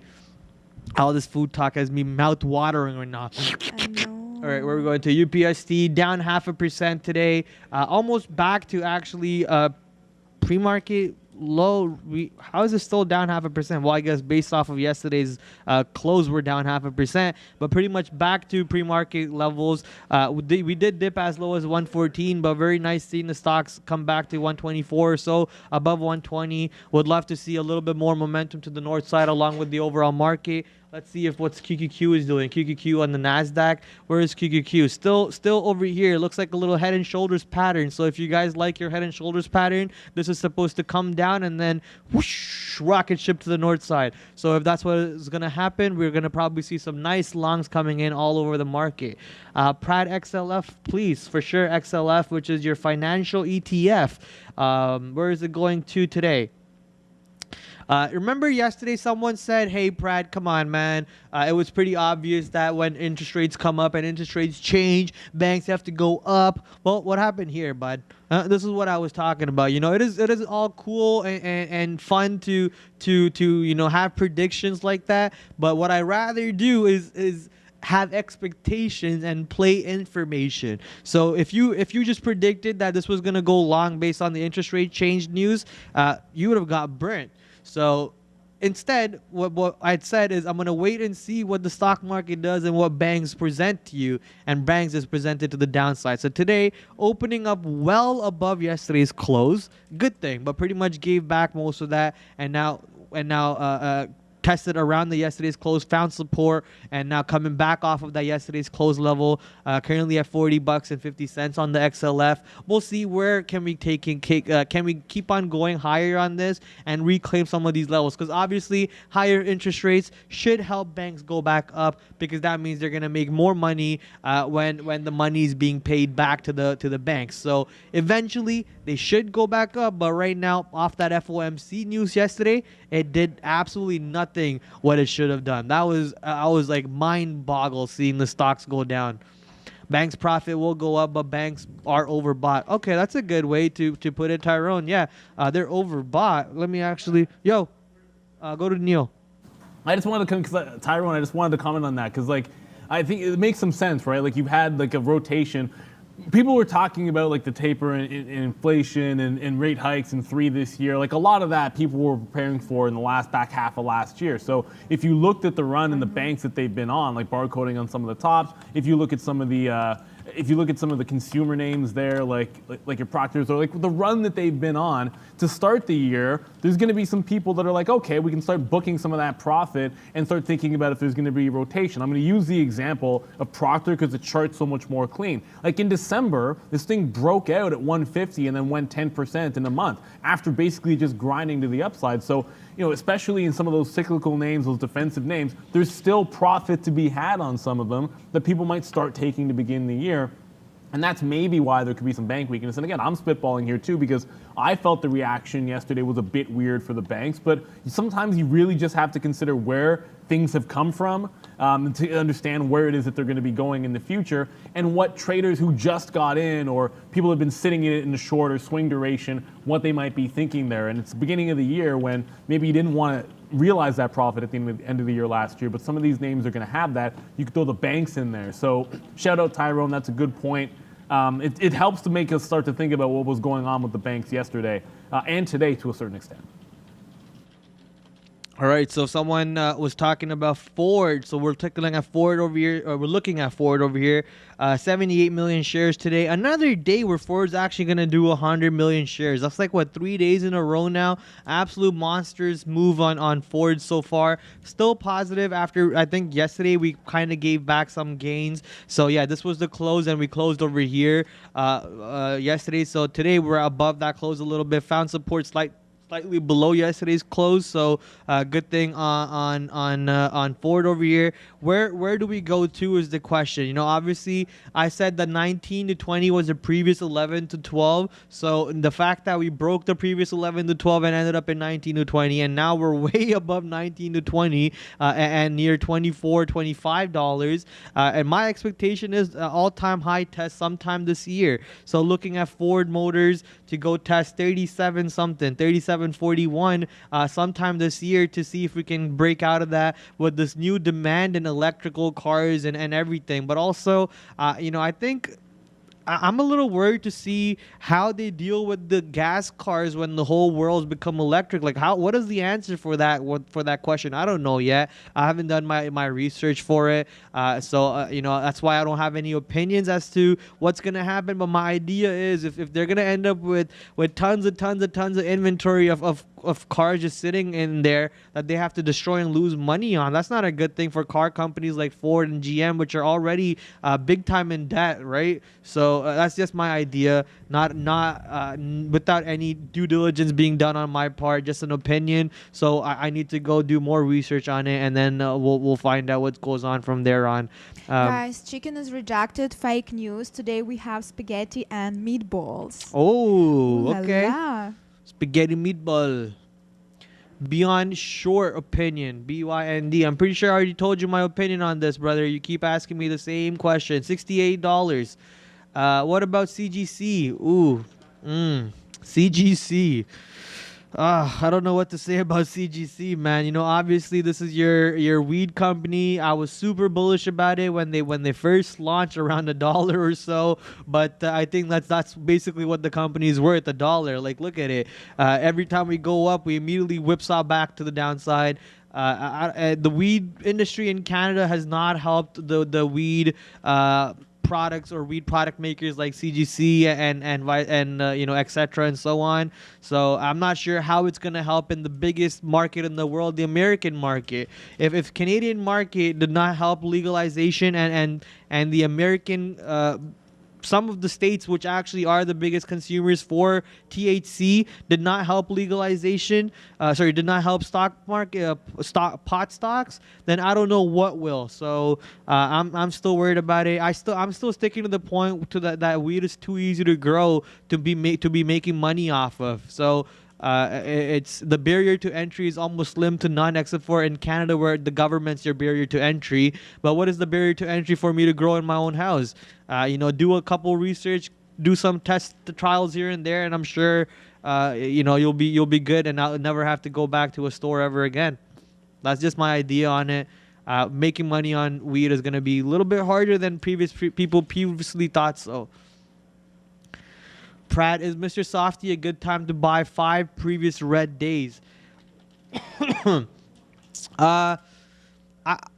All this food talk has me mouth watering right now. I know. All right, where are we going to? UPST down 0.5% today. Almost back to actually pre-market low. How is it still down 0.5%? Well, I guess based off of yesterday's close, we're down 0.5%, but pretty much back to pre-market levels. We did dip as low as 114, but very nice seeing the stocks come back to 124 or so, above 120. Would love to see a little bit more momentum to the north side along with the overall market. Let's see if what's QQQ is doing. QQQ on the NASDAQ. Where is QQQ? Still over here. Looks like a little head and shoulders pattern. So if you guys like your head and shoulders pattern, this is supposed to come down and then whoosh, rocket ship to the north side. So if that's what is going to happen, we're going to probably see some nice longs coming in all over the market. Prad XLF, please. For sure, XLF, which is your financial ETF. Where is it going to today? Remember yesterday someone said, hey, Prad, come on, man. It was pretty obvious that when interest rates come up and interest rates change, banks have to go up. Well, what happened here, bud? This is what I was talking about. It is all cool and fun to have predictions like that. But what I rather do is have expectations and play information. So if you just predicted that this was gonna go long based on the interest rate change news, you would have got burnt. So instead, what I'd said is I'm going to wait and see what the stock market does and what banks present to you. And banks is presented to the downside. So today, opening up well above yesterday's close. Good thing, but pretty much gave back most of that. And now tested around the yesterday's close, found support, and now coming back off of that yesterday's close level, currently at $40.50 on the XLF. We'll see where can we keep on going higher on this and reclaim some of these levels, because obviously higher interest rates should help banks go back up, because that means they're gonna make more money when the money is being paid back to the banks. So eventually they should go back up, but right now, off that FOMC news yesterday, it did absolutely nothing what it should have done. I was like mind boggled seeing the stocks go down. Banks profit will go up, but banks are overbought. Okay, that's a good way to put it, Tyrone. Yeah, they're overbought. Let me actually, go to Neil. I just wanted to, Tyrone, I just wanted to comment on that, because like, I think it makes some sense, right? Like, you've had like a rotation. People were talking about like the taper in inflation and rate hikes in 3 this year. Like, a lot of that people were preparing for in the back half of last year. So if you looked at the run and the banks that they've been on, like barcoding on some of the tops, if you look at some of the consumer names there, like your Proctors, or like the run that they've been on to start the year, there's going to be some people that are like, okay, we can start booking some of that profit and start thinking about if there's going to be a rotation. I'm going to use the example of Procter because the chart's so much more clean. Like in December, this thing broke out at 150 and then went 10% in a month after basically just grinding to the upside. So, especially in some of those cyclical names, those defensive names, there's still profit to be had on some of them that people might start taking to begin the year. year. And that's maybe why there could be some bank weakness. And again, I'm spitballing here too, because I felt the reaction yesterday was a bit weird for the banks. But sometimes you really just have to consider where things have come from to understand where it is that they're going to be going in the future, and what traders who just got in or people who have been sitting in it in the short or swing duration, what they might be thinking there. And it's the beginning of the year when maybe you didn't want to realize that profit at the end of the year last year, but some of these names are going to have that. You could throw the banks in there. So shout out Tyrone, that's a good point. It helps to make us start to think about what was going on with the banks yesterday and today to a certain extent. All right, so someone was talking about Ford. So we're looking at Ford over here, or we're looking at Ford over here. 78 million shares today. Another day where Ford's actually going to do 100 million shares. That's like, what, 3 days in a row now? Absolute monsters move on Ford so far. Still positive after, I think, yesterday we kind of gave back some gains. So, yeah, this was the close, and we closed over here yesterday. So today we're above that close a little bit. Found support slightly below yesterday's close, so good thing on Ford over here. Where do we go to is the question. You know, obviously I said that 19 to 20 was the previous 11 to 12. So the fact that we broke the previous 11 to 12 and ended up in 19 to 20, and now we're way above 19 to 20 and near 24, $25. And my expectation is all-time high test sometime this year. So looking at Ford Motors to go test 37 something, 37.41 sometime this year, to see if we can break out of that with this new demand in electrical cars and everything. But also, you know, I think I'm a little worried to see how they deal with the gas cars when the whole world's become electric. Like, what is the answer for that question? I don't know yet. I haven't done my research for it. So you know, that's why I don't have any opinions as to what's going to happen. But my idea is if they're going to end up with tons of inventory of cars just sitting in there that they have to destroy and lose money on, that's not a good thing for car companies like Ford and GM, which are already big time in debt, right? So that's just my idea, not without any due diligence being done on my part, just an opinion. So I need to go do more research on it, and then we'll find out what goes on from there on. Guys, chicken is rejected. Fake news. Today we have spaghetti and meatballs. Oh, Ooh la okay. la. Spaghetti meatball. Beyond short opinion, BYND. I'm pretty sure I already told you my opinion on this, brother. You keep asking me the same question. $68. What about CGC? Ooh, CGC. I don't know what to say about CGC, man. You know, obviously this is your weed company. I was super bullish about it when they first launched around $1 or so, but I think that's basically what the company is worth, $1. Like, look at it. Every time we go up, we immediately whipsaw back to the downside. The weed industry in Canada has not helped the weed products or weed product makers like CGC and you know, etc. and so on. So I'm not sure how it's going to help in the biggest market in the world, the American market. If Canadian market did not help legalization and the American some of the states which actually are the biggest consumers for THC did not help legalization, did not help stock market, pot stocks, then I don't know what will. So I'm still worried about it. I'm still sticking to the point that weed is too easy to grow to be making money off of. So it's the barrier to entry is almost slim to none, except for in Canada where the government's your barrier to entry. But what is the barrier to entry for me to grow in my own house? You know, do a couple research, do some test trials here and there, and I'm sure you know, you'll be good, and I'll never have to go back to a store ever again. That's just my idea on it. Making money on weed is going to be a little bit harder than people previously thought so. Prad, is Mr. Softy a good time to buy 5 previous red days?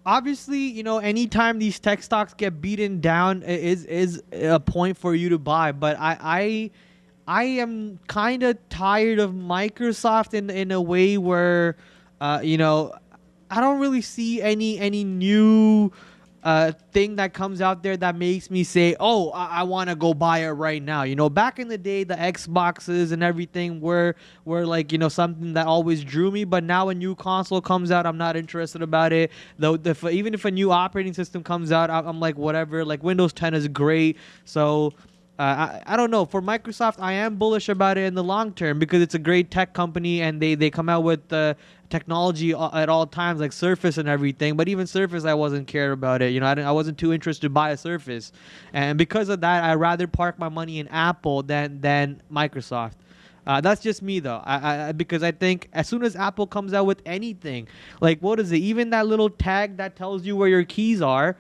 Obviously, you know, anytime these tech stocks get beaten down is a point for you to buy. But I am kind of tired of Microsoft in a way where, you know, I don't really see any new thing that comes out there that makes me say, oh, I want to go buy it right now. You know, back in the day, the Xboxes and everything were like, you know, something that always drew me. But now a new console comes out, I'm not interested about it. Though even if a new operating system comes out, I'm like, whatever. Like Windows 10 is great. So I don't know. For Microsoft, I am bullish about it in the long term because it's a great tech company and they come out with technology at all times, like Surface and everything. But even Surface, I wasn't care about it. You know, I wasn't too interested to buy a Surface. And because of that, I'd rather park my money in Apple than Microsoft. That's just me though. Because I think as soon as Apple comes out with anything, like what is it? Even that little tag that tells you where your keys are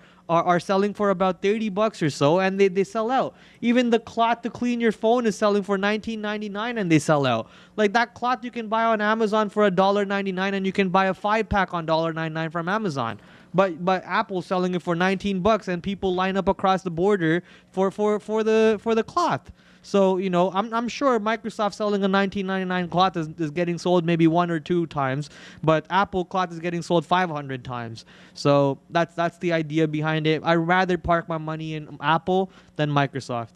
selling for about $30 or so, and they sell out. Even the cloth to clean your phone is selling for $19.99 and they sell out. Like that cloth you can buy on Amazon for $1.99 and you can buy a 5-pack on $1.99 from Amazon. But Apple's selling it for $19 and people line up across the border for the cloth. So, you know, I'm sure Microsoft selling a $19.99 cloth is getting sold maybe 1 or 2 times, but Apple cloth is getting sold 500 times. So that's the idea behind it. I'd rather park my money in Apple than Microsoft.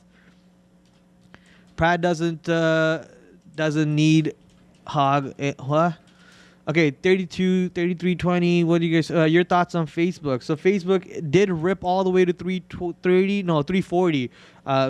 Prad doesn't need hog. What? Okay, 3320. What do you guys? Your thoughts on Facebook? So Facebook did rip all the way to 340.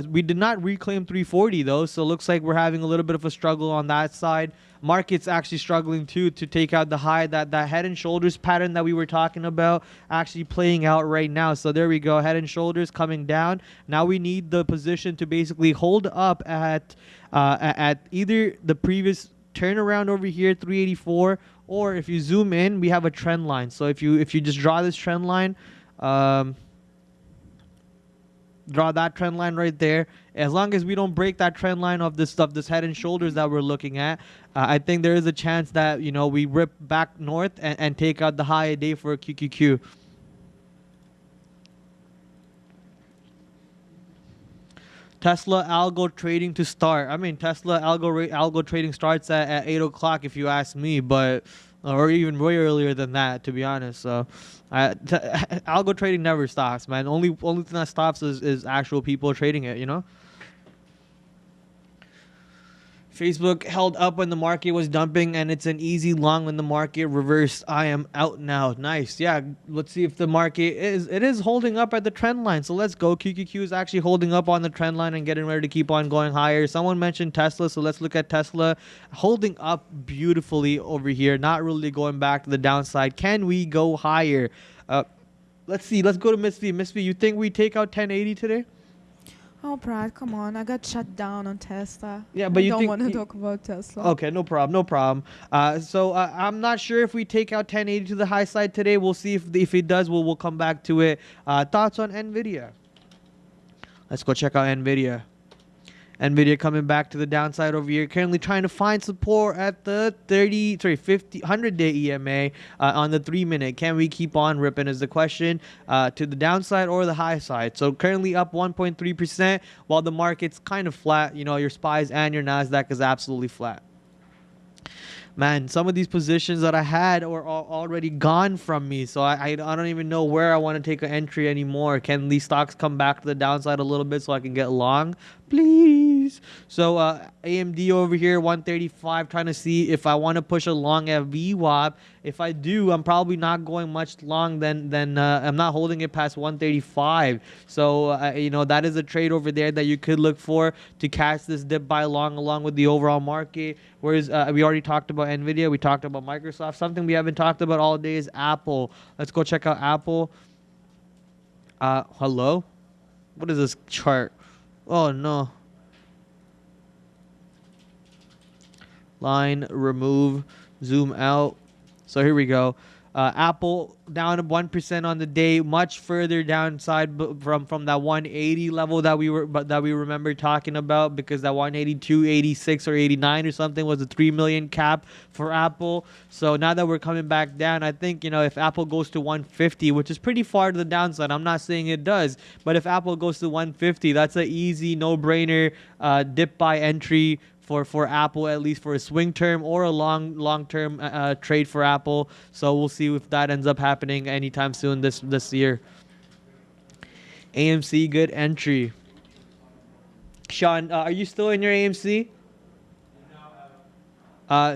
We did not reclaim 340 though, so it looks like we're having a little bit of a struggle on that side. Market's actually struggling too to take out the high. That head and shoulders pattern that we were talking about actually playing out right now. So there we go, head and shoulders coming down. Now we need the position to basically hold up at either the previous turnaround over here, 384, or if you zoom in, we have a trend line. So if you just draw this trend line, draw that trend line right there. As long as we don't break that trend line of this stuff, this head and shoulders that we're looking at, I think there is a chance that, you know, we rip back north and take out the high a day for a QQQ. Tesla algo trading to start. I mean, Tesla algo trading starts at 8 o'clock if you ask me, but or even way earlier than that, to be honest. So, algo trading never stops, man. Only thing that stops is actual people trading it, you know? Facebook held up when the market was dumping, and it's an easy long when the market reversed. I am out now. Nice. Yeah, let's see if the market is holding up at the trend line. So let's go. QQQ is actually holding up on the trend line and getting ready to keep on going higher. Someone mentioned Tesla, so let's look at Tesla holding up beautifully over here, not really going back to the downside. Can we go higher? Let's see. Let's go to Miss V. Miss V, you think we take out 1080 today? Oh, Prad, come on. I got shut down on Tesla. Yeah, but I don't want to talk about Tesla. Okay, no problem, no problem. So I'm not sure if we take out 1080 to the high side today. We'll see if it does. We'll come back to it. Thoughts on NVIDIA? Let's go check out NVIDIA. NVIDIA coming back to the downside over here. Currently trying to find support at the 100-day EMA on the 3-minute. Can we keep on ripping is the question, to the downside or the high side. So currently up 1.3% while the market's kind of flat. You know, your SPYs and your NASDAQ is absolutely flat. Man, some of these positions that I had are already gone from me, so I don't even know where I want to take an entry anymore. Can these stocks come back to the downside a little bit so I can get long? Please. So AMD over here, 135, trying to see if I want to push a long at VWAP. If I do, I'm probably not going much long, then I'm not holding it past 135. So, you know, that is a trade over there that you could look for to catch this dip by long along with the overall market. Whereas we already talked about NVIDIA, we talked about Microsoft. Something we haven't talked about all day is Apple. Let's go check out Apple. Hello? What is this chart? Oh, no. Line, remove, zoom out. So here we go. Apple down 1% on the day, much further downside from that 180 level that we remember talking about, because that 182, 86 or 89 or something was a 3 million cap for Apple. So now that we're coming back down, I think, you know, if Apple goes to 150, which is pretty far to the downside, I'm not saying it does, but if Apple goes to 150, that's an easy no-brainer dip buy entry for Apple, at least for a swing term or a long-term trade for Apple. So we'll see if that ends up happening anytime soon this year. AMC, good entry. Sean, are you still in your AMC?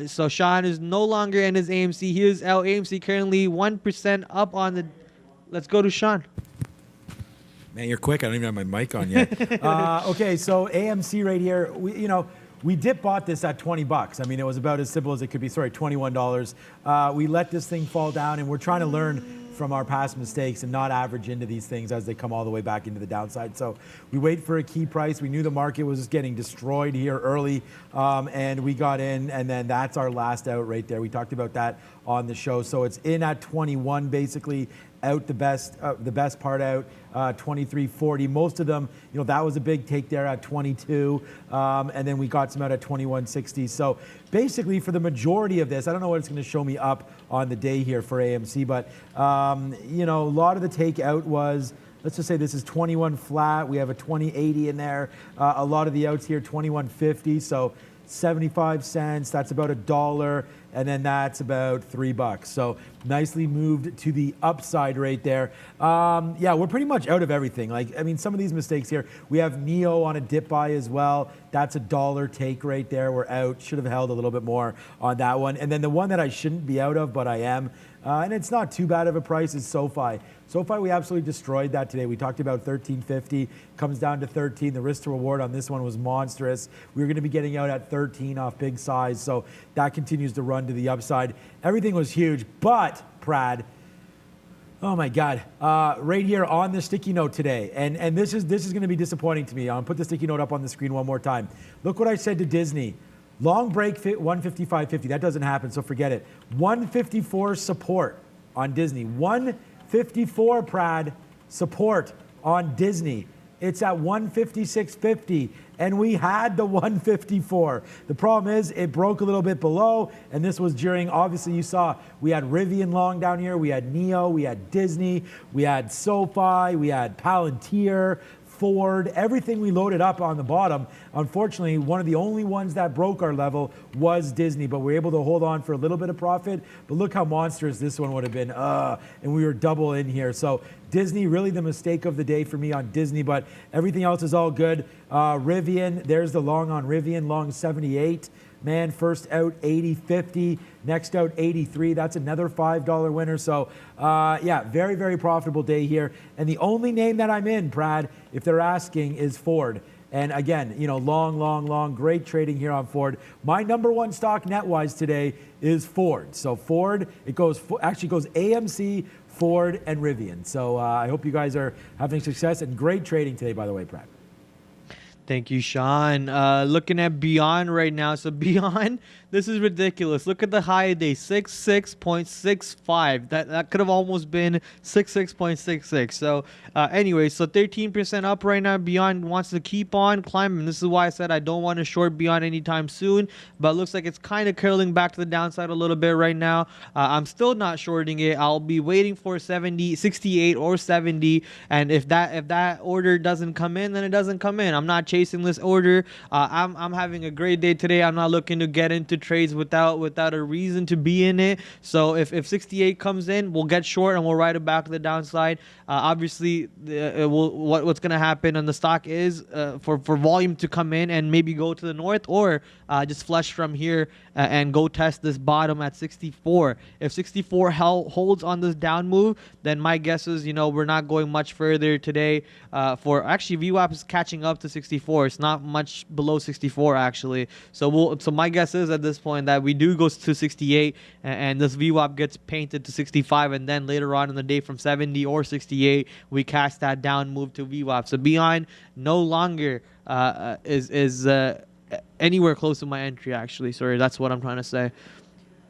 So Sean is no longer in his AMC. He is out. AMC currently 1% up on the. Let's go to Sean. Man, you're quick. I don't even have my mic on yet. Okay, so AMC right here. We dip bought this at 20 bucks. I mean, it was about as simple as it could be. Sorry, $21. We let this thing fall down, and we're trying to learn from our past mistakes and not average into these things as they come all the way back into the downside. So we wait for a key price. We knew the market was just getting destroyed here early, and we got in, and then that's our last out right there. We talked about that on the show. So it's in at 21 basically, out the best part out, 23.40. Most of them, that was a big take there at 22, and then we got some out at 21.60. So basically, for the majority of this, I don't know what it's going to show me up on the day here for AMC, but a lot of the takeout was. Let's just say this is 21 flat. We have a 20.80 in there. A lot of the outs here, 21.50. So 75 cents. That's about $1. And then that's about $3. So nicely moved to the upside right there. Yeah, we're pretty much out of everything. Some of these mistakes here. We have Neo on a dip buy as well. That's $1 take right there. We're out. Should have held a little bit more on that one. And then the one that I shouldn't be out of, but I am, and it's not too bad of a price, is SoFi. SoFi, we absolutely destroyed that today. We talked about 13.50, comes down to 13. The risk to reward on this one was monstrous. We were going to be getting out at 13 off big size, so that continues to run to the upside. Everything was huge, but Prad, oh my God, right here on the sticky note today, and this is going to be disappointing to me. I'll put the sticky note up on the screen one more time. Look what I said to Disney. Long break 155.50. That doesn't happen, so forget it. 154 support on Disney. 154 Prad support on Disney. It's at 156.50, and we had the 154. The problem is it broke a little bit below, and this was during, obviously you saw, we had Rivian long down here, we had Neo, we had Disney, we had SoFi, we had Palantir, Ford, everything we loaded up on the bottom. Unfortunately, one of the only ones that broke our level was Disney, but we were able to hold on for a little bit of profit. But look how monstrous this one would have been. And we were double in here. So Disney, really the mistake of the day for me on Disney, but everything else is all good. Rivian, there's the long on Rivian, long 78. Man, first out 80.50, next out 83. That's another $5 winner. So, yeah, very, very profitable day here. And the only name that I'm in, Prad, if they're asking, is Ford. And again, long, great trading here on Ford. My number one stock net-wise today is Ford. So Ford, actually goes AMC, Ford, and Rivian. So I hope you guys are having success and great trading today, by the way, Prad. Thank you, Sean. Looking at Beyond right now. So Beyond, this is ridiculous. Look at the high day, 66.65. That could have almost been 66.66. So anyway, so 13% up right now. Beyond wants to keep on climbing. This is why I said I don't want to short Beyond anytime soon. But it looks like it's kind of curling back to the downside a little bit right now. I'm still not shorting it. I'll be waiting for 68 or 70. And if that order doesn't come in, then it doesn't come in. I'm not chasing this order. I'm having a great day today. I'm not looking to get into trades without a reason to be in it. So if 68 comes in, we'll get short and we'll ride it back to the downside. Obviously, what's going to happen on the stock is for volume to come in and maybe go to the north, or just flush from here and go test this bottom at 64. If 64 holds on this down move, then my guess is we're not going much further today. For actually VWAP is catching up to 64. It's not much below 64 actually. So my guess is at this point that we do go to 68 and this VWAP gets painted to 65, and then later on in the day from 70 or 68 we cast that down move to VWAP. So Beyond no longer is anywhere close to my entry actually. Sorry, that's what I'm trying to say.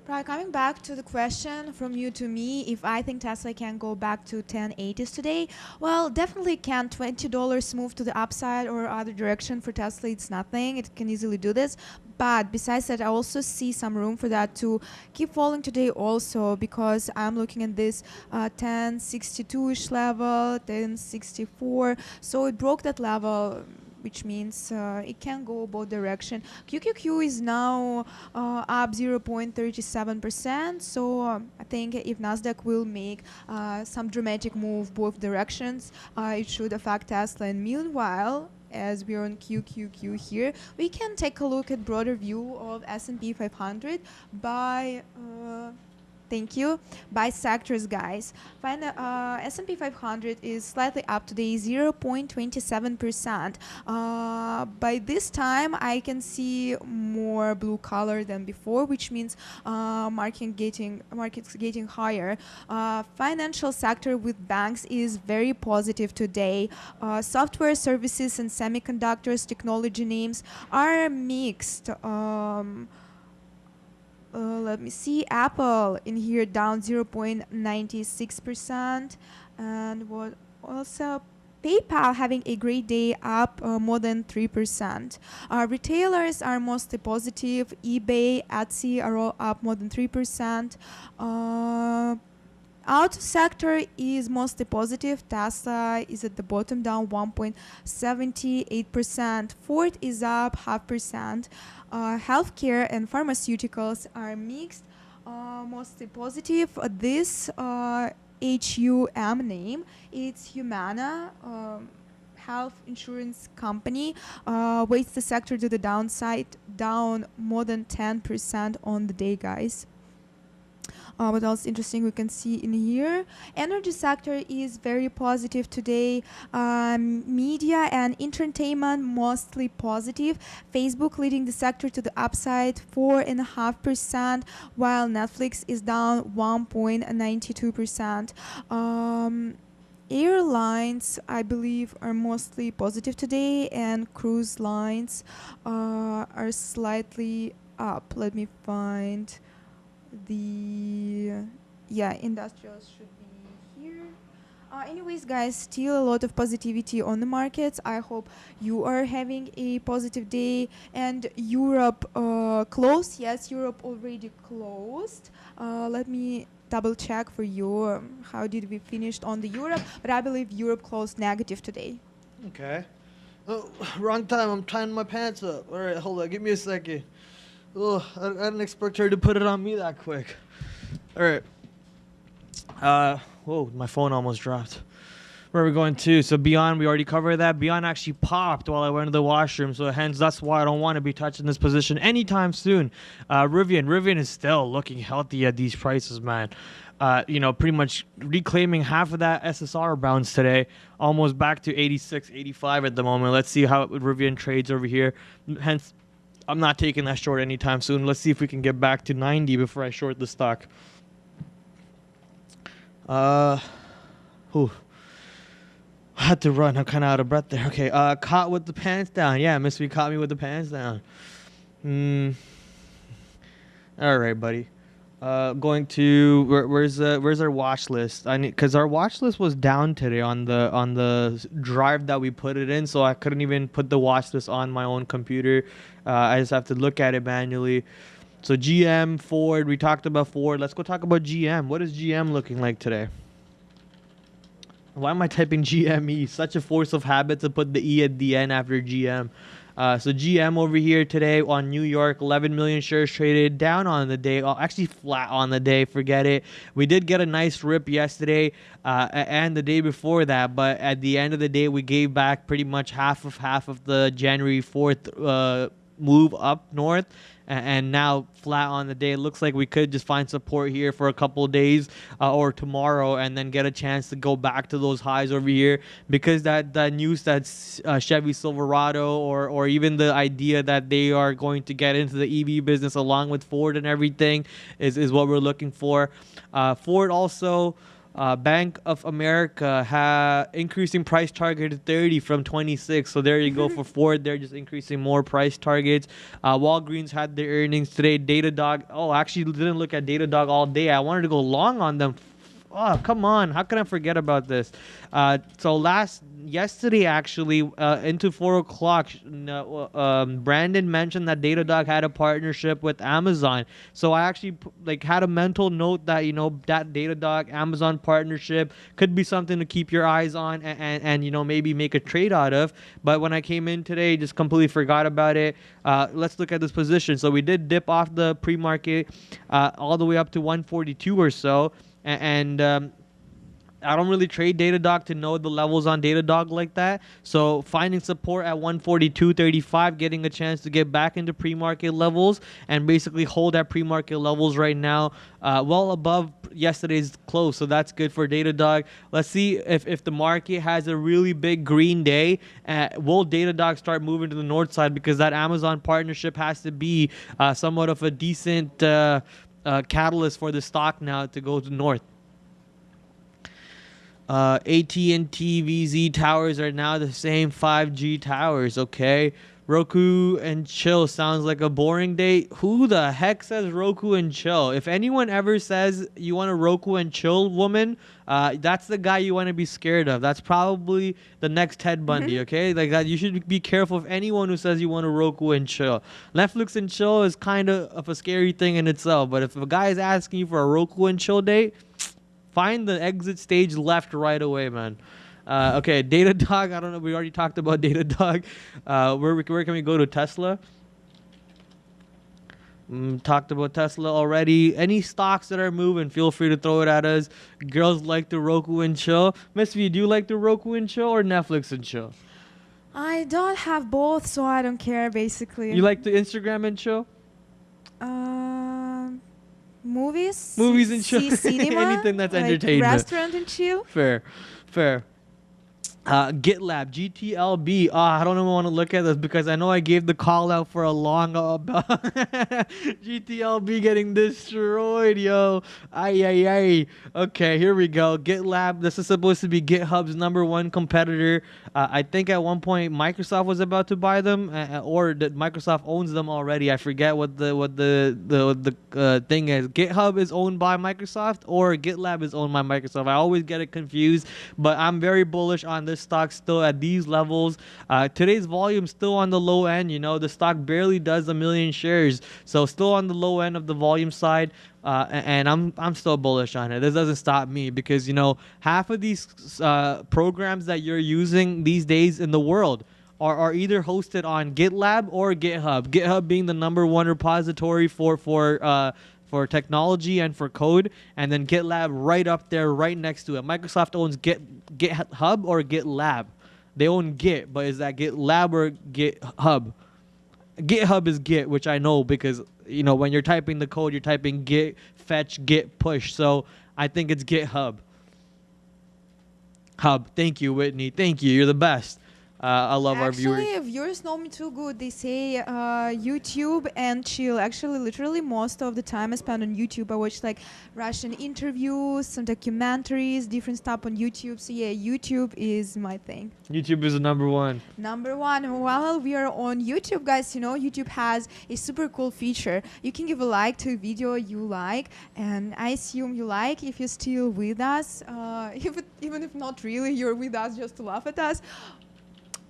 Right, coming back to the question from you to me, if I think Tesla can go back to 1080s today, well, definitely can. $20 move to the upside or other direction for Tesla, it's nothing. It can easily do this. But besides that, I also see some room for that to keep falling today also, because I'm looking at this 1062-ish level, 1064. So it broke that level which means it can go both direction. QQQ is now up 0.37%, so I think if Nasdaq will make some dramatic move both directions, it should affect Tesla. And meanwhile, as we're on QQQ here, we can take a look at broader view of S&P 500 by thank you. By sectors, guys. S&P 500 is slightly up today, 0.27%. By this time, I can see more blue color than before, which means markets getting higher. Financial sector with banks is very positive today. Software services and semiconductors, technology names are mixed. Let me see. Apple in here down 0.96%, and what also PayPal having a great day, up more than 3%. Retailers are mostly positive. eBay, Etsy are all up more than 3%. Auto sector is mostly positive. Tesla is at the bottom, down 1.78%. Ford is up 0.5%. Healthcare and pharmaceuticals are mixed, mostly positive. This HUM name, it's Humana, health insurance company, weights the sector to the downside, down more than 10% on the day, guys. What else interesting we can see in here? Energy sector is very positive today. Media and entertainment mostly positive. Facebook leading the sector to the upside, 4.5%, while Netflix is down 1.92%. Airlines, I believe, are mostly positive today, and cruise lines are slightly up. Let me find the industrials should be here. Anyways, guys, still a lot of positivity on the markets. I hope you are having a positive day. And Europe closed. Yes, Europe already closed. Let me double check for you. How did we finish on the Europe? But I believe Europe closed negative today. Okay. Oh, wrong time. I'm tying my pants up. All right, hold on. Give me a second. Oh, I didn't expect her to put it on me that quick. All right. Whoa, my phone almost dropped. Where are we going to? So Beyond, we already covered that. Beyond actually popped while I went to the washroom, so hence that's why I don't want to be touching this position anytime soon. Rivian is still looking healthy at these prices, man. Pretty much reclaiming half of that SSR bounce today, almost back to 86, 85 at the moment. Let's see how Rivian trades over here. Hence, I'm not taking that short anytime soon. Let's see if we can get back to 90 before I short the stock. I had to run. I'm kind of out of breath there. Okay, caught with the pants down. Yeah, Miss V caught me with the pants down. All right, buddy. Going to where's our watch list? Because our watch list was down today on the drive that we put it in, so I couldn't even put the watch list on my own computer. I just have to look at it manually. So GM, Ford, we talked about Ford. Let's go talk about GM. What is GM looking like today? Why am I typing GME? Such a force of habit to put the E at the end after GM. So GM over here today on New York, 11 million shares traded, down on the day, actually flat on the day, forget it. We did get a nice rip yesterday and the day before that, but at the end of the day, we gave back pretty much half of the January 4th move up north. And now flat on the day. It looks like we could just find support here for a couple of days or tomorrow, and then get a chance to go back to those highs over here, because that news that's Chevy Silverado or even the idea that they are going to get into the EV business along with Ford and everything is what we're looking for. Ford also. Bank of America increasing price target to 30 from 26. So there you go for Ford. They're just increasing more price targets. Walgreens had their earnings today. Datadog. Oh, I actually didn't look at Datadog all day. I wanted to go long on them Oh, come on. How can I forget about this? Yesterday, actually, into 4 o'clock, Brandon mentioned that Datadog had a partnership with Amazon. So I actually had a mental note that, that Datadog Amazon partnership could be something to keep your eyes on and maybe make a trade out of. But when I came in today, just completely forgot about it. Let's look at this position. So we did dip off the pre-market all the way up to 142 or so. And I don't really trade Datadog to know the levels on Datadog like that. So finding support at 142.35, getting a chance to get back into pre-market levels and basically hold at pre-market levels right now, well above yesterday's close. So that's good for Datadog. Let's see if the market has a really big green day. Will Datadog start moving to the north side, because that Amazon partnership has to be somewhat of a decent catalyst for the stock now to go to north. AT&T VZ towers are now the same 5G towers. Okay, Roku and chill sounds like a boring day. Who the heck says Roku and chill? If anyone ever says you want a Roku and chill woman, that's the guy you want to be scared of. That's probably the next Ted Bundy. Okay, like that. You should be careful of anyone who says you want a Roku and chill. Netflix and chill is kind of a scary thing in itself. But if a guy is asking you for a Roku and chill date, find the exit stage left right away, man. Okay, Datadog. I don't know. We already talked about Datadog. Where can we go to? Tesla. Talked about Tesla already. Any stocks that are moving, feel free to throw it at us. Girls like the Roku and chill. Miss V, do you like the Roku and chill or Netflix and chill? I don't have both, so I don't care, basically. You like the Instagram and chill? Movies and chill. Cinema, anything that's like entertainment. Restaurant and chill. Fair. GitLab, GTLB. I don't even want to look at this because I know I gave the call out for a long GTLB getting destroyed, yo. Ay. Okay, here we go. GitLab. This is supposed to be GitHub's #1 competitor. I think at one point Microsoft was about to buy them, or that Microsoft owns them already. I forget what the thing is. GitHub is owned by Microsoft, or GitLab is owned by Microsoft. I always get it confused, but I'm very bullish on this stock still at these levels. Today's volume still on the low end. The stock barely does 1 million shares, so still on the low end of the volume side. And I'm still bullish on it. This doesn't stop me because half of these programs that you're using these days in the world are either hosted on GitLab or GitHub. GitHub being the #1 repository for technology and for code, and then GitLab right up there, right next to it. Microsoft owns GitHub or GitLab. They own Git, but is that GitLab or GitHub? GitHub is Git, which I know because when you're typing the code, you're typing git fetch, git push. So I think it's GitHub. Thank you, Whitney. Thank you. You're the best. I love our viewers. Actually, viewers know me too good. They say YouTube and chill. Actually, literally most of the time I spend on YouTube. I watch like Russian interviews, some documentaries, different stuff on YouTube. So yeah, YouTube is my thing. YouTube is the #1. #1. While we are on YouTube, guys, YouTube has a super cool feature. You can give a like to a video you like, and I assume you like if you're still with us. Even if not really, you're with us just to laugh at us.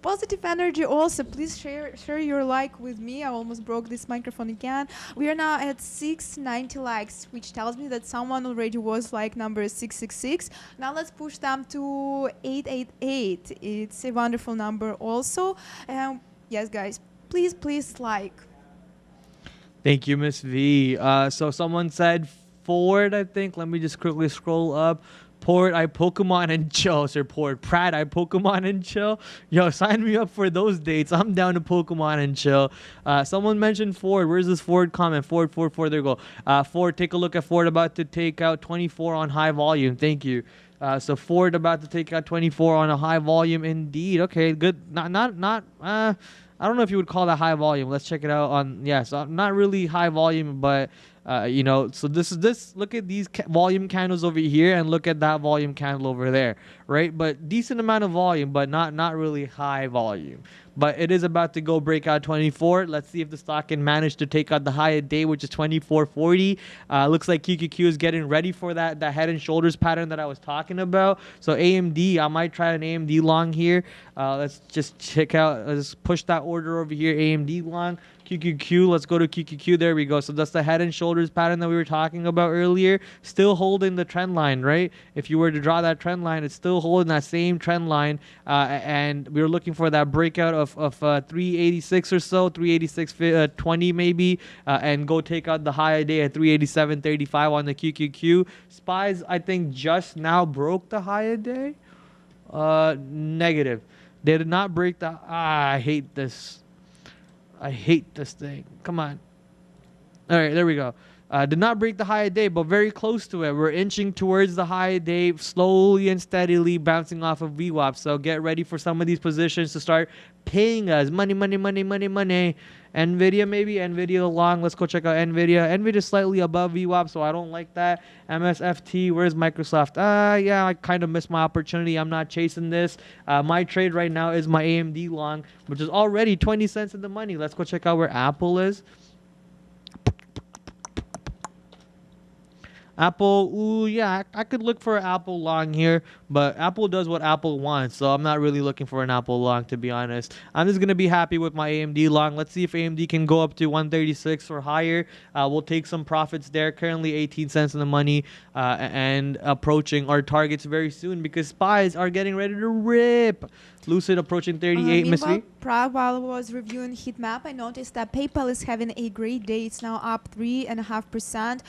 Positive energy also. Please share your like with me. I almost broke this microphone again. We are now at 690 likes, which tells me that someone already was like number 666. Now let's push them to 888. It's a wonderful number also. Yes, guys, please like. Thank you, Miss V. So someone said Ford, I think. Let me just quickly scroll up. Port, I Pokemon and chill. Sir Port, Prad, I Pokemon and chill. Yo, sign me up for those dates. I'm down to Pokemon and chill. Someone mentioned Ford. Where's this Ford comment? Ford. There you go. Ford, take a look at Ford about to take out 24 on high volume. Thank you. So Ford about to take out 24 on a high volume indeed. Okay, good. Not. I don't know if you would call that high volume. Let's check it out on. So not really high volume, but. So this. Look at these volume candles over here, and look at that volume candle over there. right? But decent amount of volume, but not really high volume. But it is about to go break out 24. Let's see if the stock can manage to take out the high of day, which is 24.40. Looks like QQQ is getting ready for that head and shoulders pattern that I was talking about. So AMD, I might try an AMD long here. Let's just check out, let's push that order over here, AMD long. QQQ, let's go to QQQ. There we go. So that's the head and shoulders pattern that we were talking about earlier. Still holding the trend line, right? If you were to draw that trend line, it's still holding that same trend line. And we were looking for that breakout of 386 or so, 386.20 maybe, and go take out the high day at 387.35 on the QQQ. SPYs, I think, just now broke the high a day. Negative. They did not break the. I hate this. I hate this thing. Come on. All right, there we go. Did not break the high of day, but very close to it. We're inching towards the high of day, slowly and steadily bouncing off of VWAP. So get ready for some of these positions to start paying us money, money, money, money, money. NVIDIA maybe, NVIDIA long. Let's go check out NVIDIA. NVIDIA slightly above VWAP, so I don't like that. MSFT, where's Microsoft? Yeah, I kind of missed my opportunity. I'm not chasing this. My trade right now is my AMD long, which is already 20 cents in the money. Let's go check out where Apple is. Apple, ooh, yeah, I could look for an Apple long here, but Apple does what Apple wants, so I'm not really looking for an Apple long, to be honest. I'm just going to be happy with my AMD long. Let's see if AMD can go up to 136 or higher. We'll take some profits there. Currently 18 cents in the money and approaching our targets very soon because SPYs are getting ready to rip. Lucid approaching 38, Miss V. Prad, while I was reviewing heat map, I noticed that PayPal is having a great day. It's now up 3.5%.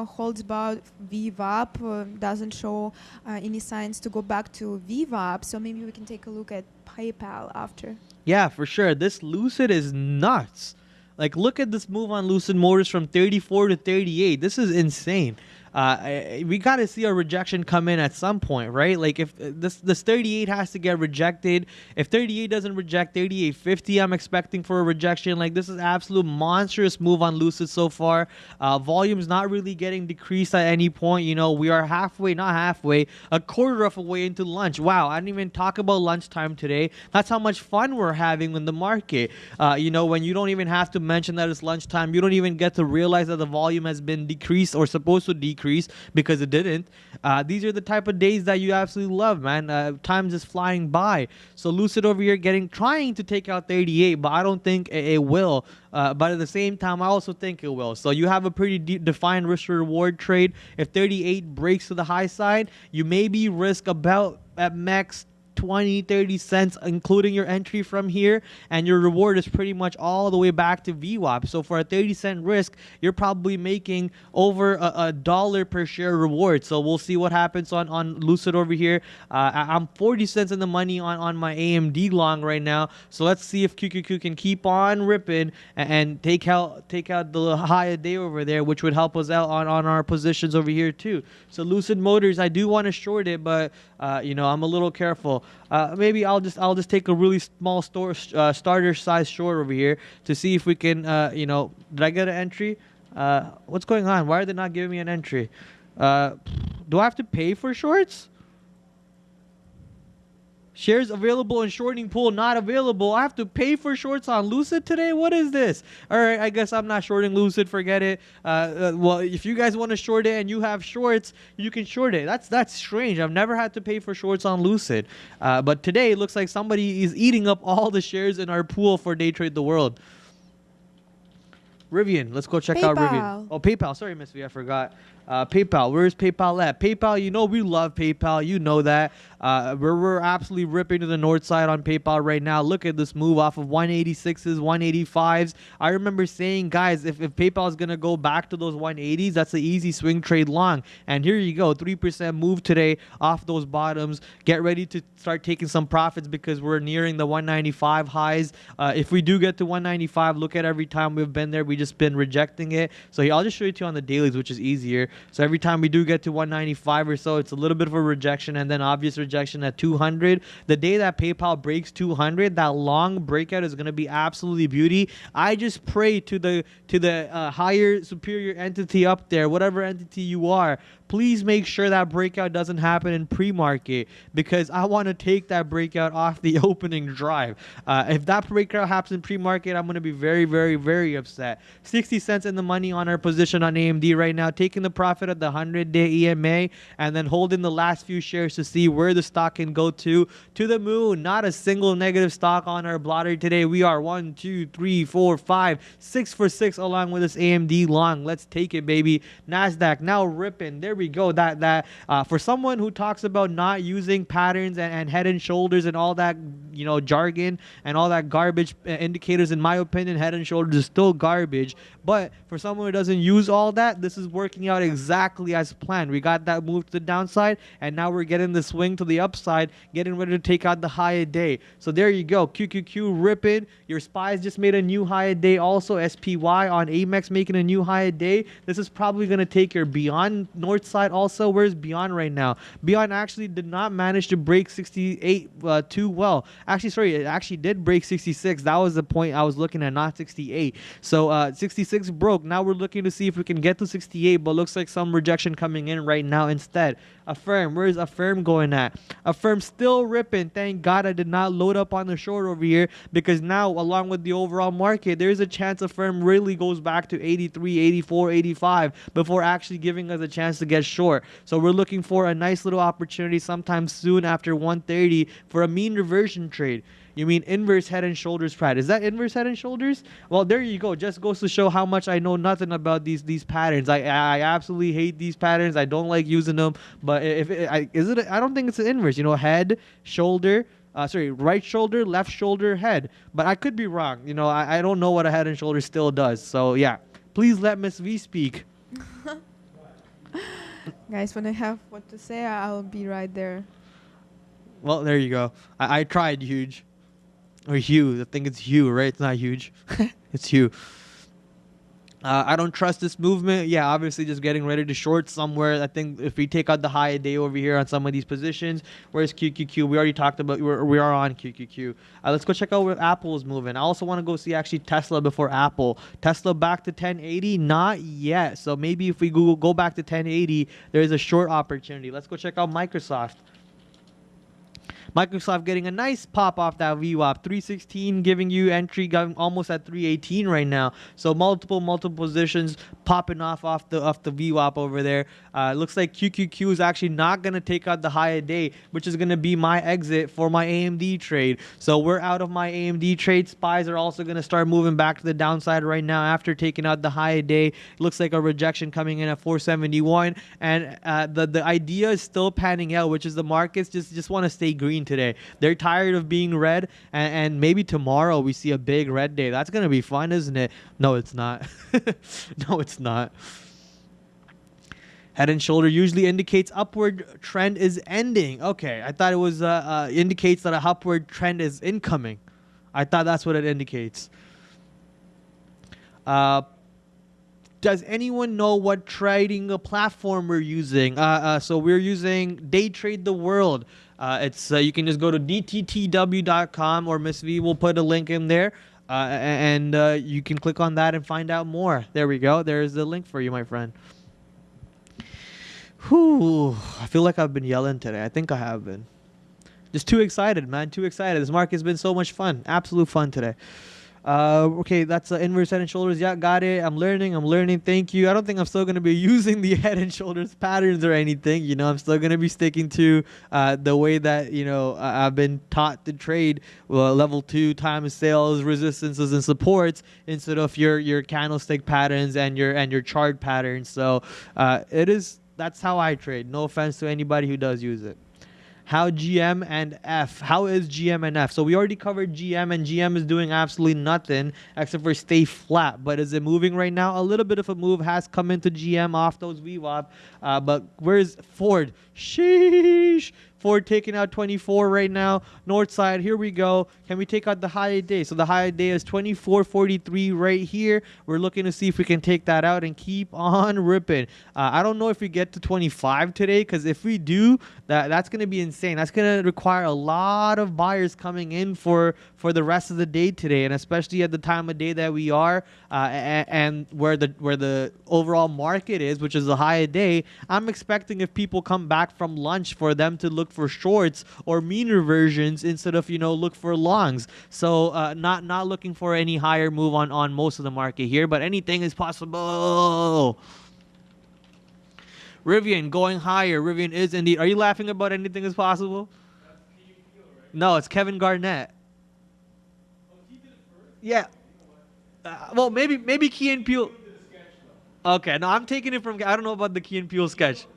Holds about VWAP. Doesn't show any signs to go back to VWAP. So maybe we can take a look at PayPal after. Yeah, for sure. This Lucid is nuts. Like, look at this move on Lucid Motors from 34 to 38. This is insane. We got to see a rejection come in at some point, right? Like if this 38 has to get rejected. If 38 doesn't reject 38.50, I'm expecting for a rejection. Like this is absolute monstrous move on Lucid so far. Volume's not really getting decreased at any point. You know, we are halfway, not halfway, a quarter of a way into lunch. Wow, I didn't even talk about lunchtime today. That's how much fun we're having in the market. You know, when you don't even have to mention that it's lunchtime, you don't even get to realize that the volume has been decreased or supposed to decrease because it didn't. These are the type of days that you absolutely love, man. Time's just flying by. So Lucid over here trying to take out 38, but I don't think it will. But at the same time, I also think it will. So you have a pretty defined risk reward trade. If 38 breaks to the high side, you maybe risk about at max 20-30 cents, including your entry from here, and your reward is pretty much all the way back to VWAP. So for a 30-cent risk, you're probably making over a dollar per share reward. So we'll see what happens on Lucid over here. I'm 40 cents in the money on my AMD long right now. So let's see if QQQ can keep on ripping and take out the high a day over there, which would help us out on our positions over here too. So Lucid Motors, I do want to short it, but you know, I'm a little careful. Maybe I'll just take a really small starter size short over here to see if we can, you know, did I get an entry? What's going on? Why are they not giving me an entry? Do I have to pay for shorts? Shares available in shorting pool not available. I have to pay for shorts on Lucid today? What is this? All right, I guess I'm not shorting Lucid. Forget it. Well, if you guys want to short it and you have shorts, you can short it. That's strange. I've never had to pay for shorts on Lucid. But today it looks like somebody is eating up all the shares in our pool for Day Trade the World. Rivian. Let's go check out Rivian. Oh, PayPal. Sorry, Miss V. I forgot. PayPal. Where's PayPal at? PayPal, you know we love PayPal. You know that. We're absolutely ripping to the north side on PayPal right now. Look at this move off of 186s, 185s. I remember saying, guys, if PayPal is going to go back to those 180s, that's an easy swing trade long. And here you go. 3% move today off those bottoms. Get ready to start taking some profits because we're nearing the 195 highs. If we do get to 195, look at every time we've been there. We've just been rejecting it. So I'll just show you on the dailies, which is easier. So every time we do get to 195 or so, it's a little bit of a rejection and then obvious rejection at 200. The day that PayPal breaks 200, that long breakout is going to be absolutely beauty. I just pray to the higher superior entity up there, whatever entity you are, please make sure that breakout doesn't happen in pre-market, because I want to take that breakout off the opening drive. If that breakout happens in pre-market, I'm going to be very, very, very upset. 60 cents in the money on our position on AMD right now, taking the profit at the 100-day EMA, and then holding the last few shares to see where the stock can go to the moon. Not a single negative stock on our blotter today. We are 1, 2, 3, 4, 5, 6 for 6 along with this AMD long. Let's take it, baby. Nasdaq now ripping. There we go. That for someone who talks about not using patterns and head and shoulders and all that, you know, jargon and all that garbage indicators, in my opinion, head and shoulders is still garbage. But for someone who doesn't use all that, this is working out exactly as planned. We got that move to the downside, and now we're getting the swing to the upside, getting ready to take out the high a day. So there you go. QQQ ripping. Your SPYs just made a new high a day also. SPY on Amex making a new high a day. This is probably going to take your Beyond north side also. Where's Beyond right now? Beyond actually did not manage to break 68 too well. Actually, sorry, it actually did break 66. That was the point I was looking at, not 68. So 66 broke. Now we're looking to see if we can get to 68, but looks like some rejection coming in right now instead. Affirm, where's Affirm going at? Affirm still ripping. Thank God I did not load up on the short over here, because now along with the overall market, there's a chance Affirm really goes back to 83, 84, 85 before actually giving us a chance to get short. So we're looking for a nice little opportunity sometime soon after 130 for a mean reversion trade. You mean inverse head and shoulders, Prad? Is that inverse head and shoulders? Well, there you go. Just goes to show how much I know nothing about these patterns. I absolutely hate these patterns. I don't like using them. But I don't think it's an inverse. You know, head, shoulder. Right shoulder, left shoulder, head. But I could be wrong. You know, I don't know what a head and shoulder still does. So yeah, please let Miss V speak. Guys, when I have what to say, I'll be right there. Well, there you go. I tried, huge. Or Hugh. I think it's Hugh, right? It's not huge. It's Hugh. I don't trust this movement. Yeah, obviously just getting ready to short somewhere. I think if we take out the high a day over here on some of these positions, where's QQQ? We already talked about, we are on QQQ. Let's go check out where Apple is moving. I also want to go see actually Tesla before Apple. Tesla back to 1080? Not yet. So maybe if we go back to 1080, there is a short opportunity. Let's go check out Microsoft. Microsoft getting a nice pop off that VWAP. 316 giving you entry, almost at 318 right now. So multiple positions popping off the VWAP over there. Looks like QQQ is actually not going to take out the high a day, which is going to be my exit for my AMD trade. So we're out of my AMD trade. SPYs are also going to start moving back to the downside right now after taking out the high a day. It looks like a rejection coming in at 471. And the idea is still panning out, which is the markets just want to stay green today. They're tired of being red, and maybe tomorrow we see a big red day. That's gonna be fun, isn't it? No, it's not. No, it's not. Head and shoulder usually indicates upward trend is ending. Okay, I thought it was indicates that a upward trend is incoming. I thought that's what it indicates. Does anyone know what trading platform we're using? So we're using Day Trade the World. It's you can just go to DTTW.com, or Miss V will put a link in there, and you can click on that and find out more. There we go. There's the link for you, my friend. Whew, I feel like I've been yelling today. I think I have been. Just too excited, man. Too excited. This market's been so much fun. Absolute fun today. Okay, that's inverse head and shoulders. Yeah, got it. I'm learning. Thank you. I don't think I'm still going to be using the head and shoulders patterns or anything. You know, I'm still going to be sticking to the way that, you know, I've been taught to trade. Level 2 time sales, resistances, and supports instead of your candlestick patterns and your chart patterns. So that's how I trade. No offense to anybody who does use it. How GM and F. How is GM and F? So we already covered GM, and GM is doing absolutely nothing except for stay flat. But is it moving right now? A little bit of a move has come into GM off those VWAP. But where's Ford? Sheesh. Ford taking out 24 right now. North side, here we go. Can we take out the high day? So the high day is 24.43 right here. We're looking to see if we can take that out and keep on ripping. I don't know if we get to 25 today, because if we do, that's going to be insane. That's going to require a lot of buyers coming in for for the rest of the day today, and especially at the time of day that we are, and where the overall market is, which is the high of day. I'm expecting if people come back from lunch for them to look for shorts or mean reversions instead of look for longs. So not looking for any higher move on most of the market here, but anything is possible. Rivian going higher. Rivian is indeed. Are you laughing about anything is possible? That's AAPL, right? No, it's Kevin Garnett. Oh, he did it first? Yeah. Well, maybe Key and Peele. Okay, no, I'm taking it from. I don't know about the Key and Peele sketch.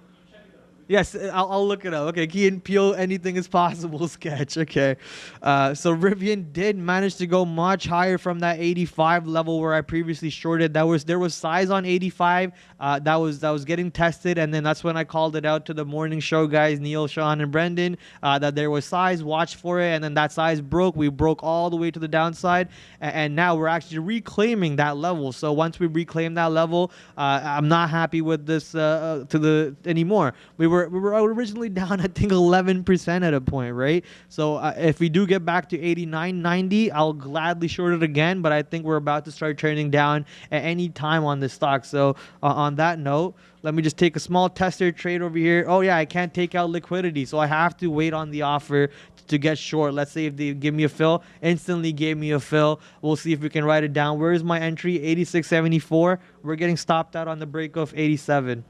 Yes, I'll look it up. Okay, Key and Peele, anything is possible sketch. Okay, so Rivian did manage to go much higher from that 85 level where I previously shorted. There was size on 85. That was getting tested, and then that's when I called it out to the morning show guys, Neil, Sean, and Brendan, that there was size. Watch for it, and then that size broke. We broke all the way to the downside, and now we're actually reclaiming that level. So once we reclaim that level, I'm not happy with this anymore. We were originally down, I think, 11% at a point, right? So if we do get back to 89, 90, I'll gladly short it again, but I think we're about to start turning down at any time on this stock. So on that note, let me just take a small tester trade over here. Oh yeah, I can't take out liquidity, so I have to wait on the offer to get short. Let's say if they give me a fill, instantly gave me a fill. We'll see if we can write it down. Where's my entry? 86.74. We're getting stopped out on the break of 87.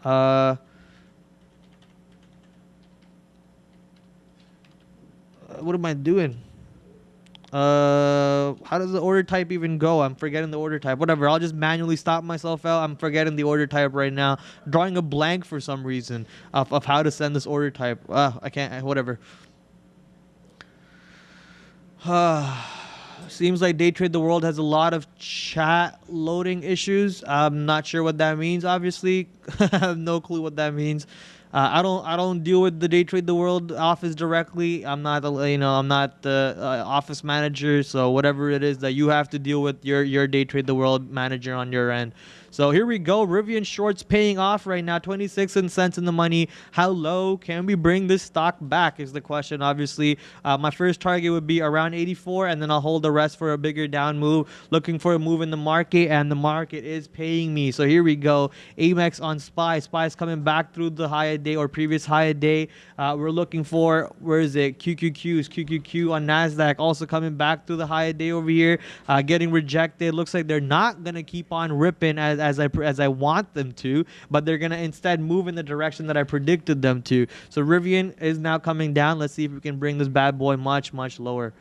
What am I doing? How does the order type even go? I'm forgetting the order type. Whatever, I'll just manually stop myself out. I'm forgetting the order type right now. Drawing a blank for some reason of how to send this order type. I can't, whatever. Seems like Day Trade the World has a lot of chat loading issues. I'm not sure what that means, obviously. I have no clue what that means. I don't deal with the Day Trade the World office directly. I'm not the office manager, so whatever it is that you have to deal with, your Day Trade the World manager on your end. So here we go. Rivian shorts paying off right now. 26 cents in the money. How low can we bring this stock back is the question, obviously. My first target would be around 84, and then I'll hold the rest for a bigger down move. Looking for a move in the market, and the market is paying me. So here we go. Amex on SPY. SPY is coming back through the high of day or previous high of day. We're looking for, where is it? QQQ on NASDAQ. Also coming back through the high of day over here. Getting rejected. Looks like they're not going to keep on ripping as I want them to, but they're going to instead move in the direction that I predicted them to. So Rivian is now coming down. Let's see if we can bring this bad boy much, much lower.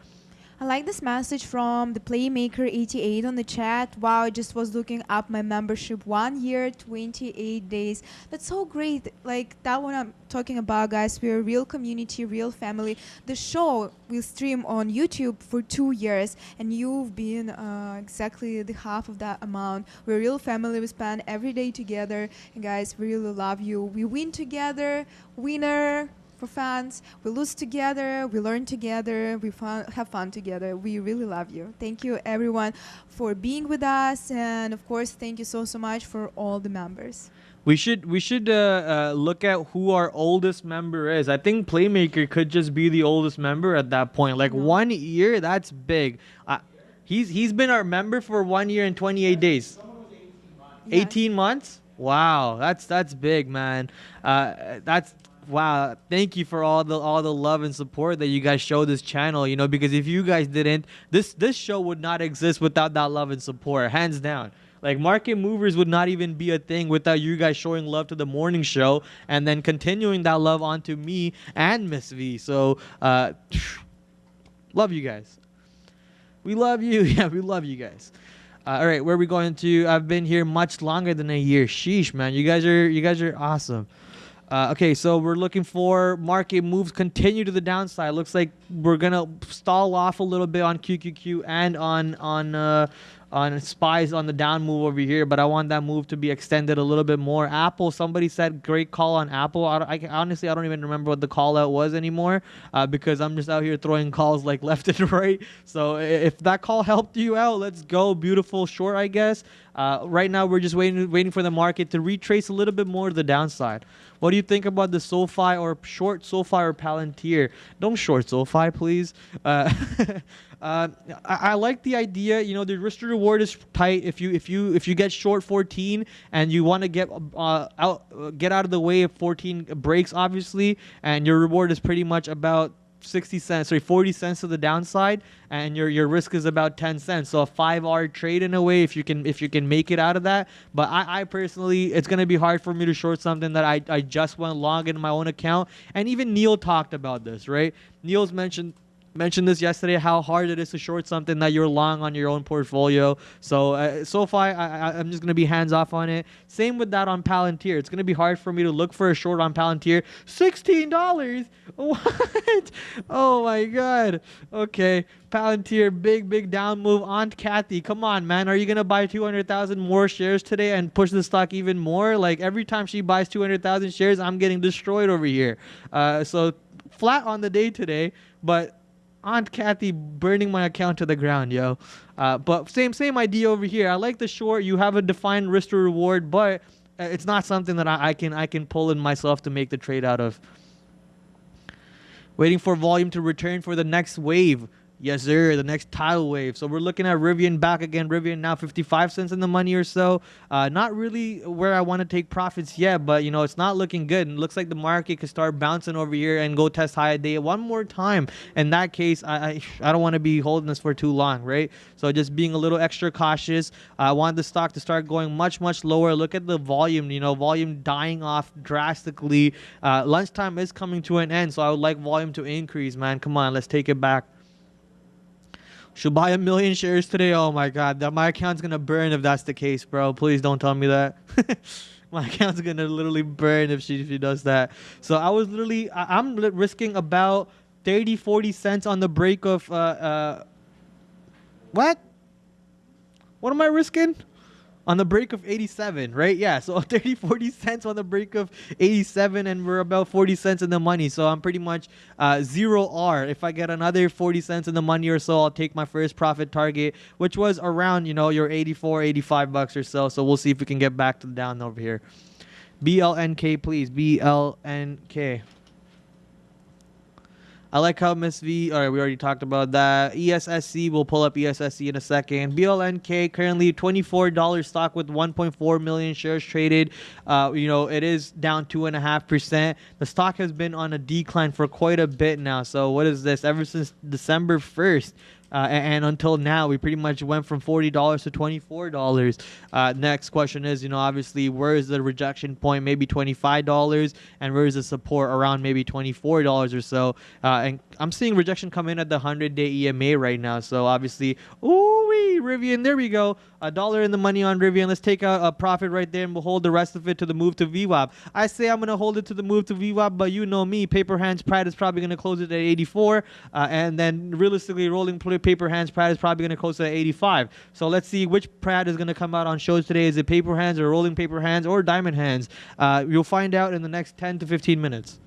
I like this message from the Playmaker88 on the chat. Wow, I just was looking up my membership. 1 year, 28 days. That's so great. Like that one I'm talking about, guys. We're a real community, real family. The show will stream on YouTube for 2 years, and you've been exactly the half of that amount. We're a real family. We spend every day together. And guys, we really love you. We win together. Winner. For fans, we lose together, we learn together, we have fun together. We really love you. Thank you, everyone, for being with us, and of course, thank you so much for all the members. We should look at who our oldest member is. I think Playmaker could just be the oldest member at that point. Like 1 year, that's big. He's been our member for 1 year and 28 days. 18 months? Wow, that's big, man. Wow, thank you for all the love and support that you guys show this channel, because if you guys didn't, this show would not exist without that love and support, hands down. Like Market Movers would not even be a thing without you guys showing love to the morning show and then continuing that love onto me and Miss V. So, love you guys. We love you. Yeah, we love you guys. All right, where are we going to? I've been here much longer than a year. Sheesh, man. You guys are awesome. Okay, so we're looking for market moves continue to the downside. Looks like we're gonna stall off a little bit on QQQ and on on spies on the down move over here, but I want that move to be extended a little bit more. Apple, somebody said great call on Apple. Honestly, I don't even remember what the call out was anymore because I'm just out here throwing calls like left and right. So if that call helped you out, let's go. Beautiful short, I guess. Right now, we're just waiting for the market to retrace a little bit more to the downside. What do you think about the SoFi or short SoFi or Palantir? Don't short SoFi, please. I like the idea. You know, the risk to reward is tight. If you get short 14 and you want to get out of the way of 14 breaks, obviously, and your reward is pretty much about 40 cents to the downside, and your risk is about 10 cents. So a 5-hour trade in a way, if you can make it out of that. But I personally, it's gonna be hard for me to short something that I just went long in my own account. And even Neil talked about this, right? Neil's mentioned this yesterday, how hard it is to short something that you're long on your own portfolio. So SoFi, I'm just going to be hands off on it. Same with that on Palantir. It's going to be hard for me to look for a short on Palantir. $16? What? Oh my God. Okay. Palantir, big down move. Aunt Kathy, come on, man. Are you going to buy 200,000 more shares today and push the stock even more? Like every time she buys 200,000 shares, I'm getting destroyed over here. So flat on the day today, but Aunt Kathy burning my account to the ground, yo. But same idea over here. I like the short. You have a defined risk to reward, but it's not something that I can pull in myself to make the trade out of. Waiting for volume to return for the next wave. Yes, sir. The next tidal wave. So we're looking at Rivian back again. Rivian now 55 cents in the money or so. Not really where I want to take profits yet, but you know it's not looking good. And it looks like the market could start bouncing over here and go test high a day one more time. In that case, I don't want to be holding this for too long, right? So just being a little extra cautious. I want the stock to start going much lower. Look at the volume. You know, volume dying off drastically. Lunchtime is coming to an end, so I would like volume to increase, man. Come on, let's take it back. Should buy 1 million shares today. Oh my God, my account's gonna burn if that's the case, bro. Please don't tell me that. My account's gonna literally burn if she does that. So I'm risking about 30-40 cents on the break of what am I risking? On the break of 87, right? Yeah, so 30-40 cents on the break of 87, and we're about 40 cents in the money. So I'm pretty much 0R. If I get another 40 cents in the money or so, I'll take my first profit target, which was around, you know, your 84, 85 bucks or so. So we'll see if we can get back to the down over here. BLNK, please. BLNK. I like how Miss V, all right, we already talked about that. ESSC, we'll pull up ESSC in a second. BLNK, currently $24 stock with 1.4 million shares traded. You know, it is down 2.5%. The stock has been on a decline for quite a bit now. So what is this? Ever since December 1st. And until now, we pretty much went from $40 to $24. Next question is, you know, obviously, where is the rejection point? Maybe $25. And where is the support? Around maybe $24 or so. And I'm seeing rejection come in at the 100-day EMA right now. So obviously, ooh-wee, Rivian, there we go. $1 in the money on Rivian. Let's take out a profit right there, and we'll hold the rest of it to the move to VWAP. I say I'm going to hold it to the move to VWAP, but you know me, paper hands Prad is probably going to close it at 84. And then realistically, rolling paper hands Prad is probably going to close it at 85. So let's see which Prad is going to come out on shows today. Is it paper hands or rolling paper hands or diamond hands? You'll find out in the next 10 to 15 minutes.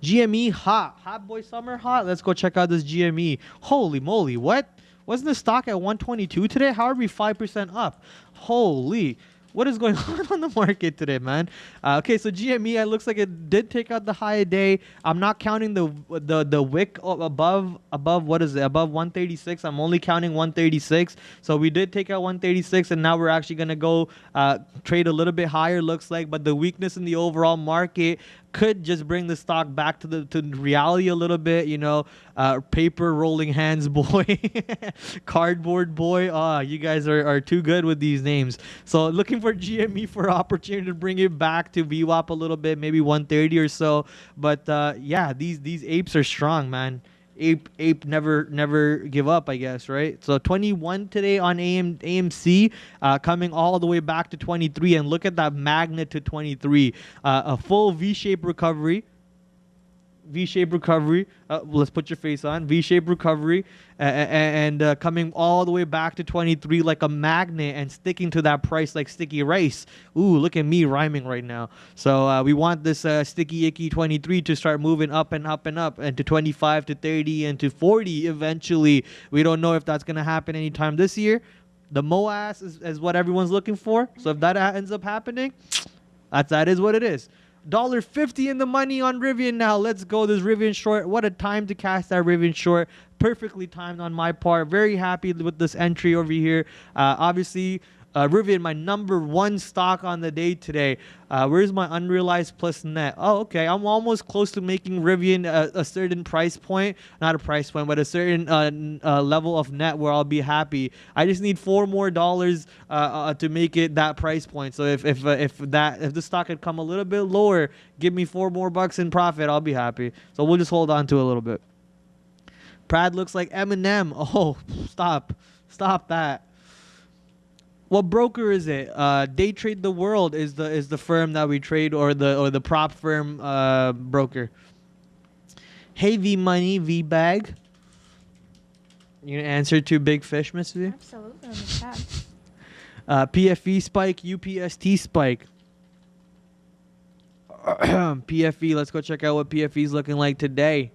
GME hot boy summer hot. Let's go check out this GME. Holy moly, what? Wasn't the stock at 122 today? How are we 5% up? Holy, what is going on the market today, man? Okay, so GME, it looks like it did take out the high a day. I'm not counting the wick above what is it? Above 136. I'm only counting 136. So we did take out 136, and now we're actually gonna go trade a little bit higher. Looks like, but the weakness in the overall market could just bring the stock back to reality a little bit, you know. Paper rolling hands boy, cardboard boy. You guys are too good with these names. So looking for GME for opportunity to bring it back to VWAP a little bit, maybe 130 or so. But yeah, these apes are strong, man. Ape never give up, I guess, right? So 21 today on AMC, coming all the way back to 23, and look at that magnet to 23. A full V-shaped recovery. V-shaped recovery. Let's put your face on. V-shaped recovery and coming all the way back to 23 like a magnet and sticking to that price like sticky rice. Ooh, look at me rhyming right now. So we want this sticky icky 23 to start moving up and up and up and to 25 to 30 and to 40 eventually. We don't know if that's going to happen anytime this year. The MOAS is what everyone's looking for. So if that ends up happening, that is what it is. $1.50 in the money on Rivian now. Let's go. This Rivian short. What a time to cast that Rivian short. Perfectly timed on my part. Very happy with this entry over here. Obviously, Rivian, my #1 stock on the day today. Where's my unrealized plus net? Oh, okay. I'm almost close to making Rivian a certain price point. Not a price point, but a certain level of net where I'll be happy. I just need $4 more to make it that price point. So if the stock had come a little bit lower, give me $4 more in profit, I'll be happy. So we'll just hold on to it a little bit. Prad looks like Eminem. Oh, stop that. What broker is it? Day Trade the World is the firm that we trade, or the prop firm broker. Hey V Money V Bag. You gonna answer to Big Fish, Miss V? Absolutely, on the chat. PFE spike, UPST spike. PFE. Let's go check out what PFE is looking like today.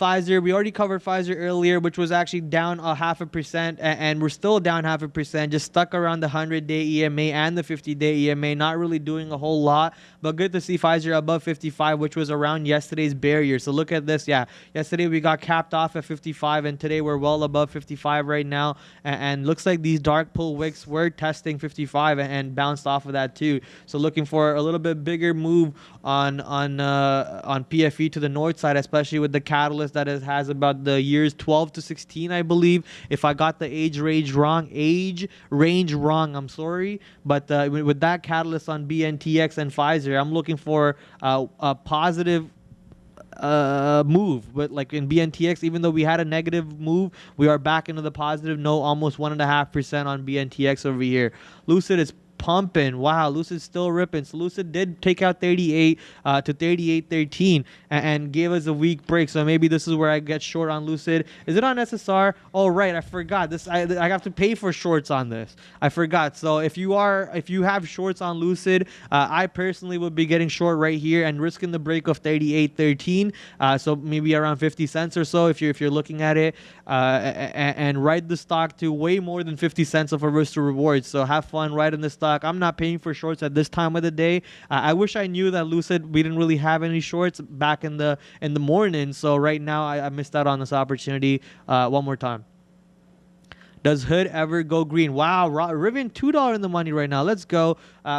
Pfizer, we already covered Pfizer earlier, which was actually down 0.5%, and we're still down 0.5%, just stuck around the 100-day EMA and the 50-day EMA, not really doing a whole lot, but good to see Pfizer above 55, which was around yesterday's barrier. So look at this. Yeah, yesterday we got capped off at 55, and today we're well above 55 right now, and looks like these dark pull wicks were testing 55 and bounced off of that too. So looking for a little bit bigger move on PFE to the north side, especially with the catalyst that it has about the years 12 to 16, I believe. If I got the age range wrong, I'm sorry. But with that catalyst on BNTX and Pfizer, I'm looking for a positive move. But like in BNTX, even though we had a negative move, we are back into the positive note, almost 1.5% on BNTX over here. Lucid is pumping. Wow, Lucid's still ripping. So Lucid did take out 38 to 38.13 and gave us a weak break. So maybe this is where I get short on Lucid. Is it on SSR? Oh right, I forgot this. I have to pay for shorts on this. I forgot. So if you have shorts on Lucid, I personally would be getting short right here and risking the break of 38.13. So maybe around 50 cents or so if you're looking at it, and ride the stock to way more than 50 cents of a risk to reward. So have fun riding the stock. I'm not paying for shorts at this time of the day. I wish I knew that Lucid, we didn't really have any shorts back in the morning. So right now I missed out on this opportunity. One more time. Does Hood ever go green? Wow, Rivian $2 in the money right now. Let's go.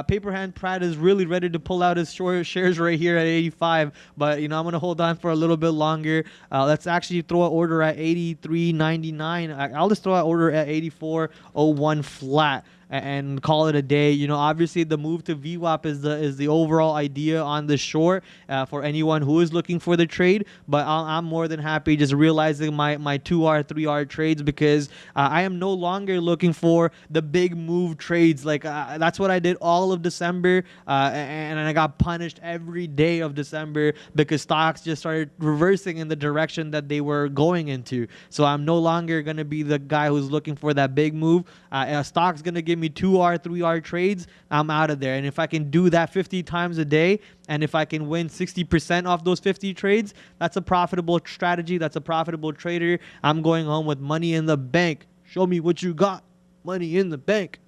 Paper hand Prad is really ready to pull out his short shares right here at 85. But I'm gonna hold on for a little bit longer. Let's actually throw an order at 83.99. I'll just throw an order at 84.01 flat and call it a day. Obviously the move to VWAP is the overall idea on the short for anyone who is looking for the trade. But I'm more than happy just realizing my 2R, 3R trades, because I am no longer looking for the big move trades. Like that's what I did all of December, and I got punished every day of December because stocks just started reversing in the direction that they were going into. So I'm no longer going to be the guy who's looking for that big move. A stock's going to give me 2R, 3R trades, I'm out of there. And if I can do that 50 times a day, and if I can win 60% off those 50 trades, that's a profitable strategy. That's a profitable trader. I'm going home with money in the bank. Show me what you got. Money in the bank.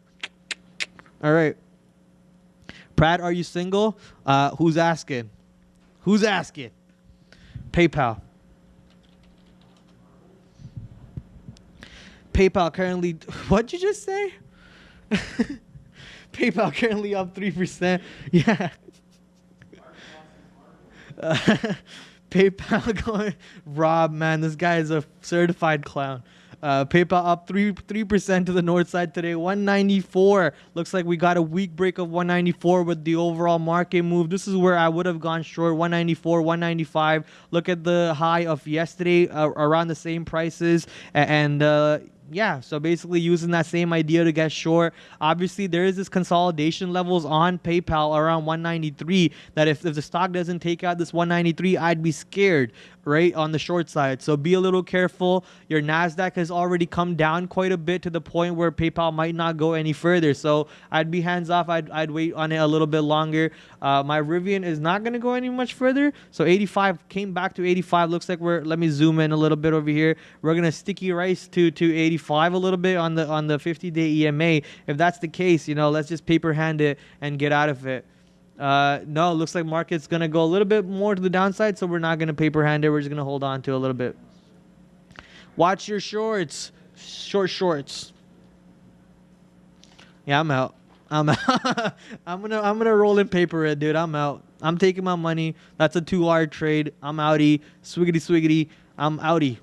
All right. Prad, are you single? Who's asking? Who's asking? PayPal. PayPal currently, what'd you just say? PayPal currently up 3%. Yeah. PayPal going, Rob, man, this guy is a certified clown. PayPal up 3% to the north side today, 194. Looks like we got a weak break of 194 with the overall market move. This is where I would have gone short, 194, 195. Look at the high of yesterday, around the same prices, and yeah, so basically using that same idea to get short. Obviously, there is this consolidation levels on PayPal around 193 that if the stock doesn't take out this 193, I'd be scared, right, on the short side. So be a little careful. Your NASDAQ has already come down quite a bit to the point where PayPal might not go any further. So I'd be hands off. I'd wait on it a little bit longer. My Rivian is not going to go any much further. So 85 came back to 85. Looks like let me zoom in a little bit over here. We're going to sticky rice to 85 a little bit on the 50-day EMA. If that's the case, let's just paper hand it and get out of it. No, it looks like market's going to go a little bit more to the downside, so we're not going to paper hand it. We're just going to hold on to a little bit. Watch your shorts. Shorts. Yeah, I'm out. I'm gonna roll in paper it, dude. I'm out. I'm taking my money. That's a 2-hour trade. I'm outie. Swiggity. I'm outie.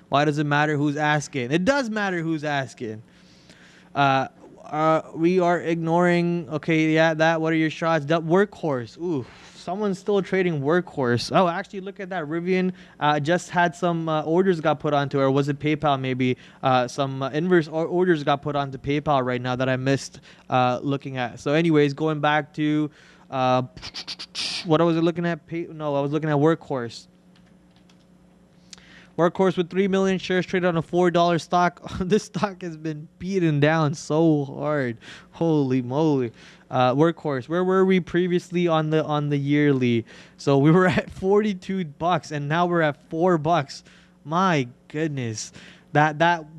Why does it matter who's asking? It does matter who's asking. We are ignoring. Okay, yeah, that. What are your shots? That Workhorse. Ooh, someone's still trading Workhorse. Oh, actually, look at that. Rivian just had some orders got put onto, or was it PayPal maybe? Some inverse orders got put onto PayPal right now that I missed looking at. So anyways, going back to what I was looking at. I was looking at Workhorse. Workhorse with 3 million shares traded on a $4 stock. This stock has been beaten down so hard. Holy moly. Workhorse, where were we previously on the yearly? So we were at $42 and now we're at $4. My goodness.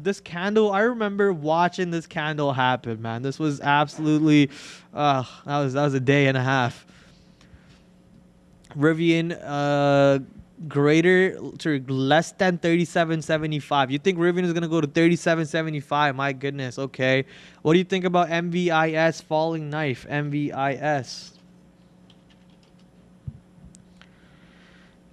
This candle, I remember watching this candle happen, man. This was absolutely that was a day and a half. Rivian greater to less than 37.75. You think Rivian is going to go to 37.75? My goodness. Okay. What do you think about MVIS falling knife? MVIS.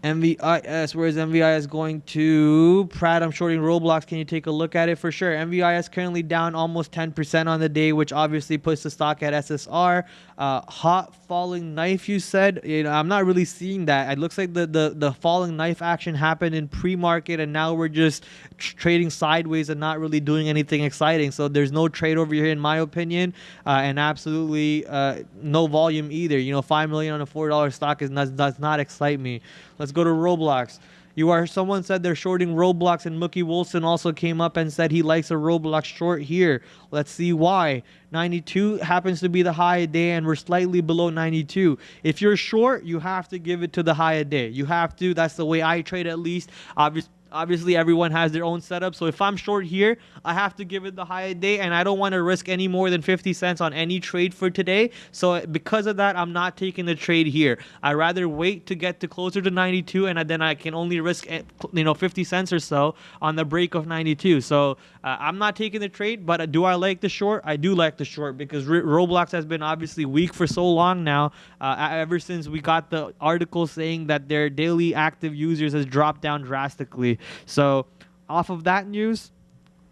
Where is MVIS going to? Prad, I'm shorting Roblox. Can you take a look at it? For sure. MVIS currently down almost 10% on the day, which obviously puts the stock at SSR. Hot falling knife, you said. I'm not really seeing that. It looks like the falling knife action happened in pre-market, and now we're just trading sideways and not really doing anything exciting. So there's no trade over here, in my opinion, and absolutely no volume either. 5 million on a $4 stock does not excite me. Let's go to Roblox. Someone said they're shorting Roblox, and Mookie Wilson also came up and said he likes a Roblox short here. Let's see why. 92 happens to be the high a day, and we're slightly below 92. If you're short, you have to give it to the high a day. You have to. That's the way I trade, at least. Obviously, everyone has their own setup. So if I'm short here, I have to give it the high a day, and I don't want to risk any more than 50 cents on any trade for today. So because of that, I'm not taking the trade here. I'd rather wait to get to closer to 92, and then I can only risk 50 cents or so on the break of 92. So I'm not taking the trade, but do I like the short? I do like the short because Roblox has been obviously weak for so long now, ever since we got the article saying that their daily active users has dropped down drastically. So off of that news,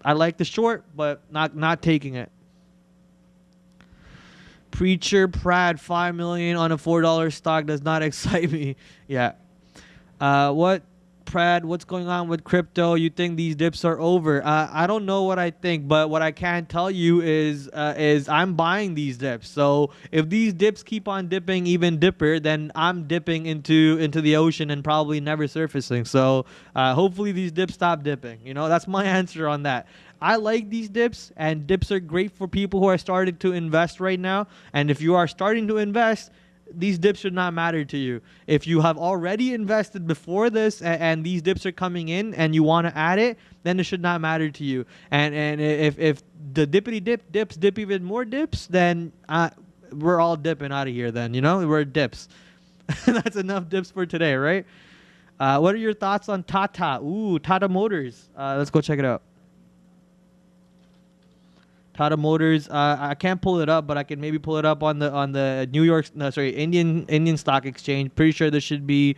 I like the short, but not taking it. Preacher Prad, 5 million on a $4 stock does not excite me. Yeah. Prad, what's going on with crypto? You think these dips are over? I don't know what I think, but what I can tell you is I'm buying these dips. So if these dips keep on dipping even dipper, then I'm dipping into the ocean and probably never surfacing. So hopefully these dips stop dipping. That's my answer on that. I like these dips, and dips are great for people who are starting to invest right now. And if you are starting to invest, these dips should not matter to you. If you have already invested before this and these dips are coming in and you want to add it, then it should not matter to you. And if the dippity dips dip even more dips, then we're all dipping out of here then, we're dips. That's enough dips for today, right? What are your thoughts on Tata? Ooh, Tata Motors. Let's go check it out. Tata Motors. I can't pull it up, but I can maybe pull it up on the Indian Stock Exchange. Pretty sure there should be.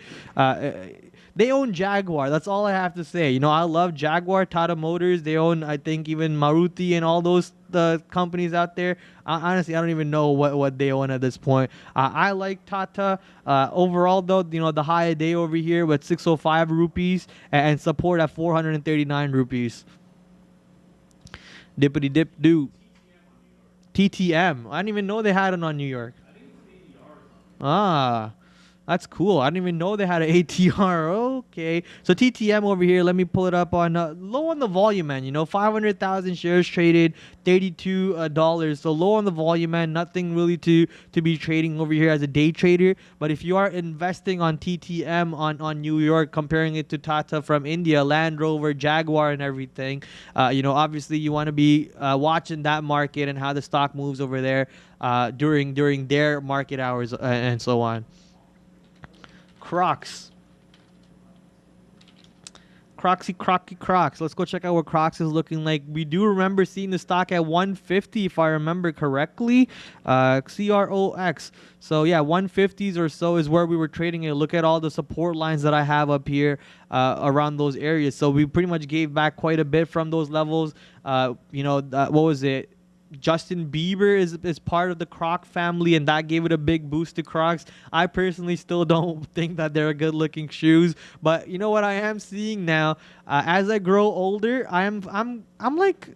They own Jaguar. That's all I have to say. I love Jaguar, Tata Motors. They own, I think, even Maruti and all those companies out there. Honestly, I don't even know what they own at this point. I like Tata. Overall, though, the high a day over here with 605 rupees and support at 439 rupees. Dippity dip do. TTM. I didn't even know they had it on New York. Ah, that's cool. I didn't even know they had an ATR. Okay. So TTM over here, let me pull it up on low on the volume, man. You know, 500,000 shares traded, $32. So low on the volume, man. Nothing really to be trading over here as a day trader. But if you are investing on TTM on New York, comparing it to Tata from India, Land Rover, Jaguar, and everything, you know, obviously you want to be watching that market and how the stock moves over there during their market hours and so on. Crocs. Crocs. Let's go check out what Crocs is looking like. We do remember seeing the stock at 150, if I remember correctly. CROX. So yeah, 150s or so is where we were trading it. Look at all the support lines that I have up here around those areas. So we pretty much gave back quite a bit from those levels. You know, what was it? Justin Bieber is part of the Croc family, and that gave it a big boost to Crocs. I personally still don't think that they're good looking shoes, but you know what I am seeing now, as I grow older, I'm like,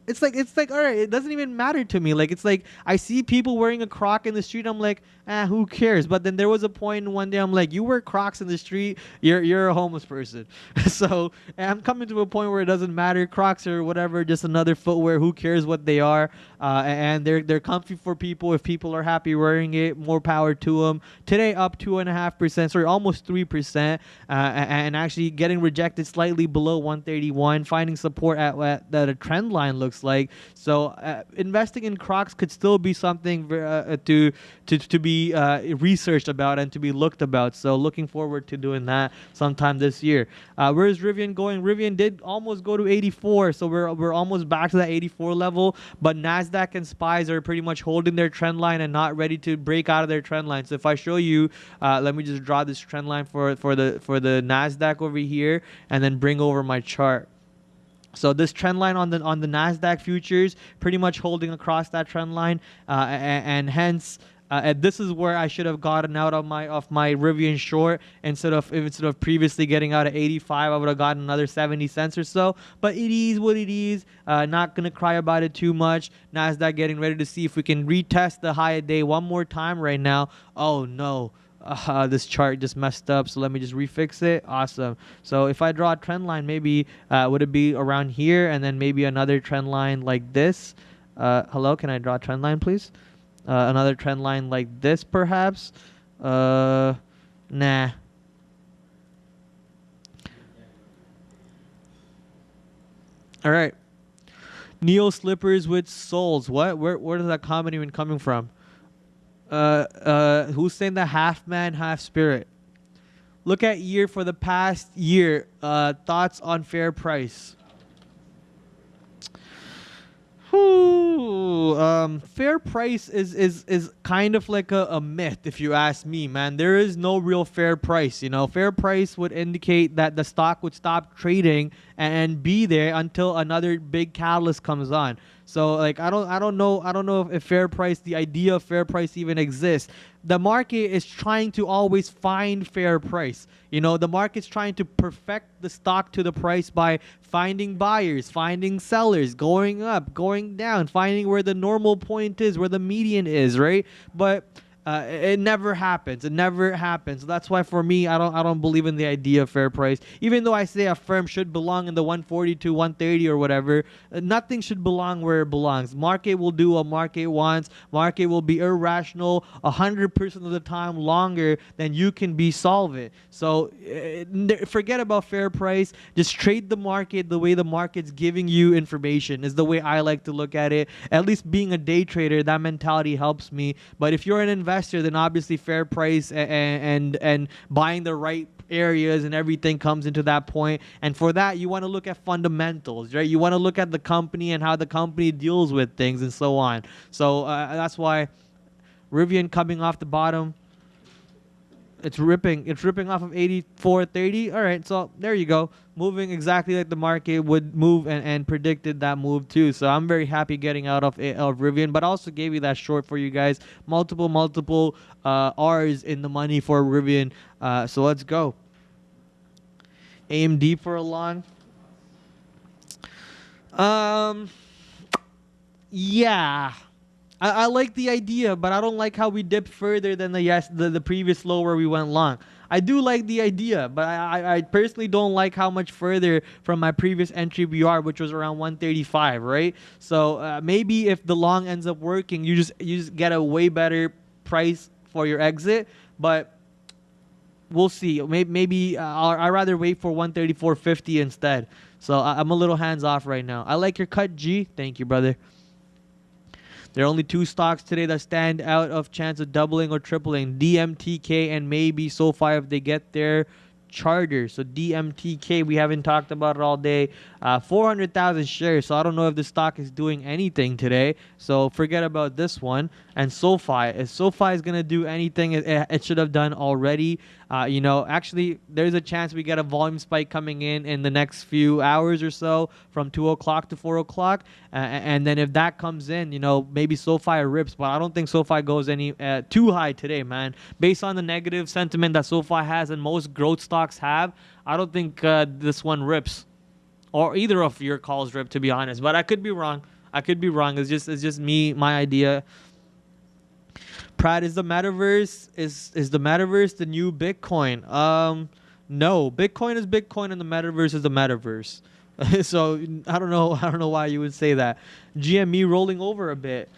it's like all right, it doesn't even matter to me. Like, it's like I see people wearing a Croc in the street, I'm like, who cares? But then there was a point one day I'm like, you wear Crocs in the street, you're a homeless person. So I'm coming to a point where it doesn't matter. Crocs or whatever, just another footwear. Who cares what they are? And they're comfy for people. If people are happy wearing it, more power to them. Today up 2.5%, sorry, almost 3%, and actually getting rejected slightly below 131, finding support at that a trend line looks like. So investing in Crocs could still be something to be researched about and to be looked about. So looking forward to doing that sometime this year. Where is Rivian going? Rivian did almost go to 84, so we're almost back to that 84 level. But Nasdaq and SPYs are pretty much holding their trend line and not ready to break out of their trend line. So if I show you, let me just draw this trend line for the Nasdaq over here, and then bring over my chart. So this trend line on the Nasdaq futures pretty much holding across that trend line, and hence. And this is where I should have gotten out of my Rivian short instead of previously getting out at 85. I would have gotten another 70 cents or so. But it is what it is. Not gonna cry about it too much. Nasdaq getting ready to see if we can retest the high of day one more time right now. Oh no. This chart just messed up, so let me just refix it. Awesome. So if I draw a trend line, maybe would it be around here, and then maybe another trend line like this? Hello, can I draw a trend line, please? Another trend line like this, perhaps. Nah. All right. Neo slippers with soles. What? Where is that comment even coming from? Who's saying the half man, half spirit? Look at year for the past year. Thoughts on fair price. Fair price is kind of like a myth, if you ask me, man. There is no real fair price. You know, fair price would indicate that the stock would stop trading and be there until another big catalyst comes on. So like I don't know if fair price, the idea of fair price even exists. The market is trying to always find fair price. You know, the market's trying to perfect the stock to the price by finding buyers, finding sellers, going up, going down, finding where the normal point is, where the median is, right? But it never happens. It never happens. So that's why for me, I don't believe in the idea of fair price. Even though I say a firm should belong in the 140 to 130 or whatever, nothing should belong where it belongs. Market will do what market wants. Market will be irrational 100% of the time longer than you can be solvent. So forget about fair price. Just trade the market the way the market's giving you information is the way I like to look at it. At least being a day trader, that mentality helps me. But if you're an investor, then obviously fair price and buying the right areas and everything comes into that point. And for that, you want to look at fundamentals, right? You want to look at the company and how the company deals with things and so on. So that's why Rivian coming off the bottom. It's ripping off of 84.30. All right, so there you go. Moving exactly like the market would move and predicted that move too. So I'm very happy getting out of Rivian, but also gave you that short for you guys. Multiple R's in the money for Rivian. So let's go. AMD for a long. Yeah. I like the idea, but I don't like how we dipped further than the previous low where we went long. I do like the idea, but I personally don't like how much further from my previous entry we are, which was around 135, right? So maybe if the long ends up working, you just get a way better price for your exit, but we'll see. Maybe I'd rather wait for 134.50 instead. So I'm a little hands off right now. I like your cut, G. Thank you, brother. There are only two stocks today that stand out of chance of doubling or tripling. DMTK and maybe SoFi if they get their charter. So DMTK, we haven't talked about it all day. 400,000 shares. So I don't know if the stock is doing anything today. So forget about this one. And SoFi. If SoFi is going to do anything, it should have done already. Actually, there's a chance we get a volume spike coming in the next few hours or so from 2 o'clock to 4 o'clock. And then if that comes in, maybe SoFi rips. But I don't think SoFi goes any too high today, man. Based on the negative sentiment that SoFi has and most growth stocks have, I don't think this one rips. Or either of your calls rip, to be honest. But I could be wrong. It's just me, my idea. Prad, is the metaverse the metaverse the new Bitcoin? No, Bitcoin is Bitcoin and the metaverse is the metaverse. So I don't know why you would say that. GME rolling over a bit.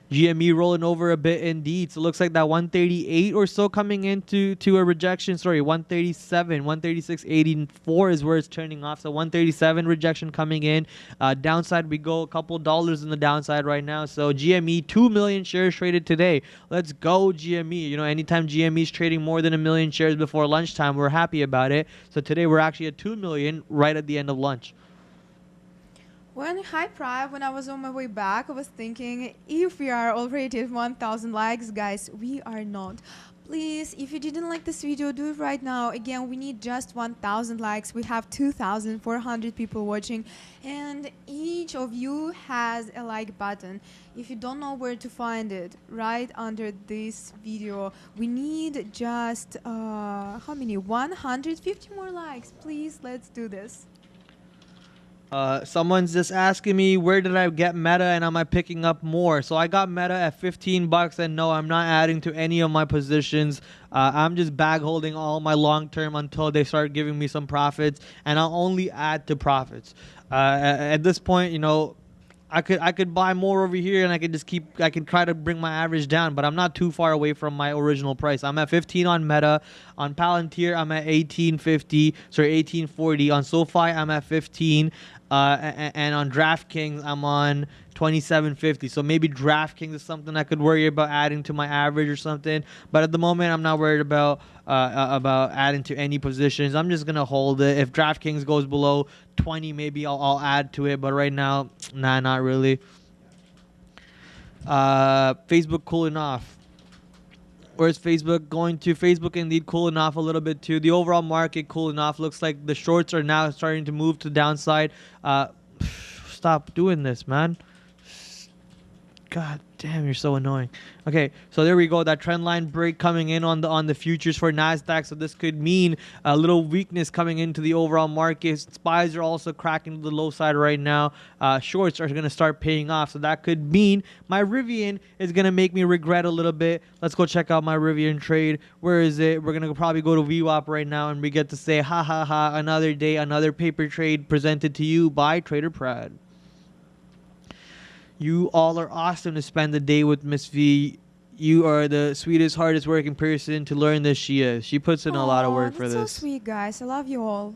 GME rolling over a bit indeed. So it looks like that 138 or so coming into a rejection. Sorry, 137, 136.84 is where it's turning off. So 137 rejection coming in. Downside, we go a couple dollars in the downside right now. So GME, 2 million shares traded today. Let's go GME. Anytime GME is trading more than 1 million shares before lunchtime, we're happy about it. So today we're actually at 2 million right at the end of lunch. Hi Prad, when I was on my way back, I was thinking, if we are already at 1,000 likes, guys, we are not. Please, if you didn't like this video, do it right now. Again, we need just 1,000 likes. We have 2,400 people watching, and each of you has a like button. If you don't know where to find it, right under this video. We need just, how many? 150 more likes. Please, let's do this. Someone's just asking me where did I get Meta and am I picking up more? So I got Meta at 15 bucks, and no, I'm not adding to any of my positions. I'm just bag holding all my long term until they start giving me some profits, and I'll only add to profits. At this point, I could buy more over here, and I can try to bring my average down, but I'm not too far away from my original price. I'm at 15 on Meta. On Palantir, I'm at 1840. On SoFi, I'm at 15. And on DraftKings, I'm on 27.50. So maybe DraftKings is something I could worry about adding to my average or something. But at the moment, I'm not worried about adding to any positions. I'm just gonna hold it. If DraftKings goes below 20, maybe I'll add to it. But right now, nah, not really. Facebook cooling off. Where's Facebook going to? Facebook indeed cooling off a little bit too. The overall market cooling off. Looks like the shorts are now starting to move to the downside. Stop doing this, man. God damn, you're so annoying. Okay, so there we go. That trend line break coming in on the futures for Nasdaq. So this could mean a little weakness coming into the overall market. SPYs are also cracking to the low side right now. Shorts are going to start paying off. So that could mean my Rivian is going to make me regret a little bit. Let's go check out my Rivian trade. Where is it? We're going to probably go to VWAP right now, and we get to say, ha ha ha, another day, another paper trade presented to you by Trader Prad. You all are awesome to spend the day with Miss V. You are the sweetest, hardest working person to learn this she is. She puts in a lot of work for this. That's so sweet, guys. I love you all.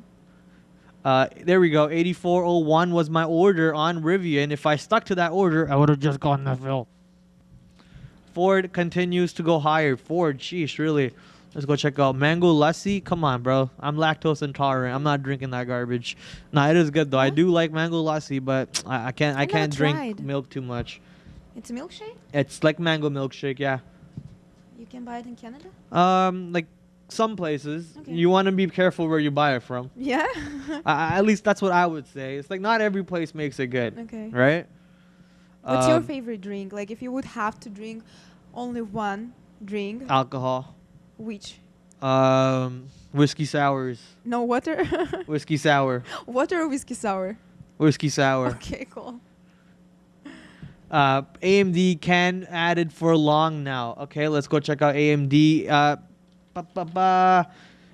There we go. 8401 was my order on Rivian. If I stuck to that order, I would have just gotten the fill. Ford continues to go higher. Ford, sheesh, really. Let's go check out Mango Lassi. Come on, bro. I'm lactose intolerant. I'm not drinking that garbage. Nah, it is good though. I do like Mango Lassi, but I can't drink milk too much. It's a milkshake? It's like mango milkshake, yeah. You can buy it in Canada? Like some places. Okay. You want to be careful where you buy it from. Yeah. At least that's what I would say. It's like not every place makes it good. Okay. Right? What's your favorite drink? Like if you would have to drink only one drink. Alcohol. Which? Whiskey sours. No water? Whiskey sour. Water or whiskey sour? Whiskey sour. Okay, cool. AMD can added for long now. Okay, let's go check out AMD.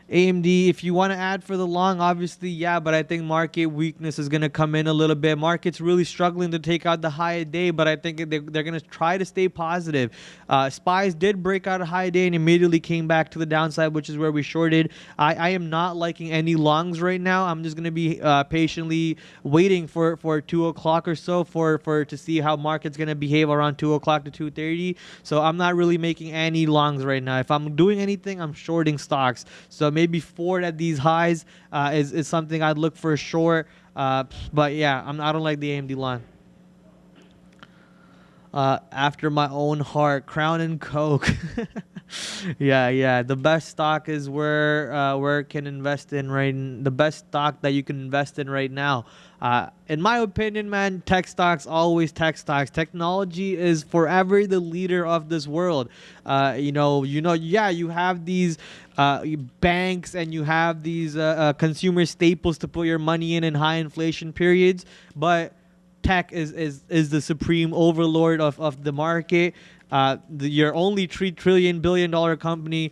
AMD, if you want to add for the long, obviously, yeah, but I think market weakness is going to come in a little bit. Market's really struggling to take out the high a day, but I think they're going to try to stay positive. SPYs did break out a high day and immediately came back to the downside, which is where we shorted. I am not liking any longs right now. I'm just going to be patiently waiting for 2 o'clock or so to see how market's going to behave around 2 o'clock to 2:30. So I'm not really making any longs right now. If I'm doing anything, I'm shorting stocks. So maybe Ford at these highs is something I'd look for short. But yeah, I don't like the AMD line. After my own heart, Crown and Coke. yeah. The best stock is where I can invest in the best stock that you can invest in right now. In my opinion, man, tech stocks, always tech stocks. Technology is forever the leader of this world. You have these banks and you have these consumer staples to put your money in high inflation periods, but tech is the supreme overlord of the market. Your only $3 trillion company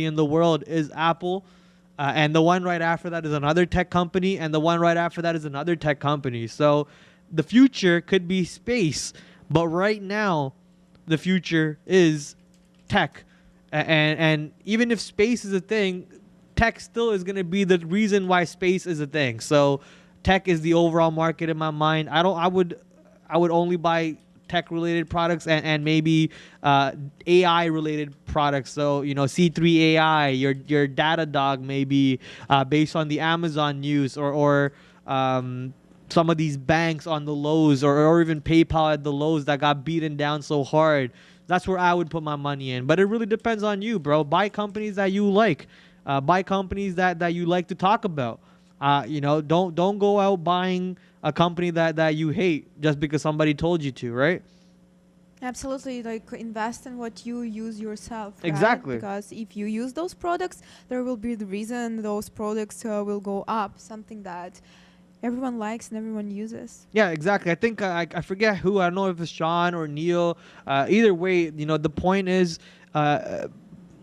in the world is Apple. And the one right after that is another tech company, and the one right after that is another tech company. So the future could be space, but right now the future is tech. And even if space is a thing, tech still is going to be the reason why space is a thing. So tech is the overall market in my mind. I would only buy tech related products and maybe AI related products. So C3 AI, your Datadog maybe based on the Amazon news or some of these banks on the lows or even PayPal at the lows that got beaten down so hard. That's where I would put my money in. But it really depends on you, bro. Buy companies that you like. Buy companies that you like to talk about. Don't go out buying a company that you hate just because somebody told you to, right? Absolutely, like invest in what you use yourself. Right? Exactly. Because if you use those products, there will be the reason those products will go up. Something that everyone likes and everyone uses. Yeah, exactly. I think I forget who. I don't know if it's Sean or Neil. Either way, the point is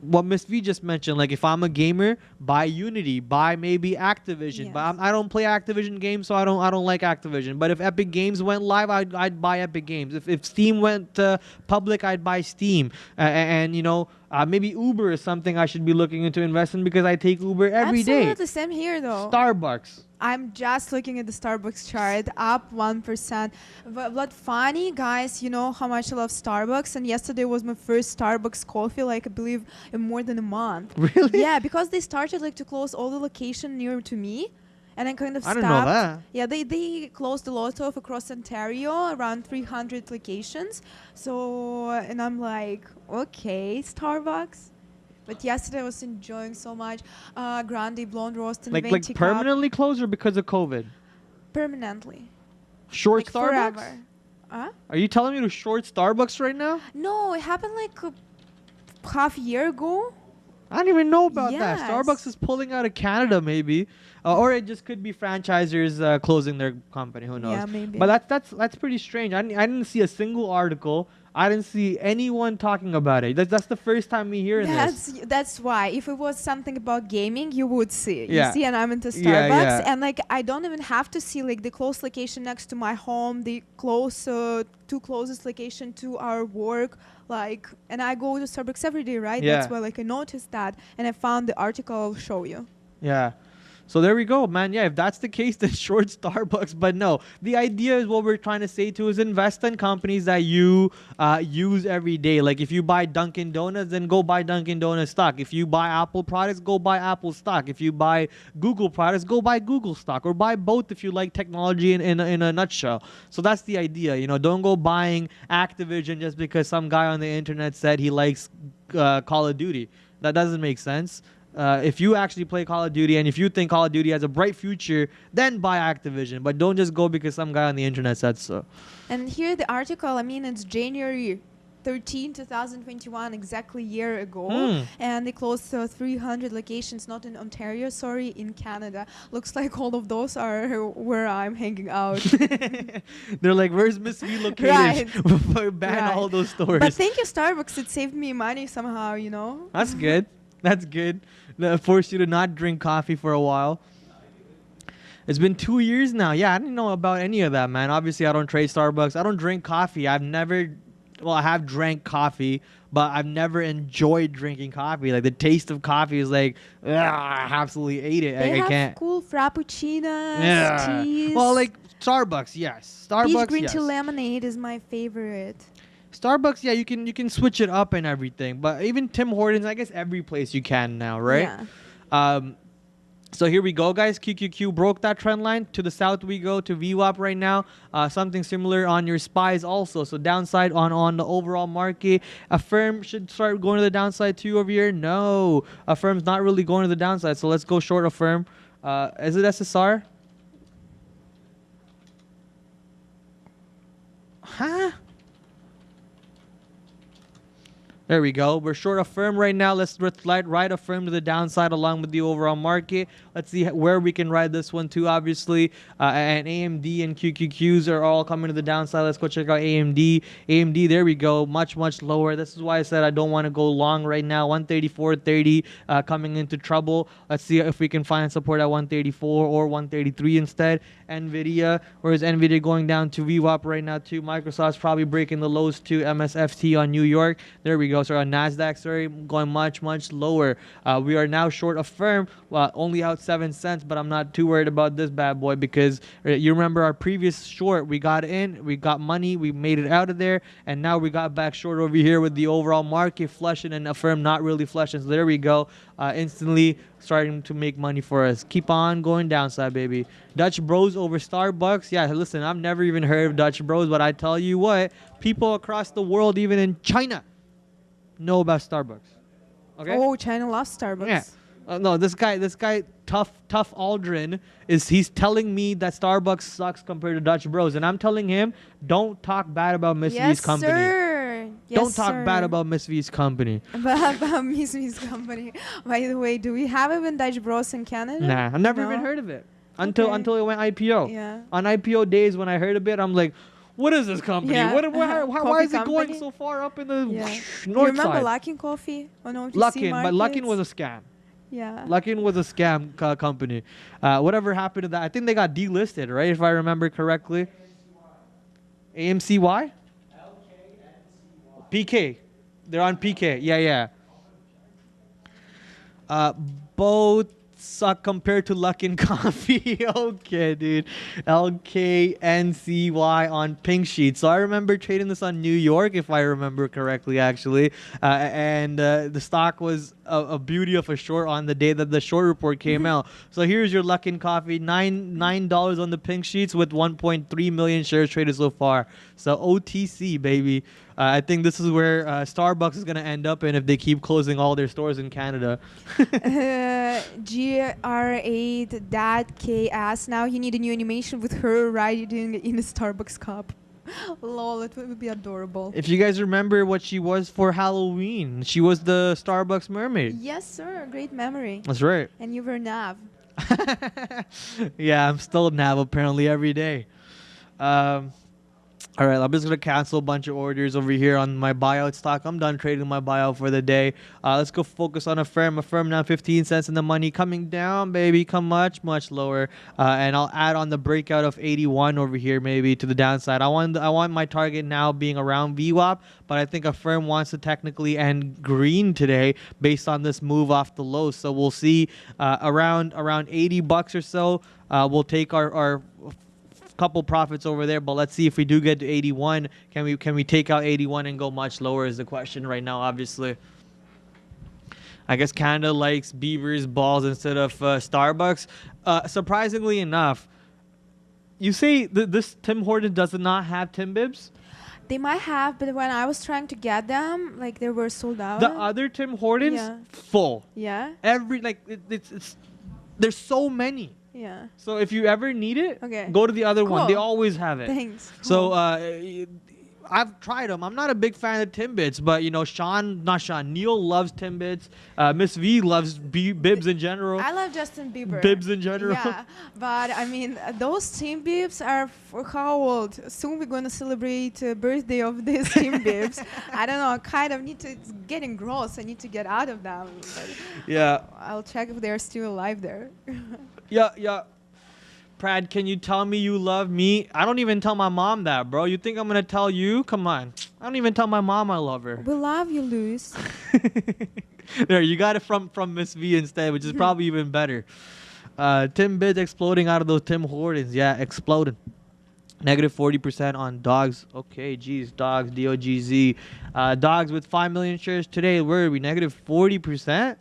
what Miss V just mentioned. Like, if I'm a gamer, buy Unity, buy maybe Activision. Yes. But I don't play Activision games, so I don't like Activision. But if Epic Games went live, I'd buy Epic Games. If Steam went public, I'd buy Steam. Maybe Uber is something I should be looking into investing because I take Uber every day. Absolutely, same here though. Starbucks. I'm just looking at the Starbucks chart, up 1%. But funny, guys, you know how much I love Starbucks, and yesterday was my first Starbucks coffee, like I believe in more than a month. Really? Yeah, because they started like to close all the location near to me, and I kind of stopped. I didn't know that. Yeah, they closed a lot of across Ontario, around 300 locations. So, and I'm like, okay, Starbucks. But yesterday I was enjoying so much Grande Blonde Roast and Like Venti Cup. permanently closed or because of COVID? Permanently. Short Like Starbucks? forever. Huh? Are you telling me to short Starbucks right now? No, it happened like half a year ago. I don't even know about Yes. that. Starbucks is pulling out of Canada, maybe, or it just could be franchisers closing their company. Who knows? Yeah, maybe. But that's pretty strange. I didn't see a single article. I didn't see anyone talking about it. That's the first time me hearing this. That's why. If it was something about gaming, you would see. Yeah. You see, and I'm into Starbucks, Yeah. and like I don't even have to see like the close location next to my home, the two closest location to our work. Like, and I go to Starbucks every day, right? Yeah. That's why like I noticed that, and I found the article. I'll show you. Yeah. So there we go, man. Yeah, if that's the case, then short Starbucks. But no, the idea is what we're trying to say too is invest in companies that you use every day. Like if you buy Dunkin' Donuts, then go buy Dunkin' Donuts stock. If you buy Apple products, go buy Apple stock. If you buy Google products, go buy Google stock, or buy both if you like technology in a nutshell. So that's the idea. Don't go buying Activision just because some guy on the internet said he likes Call of Duty. That doesn't make sense. If you actually play Call of Duty and if you think Call of Duty has a bright future, then buy Activision. But don't just go because some guy on the internet said so. And here the article, I mean, it's January 13, 2021, exactly a year ago. And they closed 300 locations, not in Ontario, sorry, in Canada. Looks like all of those are where I'm hanging out. They're like, where's Miss V located? Right. Ban all those stores. But thank you, Starbucks. It saved me money somehow, you know? That's good. That's good. That forced you to not drink coffee for a while. It's been 2 years now. Yeah, I didn't know about any of that, man. Obviously, I don't trade Starbucks. I don't drink coffee. I have drank coffee, but I've never enjoyed drinking coffee. Like, the taste of coffee is like, ugh, I absolutely ate it. They I have can't. cool frappuccinos, teas. Well, like Starbucks, yes. Starbucks, peach green yes. tea lemonade is my favorite. Starbucks, yeah, you can switch it up and everything. But even Tim Hortons, I guess every place you can now, right? Yeah. So here we go, guys. QQQ broke that trend line. To the south we go to VWAP right now. Something similar on your SPYs also. So downside on the overall market. A firm should start going to the downside too over here. No, a firm's not really going to the downside. So let's go short a firm. Is it SSR? Huh? There we go. We're short a firm right now. Let's ride a firm to the downside along with the overall market. Let's see where we can ride this one too, obviously. And AMD and QQQs are all coming to the downside. Let's go check out AMD. AMD, there we go. Much, much lower. This is why I said I don't want to go long right now. 134.30 coming into trouble. Let's see if we can find support at 134 or 133 instead. NVIDIA. Whereas NVIDIA going down to VWAP right now too. Microsoft's probably breaking the lows to MSFT on New York. There we go. So on NASDAQ, sorry, going much, much lower. We are now short a firm. Well, only out 7 cents, but I'm not too worried about this bad boy because you remember our previous short. We got in, we got money, we made it out of there, and now we got back short over here with the overall market flushing and a firm not really flushing. So there we go. Instantly starting to make money for us. Keep on going downside, baby. Dutch Bros over Starbucks. Yeah, listen, I've never even heard of Dutch Bros, but I tell you what, people across the world, even in China, know about Starbucks. Okay? Oh, China loves Starbucks. Yeah. No, this guy, tough Aldrin, he's telling me that Starbucks sucks compared to Dutch Bros, and I'm telling him, don't talk bad about Miss V's company. Sir. Yes, don't talk bad about Miss V's company. About Miss V's company. By the way, do we have even Dutch Bros in Canada? Nah, I've never even heard of it until it went IPO. Yeah. On IPO days when I heard of it, I'm like, what is this company? Yeah. Why is it going so far up in the north You remember side? Luckin Coffee on OTC Luckin, but markets? Luckin was a scam. Yeah. Luckin was a scam company. Whatever happened to that? I think they got delisted, right? If I remember correctly. AMCY? PK. They're on PK. Yeah. Both suck compared to Luckin Coffee. Okay, dude. LKNCY on pink sheet. So I remember trading this on New York, if I remember correctly, actually. And the stock was a beauty of a short on the day that the short report came out. So here's your Luckin Coffee, $9 on the pink sheets with 1.3 million shares traded so far. So OTC, baby. I think this is where Starbucks is going to end up in if they keep closing all their stores in Canada. GR8.KS. Now you need a new animation with her riding in a Starbucks cup. Lol, it would be adorable. If you guys remember what she was for Halloween, she was the Starbucks mermaid. Yes, sir. Great memory. That's right. And you were Nav. Yeah, I'm still Nav apparently every day. All right, I'm just going to cancel a bunch of orders over here on my buyout stock. I'm done trading my buyout for the day. Let's go focus on a firm. A firm now 15 cents in the money. Coming down, baby. Come much, much lower. And I'll add on the breakout of 81 over here maybe to the downside. I want my target now being around VWAP, but I think a firm wants to technically end green today based on this move off the low. So we'll see around $80 or so. We'll take our couple profits over there, but let's see if we do get to 81. Can we take out 81 and go much lower is the question right now, obviously. I guess Canada likes Beavers balls instead of Starbucks. Surprisingly enough, you say this Tim Hortons does not have Tim Bibs? They might have, but when I was trying to get them, like they were sold out. The other Tim Hortons, full. Yeah. It's there's so many. Yeah. So if you ever need it, Okay. go to the other one. Cool. They always have it. Thanks. So I've tried them. I'm not a big fan of Timbits, but you know, Neil loves Timbits. Miss V loves bibs in general. I love Justin Bieber. Bibs in general. Yeah, but I mean, those team bibs are for how old? Soon we're gonna celebrate birthday of these team bibs. I don't know. I kind of need to. It's getting gross. I need to get out of them. But Yeah. I'll check if they're still alive there. Yeah. Prad, can you tell me you love me? I don't even tell my mom that, bro. You think I'm gonna tell you? Come on. I don't even tell my mom I love her. We love you, Luis. There, you got it from Miss V instead, which is probably even better. Tim Bids exploding out of those Tim Hortons. Yeah, exploding. Negative 40% on dogs. Okay, geez, dogs, DOGZ. Dogs with 5 million shares today. Where are we? Negative 40%?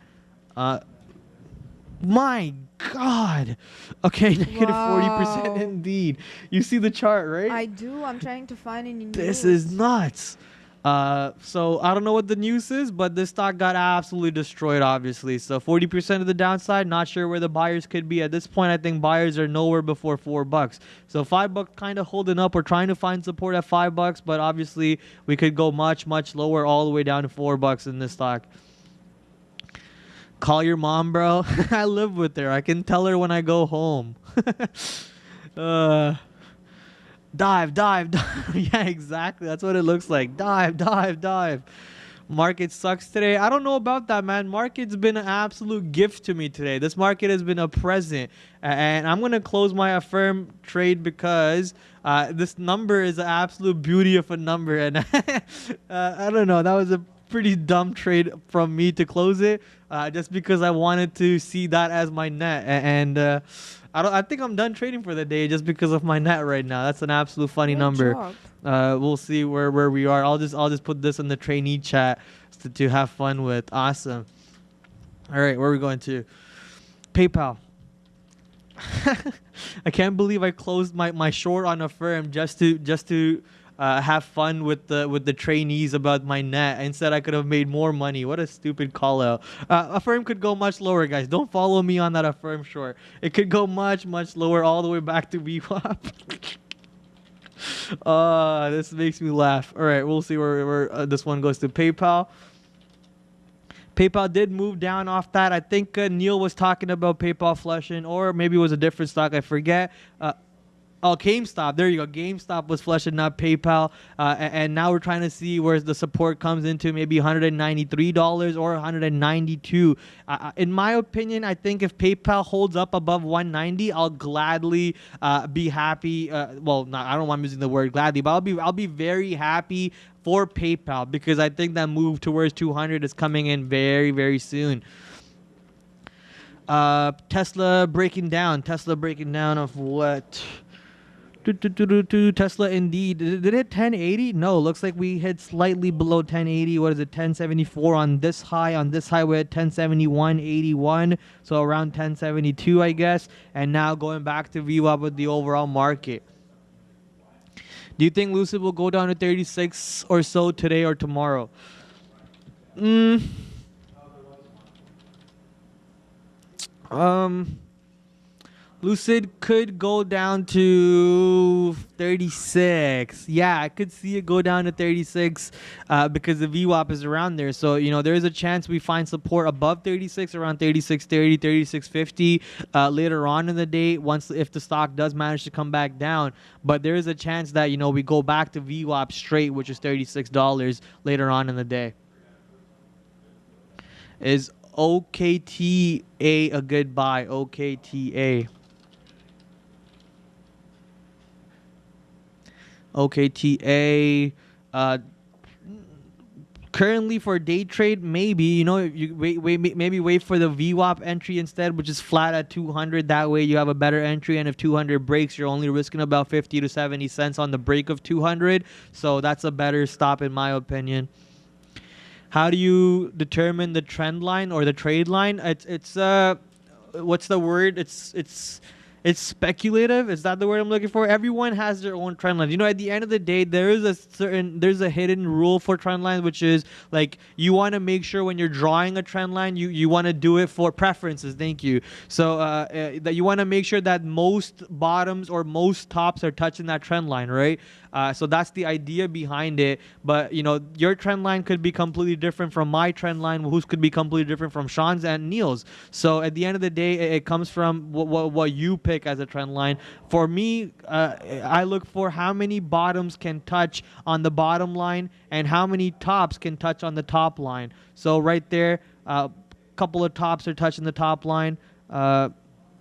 My God. Okay, negative 40% indeed. You see the chart, right? I do. I'm trying to find any news. This is nuts. So I don't know what the news is, but this stock got absolutely destroyed, obviously. So 40% of the downside. Not sure where the buyers could be at this point. I think buyers are nowhere before $4. So $5 kind of holding up. We're trying to find support at $5, but obviously we could go much lower, all the way down to $4 in this stock. Call your mom, bro. I live with her. I can tell her when I go home. Dive. Yeah, exactly. That's what it looks like. Dive. Market sucks today. I don't know about that, man. Market's been an absolute gift to me today. This market has been a present. And I'm going to close my Affirm trade because this number is an absolute beauty of a number. And I don't know. That was a pretty dumb trade from me to close it just because I wanted to see that as my net. And I think I'm done trading for the day just because of my net right now. That's an absolute funny number. We'll see where we are. I'll just put this in the trainee chat to have fun with. Awesome. All right, where are we going to? PayPal. I can't believe I closed my short on Affirm just to have fun with the trainees about my net. Instead, I could have made more money. What a stupid call out. Affirm could go much lower, guys. Don't follow me on that Affirm short. It could go much lower, all the way back to VWAP. This makes me laugh. All right, we'll see where this one goes to. PayPal. PayPal did move down off that. I think Neil was talking about PayPal flushing, or maybe it was a different stock. I forget. Oh, GameStop. There you go. GameStop was flushing, not PayPal. And now we're trying to see where the support comes into, maybe $193 or $192. In my opinion, I think if PayPal holds up above 190, I'll gladly be happy. Well, I don't want I'm using the word gladly, but I'll be very happy for PayPal because I think that move towards 200 is coming in very, very soon. Tesla breaking down of what? Tesla indeed. Did it hit 1080? No, looks like we hit slightly below 1080. What is it? 1074 on this high. On this high, we're at 1071.81. So around 1072, I guess. And now going back to VWAP with the overall market. Do you think Lucid will go down to 36 or so today or tomorrow? Lucid could go down to 36. Yeah, I could see it go down to 36 because the VWAP is around there. So, you know, there is a chance we find support above 36, around 36.30, 36.50 later on in the day if the stock does manage to come back down. But there is a chance that, you know, we go back to VWAP straight, which is $36 later on in the day. Is OKTA a good buy? OKTA. OKTA. Currently for day trade, maybe, you know, you wait for the VWAP entry instead, which is flat at 200. That way you have a better entry, and if 200 breaks, you're only risking about 50 to 70 cents on the break of 200. So that's a better stop in my opinion. How do you determine the trend line or the trade line? It's what's the word? it's speculative. Is that the word I'm looking for? Everyone has their own trend line. You know, at the end of the day, there's a hidden rule for trend lines, which is like you want to make sure when you're drawing a trend line, you want to do it for preferences. Thank you. So that you want to make sure that most bottoms or most tops are touching that trend line, right? So that's the idea behind it. But you know, your trend line could be completely different from my trend line, whose could be completely different from Sean's and Neil's. So at the end of the day, it comes from what you pick as a trend line. For me, I look for how many bottoms can touch on the bottom line and how many tops can touch on the top line. So right there, a couple of tops are touching the top line.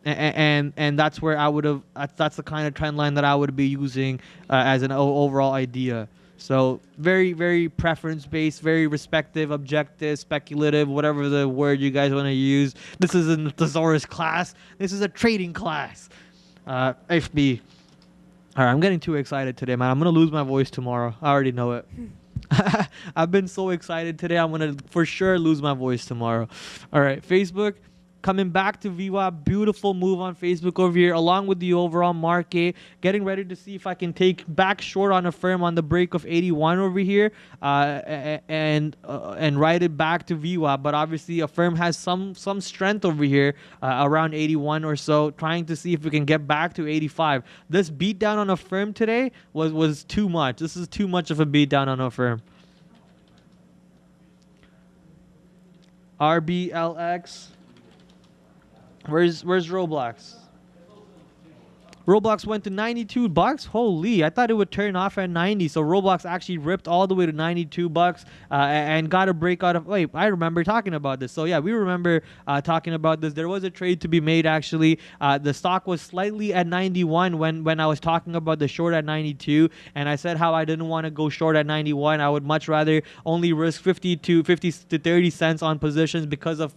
And that's where I would have. That's the kind of trend line that I would be using as an overall idea. So very, very preference based, very respective, objective, speculative, whatever the word you guys want to use. This isn't a thesaurus class. This is a trading class. FB. All right, I'm getting too excited today, man. I'm gonna lose my voice tomorrow. I already know it. I've been so excited today. I'm gonna for sure lose my voice tomorrow. All right, Facebook. Coming back to VWAP, beautiful move on Facebook over here, along with the overall market. Getting ready to see if I can take back short on a firm on the break of 81 over here, and ride it back to VWAP. But obviously, a firm has some strength over here around 81 or so. Trying to see if we can get back to 85. This beat down on a firm today was too much. This is too much of a beat down on a firm. RBLX. Where's Roblox? Roblox went to $92. Holy, I thought it would turn off at 90. So Roblox actually ripped all the way to $92 and got a breakout of. Wait, I remember talking about this. So yeah, we remember talking about this. There was a trade to be made actually. The stock was slightly at 91 when I was talking about the short at 92, and I said how I didn't want to go short at 91. I would much rather only risk 50 to 30 cents on positions because of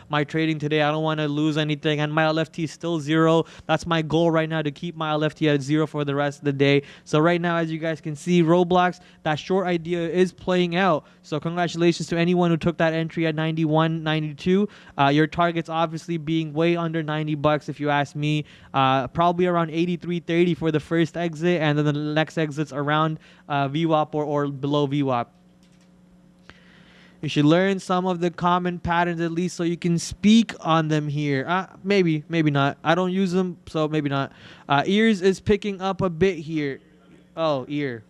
my trading today. I don't want to lose anything, and my LFT is still 0. That's my goal right now, to keep my LFT at 0 for the rest of the day. So right now, as you guys can see, Roblox, that short idea is playing out. So congratulations to anyone who took that entry at 91, 92. Your target's obviously being way under $90 if you ask me. Probably around 83.30 for the first exit, and then the next exit's around VWAP or below VWAP. You should learn some of the common patterns at least so you can speak on them here. Maybe not. I don't use them, so maybe not. Ears is picking up a bit here. Oh, ear.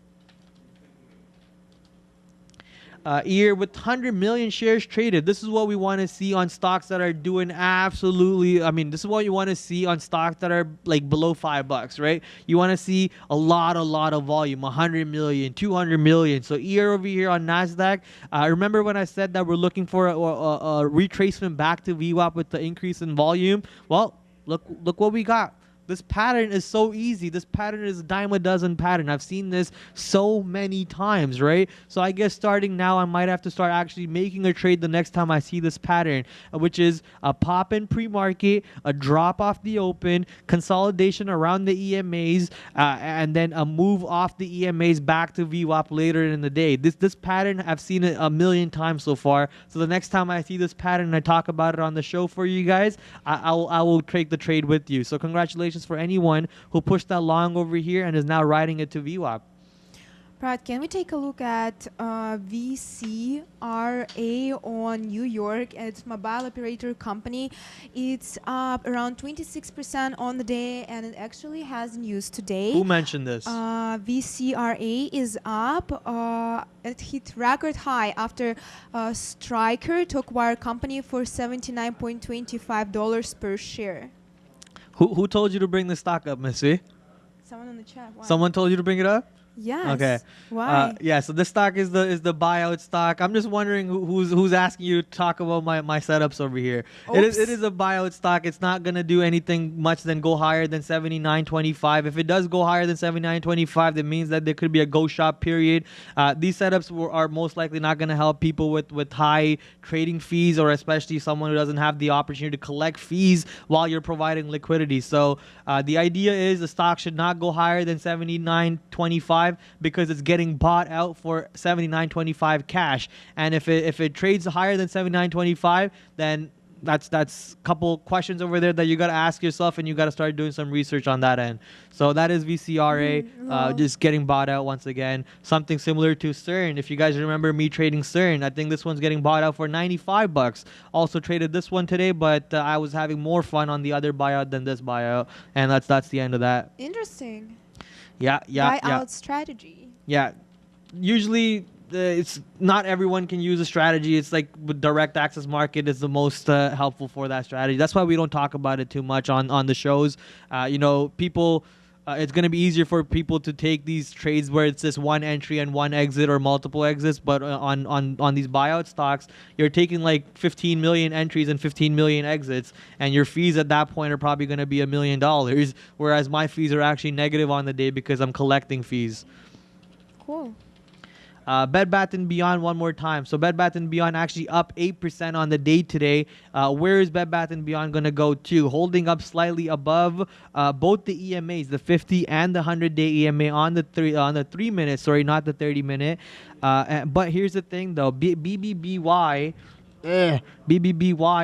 Year with 100 million shares traded. This is what we want to see on stocks that are doing absolutely. I mean, this is what you want to see on stocks that are like below $5, right? You want to see a lot of volume, 100 million, 200 million. So year over here on Nasdaq. Remember when I said that we're looking for a retracement back to VWAP with the increase in volume? Well, look what we got. This pattern is so easy. This pattern is a dime a dozen pattern. I've seen this so many times, right? So I guess starting now, I might have to start actually making a trade the next time I see this pattern, which is a pop in pre-market, a drop off the open, consolidation around the EMAs, and then a move off the EMAs back to VWAP later in the day. This pattern, I've seen it a million times so far. So the next time I see this pattern and I talk about it on the show for you guys, I will take the trade with you. So congratulations for anyone who pushed that long over here and is now riding it to VWAP. Prad, can we take a look at VCRA on New York? It's mobile operator company. It's up around 26% on the day, and it actually has news today. Who mentioned this? VCRA is up. It hit record high after Stryker to acquire company for $79.25 per share. Who told you to bring the stock up, Missy? Someone in the chat. Why? Someone told you to bring it up? Yes. Okay. Why? Yeah. So this stock is the buyout stock. I'm just wondering who's asking you to talk about my setups over here. It is a buyout stock. It's not gonna do anything much than go higher than 79.25. If it does go higher than 79.25, that means that there could be a go shop period. These setups are most likely not gonna help people with high trading fees, or especially someone who doesn't have the opportunity to collect fees while you're providing liquidity. So the idea is the stock should not go higher than 79.25. Because it's getting bought out for $79.25 cash, and if it trades higher than $79.25, then that's a couple questions over there that you got to ask yourself, and you got to start doing some research on that end. So that is VCRA, lol. just getting bought out once again. Something similar to CERN. If you guys remember me trading CERN, I think this one's getting bought out for 95 bucks. Also traded this one today, but I was having more fun on the other buyout than this buyout, and that's the end of that. Interesting. Yeah. Strategy. Yeah. Usually, it's not everyone can use a strategy. It's like with direct access market is the most helpful for that strategy. That's why we don't talk about it too much on the shows. People. It's going to be easier for people to take these trades where it's just one entry and one exit or multiple exits. But on these buyout stocks, you're taking like 15 million entries and 15 million exits, and your fees at that point are probably going to be $1 million. Whereas my fees are actually negative on the day because I'm collecting fees. Cool. Bed Bath & Beyond one more time. So Bed Bath & Beyond actually up 8% on the day today. Where is Bed Bath & Beyond going to go to? Holding up slightly above both the EMAs, the 50 and the 100-day EMA on the 3 minutes. Sorry, not the 30-minute. But here's the thing, though. BBBY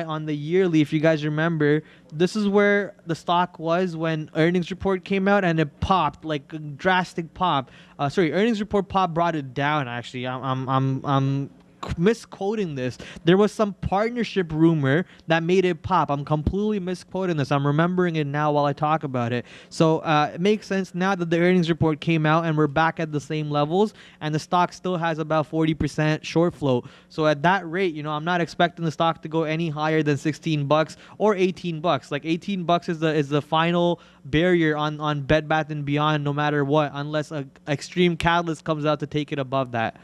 on the yearly, if you guys remember, this is where the stock was when earnings report came out, and it popped like a drastic pop. Earnings report pop brought it down. Actually, I'm misquoting this. There was some partnership rumor that made it pop. I'm completely misquoting this. I'm remembering it now while I talk about it. So it makes sense now that the earnings report came out and we're back at the same levels, and the stock still has about 40% short float. So at that rate, I'm not expecting the stock to go any higher than 16 bucks or 18 bucks. Like 18 bucks is the final barrier on Bed Bath & Beyond, no matter what, unless an extreme catalyst comes out to take it above that.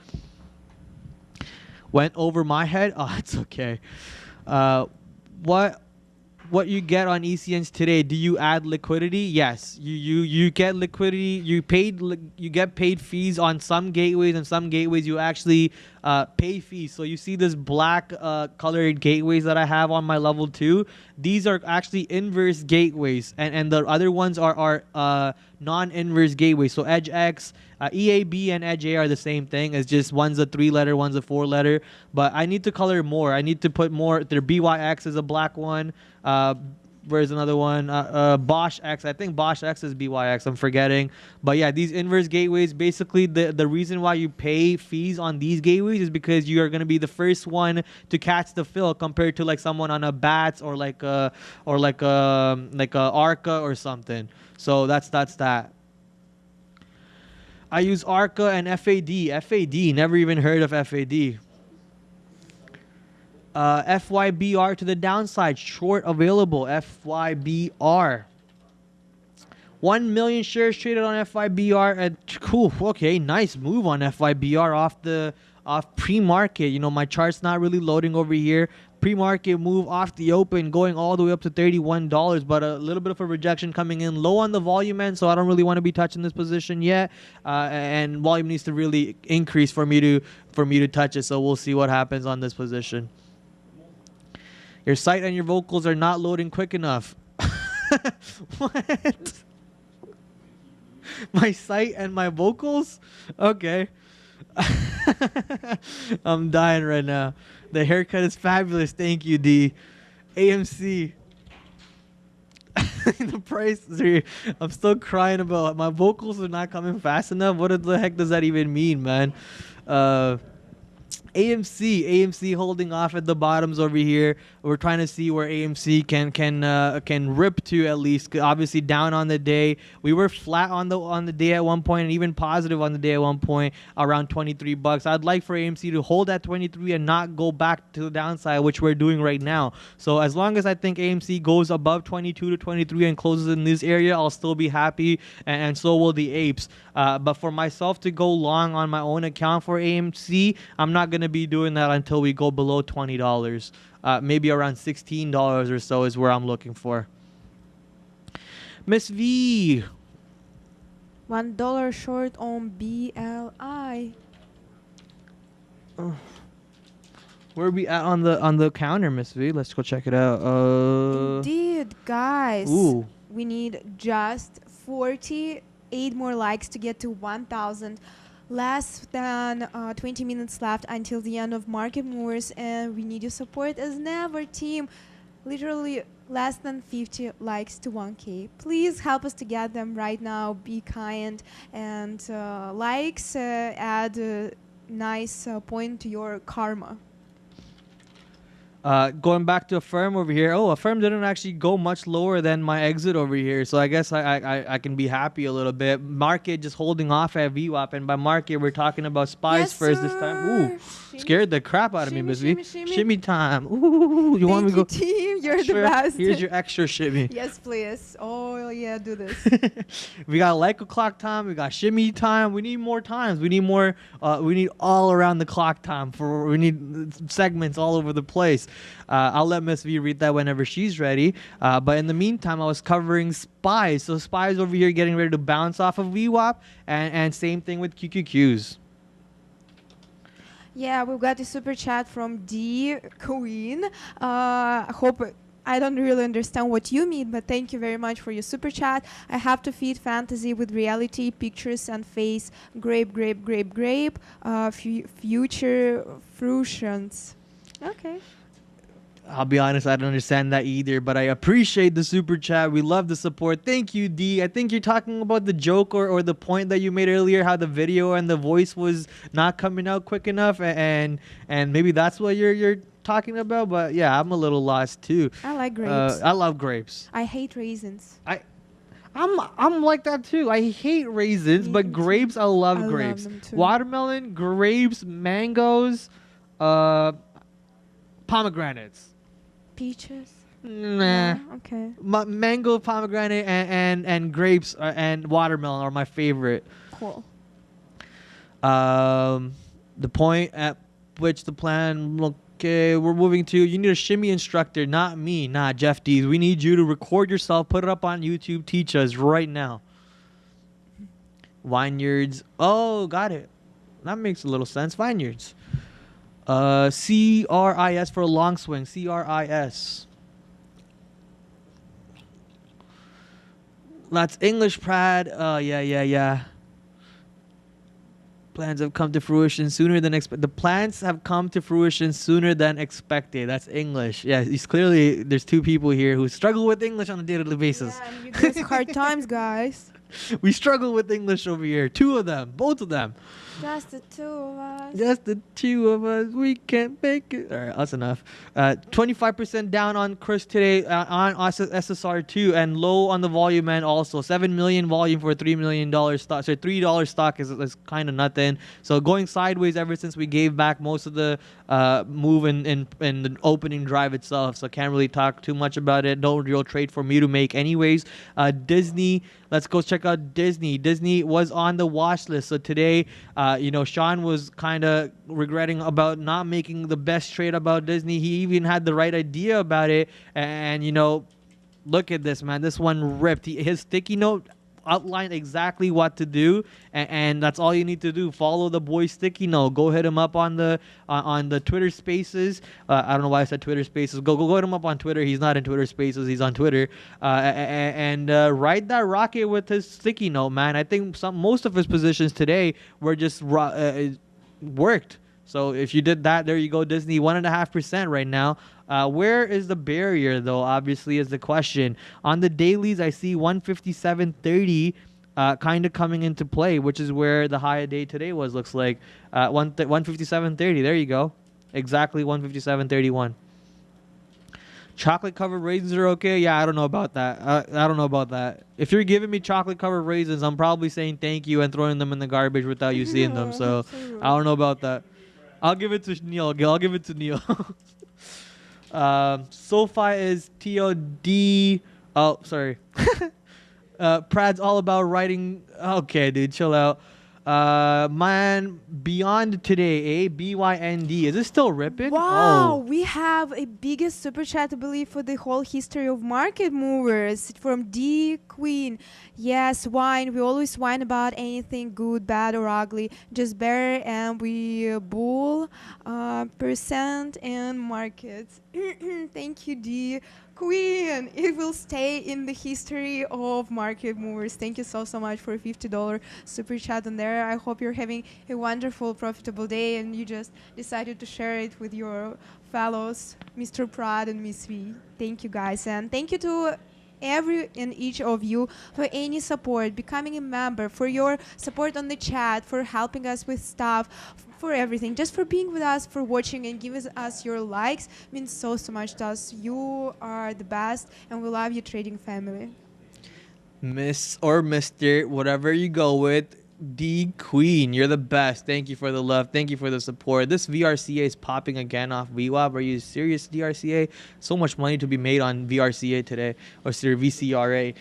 Went over my head. Oh, it's okay. What you get on ECNs today? Do you add liquidity? Yes. You get liquidity. You get paid fees on some gateways, and some gateways you actually pay fees. So you see this black colored gateways that I have on my level 2. These are actually inverse gateways, and the other ones are non-inverse gateways. So Edge X, EAB, and Edge A are the same thing. It's just one's a 3-letter, one's a 4-letter. But I need to color more. I need to put more. Their BYX is a black one. Where's another one? Bosch X. I think Bosch X is BYX. I'm forgetting. But yeah, these inverse gateways, basically the reason why you pay fees on these gateways is because you are going to be the first one to catch the fill compared to like someone on a BATS or like a ARCA or something. So that's that. I use ARCA and FAD. FAD, never even heard of FAD. FYBR to the downside, short available. FYBR. 1 million shares traded on FYBR. Cool. Okay, nice move on FYBR off pre-market. My chart's not really loading over here. Pre-market move off the open, going all the way up to $31, but a little bit of a rejection coming in low on the volume end, so I don't really want to be touching this position yet. And volume needs to really increase for me to touch it. So we'll see what happens on this position. Your site and your vocals are not loading quick enough. What? My site and my vocals? Okay. I'm dying right now. The haircut is fabulous. Thank you, D. AMC. The price. I'm still crying about my vocals are not coming fast enough. What the heck does that even mean, man? AMC holding off at the bottoms over here. We're trying to see where AMC can rip to at least. Obviously down on the day. We were flat on the day at one point, and even positive on the day at one point around 23 bucks. I'd like for AMC to hold at 23 and not go back to the downside, which we're doing right now. So as long as I think AMC goes above 22 to 23 and closes in this area, I'll still be happy, and so will the apes. But for myself to go long on my own account for AMC, I'm not going to be doing that until we go below $20. Maybe around $16 or so is where I'm looking for. Miss V. $1 short on BLI. Where are we at on the counter, Miss V? Let's go check it out. Indeed, guys. Ooh. We need just 48 more likes to get to 1,000. Less than 20 minutes left until the end of market movers, and we need your support as never, team. literally less than 50 likes to 1K. Please help us to get them right now. Be kind, and likes add a nice point to your karma. Going back to a firm over here. Oh, a firm didn't actually go much lower than my exit over here, so I guess I can be happy a little bit. Market just holding off at VWAP, and by market we're talking about spies Yes, first this time. Ooh, sir. scared the crap out of me, Shimmy, Miss V. shimmy, shimmy. Shimmy time. Ooh, you want me to go? Team, you're extra? the best. Here's your extra shimmy. Yes, please. Oh yeah, do this. We got like a clock time. We got shimmy time. We need more times. We need more. We need all around the clock time. We need segments all over the place. I'll let Miss V read that whenever she's ready. But in the meantime, I was covering spies. So spies over here getting ready to bounce off of VWAP, and same thing with QQQs. Yeah, we've got a super chat from D Queen. Hope I don't really understand what you mean, but thank you very much for your super chat. I have to feed fantasy with reality, pictures and face. Grape, grape, grape, grape. Future fruitions. Okay. I'll be honest, I don't understand that either, but I appreciate the super chat. We love the support. Thank you, D. I think you're talking about the joke or the point that you made earlier, how the video and the voice was not coming out quick enough, and maybe that's what you're talking about. But yeah, I'm a little lost too. I like grapes. I love grapes. I hate raisins. I'm like that too. I hate raisins, but grapes, I love grapes. them too. Watermelon, grapes, mangoes, pomegranates. Peaches. Nah. Yeah, okay. Mango, pomegranate, and grapes and watermelon are my favorite. Cool. The point at which the plan. Okay, we're moving to. You need a shimmy instructor, not me, not Jeff Dees. We need you to record yourself, put it up on YouTube, teach us right now. Vineyards. Oh, got it. That makes a little sense. Vineyards. CRIS for a long swing. CRIS. That's English, Prad. Yeah. Plans have come to fruition sooner than expected. The plans have come to fruition sooner than expected. That's English. Yeah, it's clearly there's two people here who struggle with English on a daily basis. Yeah, and you guys hard times, guys. We struggle with English over here. Two of them. Both of them. Just the two of us. Just the two of us. We can't make it. All right, that's enough. 25% down on Chris today on SSR2 and low on the volume end also. 7 million volume for a $3 million stock. So $3 stock is kind of nothing. So going sideways ever since we gave back most of the move in the opening drive itself. So can't really talk too much about it. No real trade for me to make anyways. Disney. Let's go check out Disney. Disney was on the watch list. So today, Sean was kind of regretting about not making the best trade about Disney. He even had the right idea about it. And, look at this, man. This one ripped. His sticky note outlined exactly what to do, and that's all you need to do. Follow the boy sticky note. Go hit him up on the Twitter Spaces. I don't know why I said Twitter Spaces. Go hit him up on Twitter. He's not in Twitter Spaces. He's on Twitter. And ride that rocket with his sticky note, man. I think most of his positions today were just worked. So if you did that, there you go, Disney, 1.5% right now. Where is the barrier, though, obviously, is the question. On the dailies, I see 157.30 kind of coming into play, which is where the high day today was, looks like. 157.30, there you go. Exactly 157.31. Chocolate-covered raisins are okay? Yeah, I don't know about that. I don't know about that. If you're giving me chocolate-covered raisins, I'm probably saying thank you and throwing them in the garbage without you seeing them. So I don't know about that. I'll give it to Neil. I'll give it to Neil. SoFi is TOD. Oh, sorry. Prad's all about writing. Okay, dude, chill out. Man, beyond today, BYND. Is it still ripping? Wow, we have a biggest super chat, I believe, for the whole history of market movers from D Queen. Yes, whine. We always whine about anything good, bad, or ugly. Just bear and we bull percent and markets. Thank you, D Queen. It will stay in the history of market movers. Thank you so much for a $50 super chat on there. I hope you're having a wonderful, profitable day and you just decided to share it with your fellows, Mr. Prad and Miss V. Thank you, guys. And thank you to every and each of you for any support, becoming a member, for your support on the chat, for helping us with stuff, for everything, just for being with us, for watching and giving us your likes means so much to us. You are the best, and we love you, trading family. Miss or Mr., whatever you go with, D Queen, you're the best. Thank you for the love. Thank you for the support. This VRCA is popping again off VWAP. Are you serious, DRCA? So much money to be made on VRCA today, or sorry, VCRA.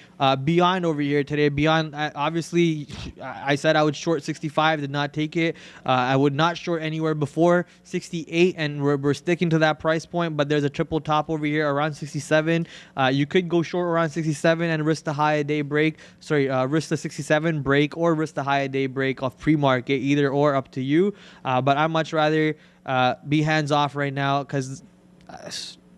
Beyond over here today. Beyond, obviously, I said I would short 65. Did not take it. I would not short anywhere before 68, and we're sticking to that price point. But there's a triple top over here around 67. You could go short around 67 and risk the high day break. Sorry, risk the 67 break or risk the high day break off pre-market, either or, up to you. But I'd much rather be hands off right now, because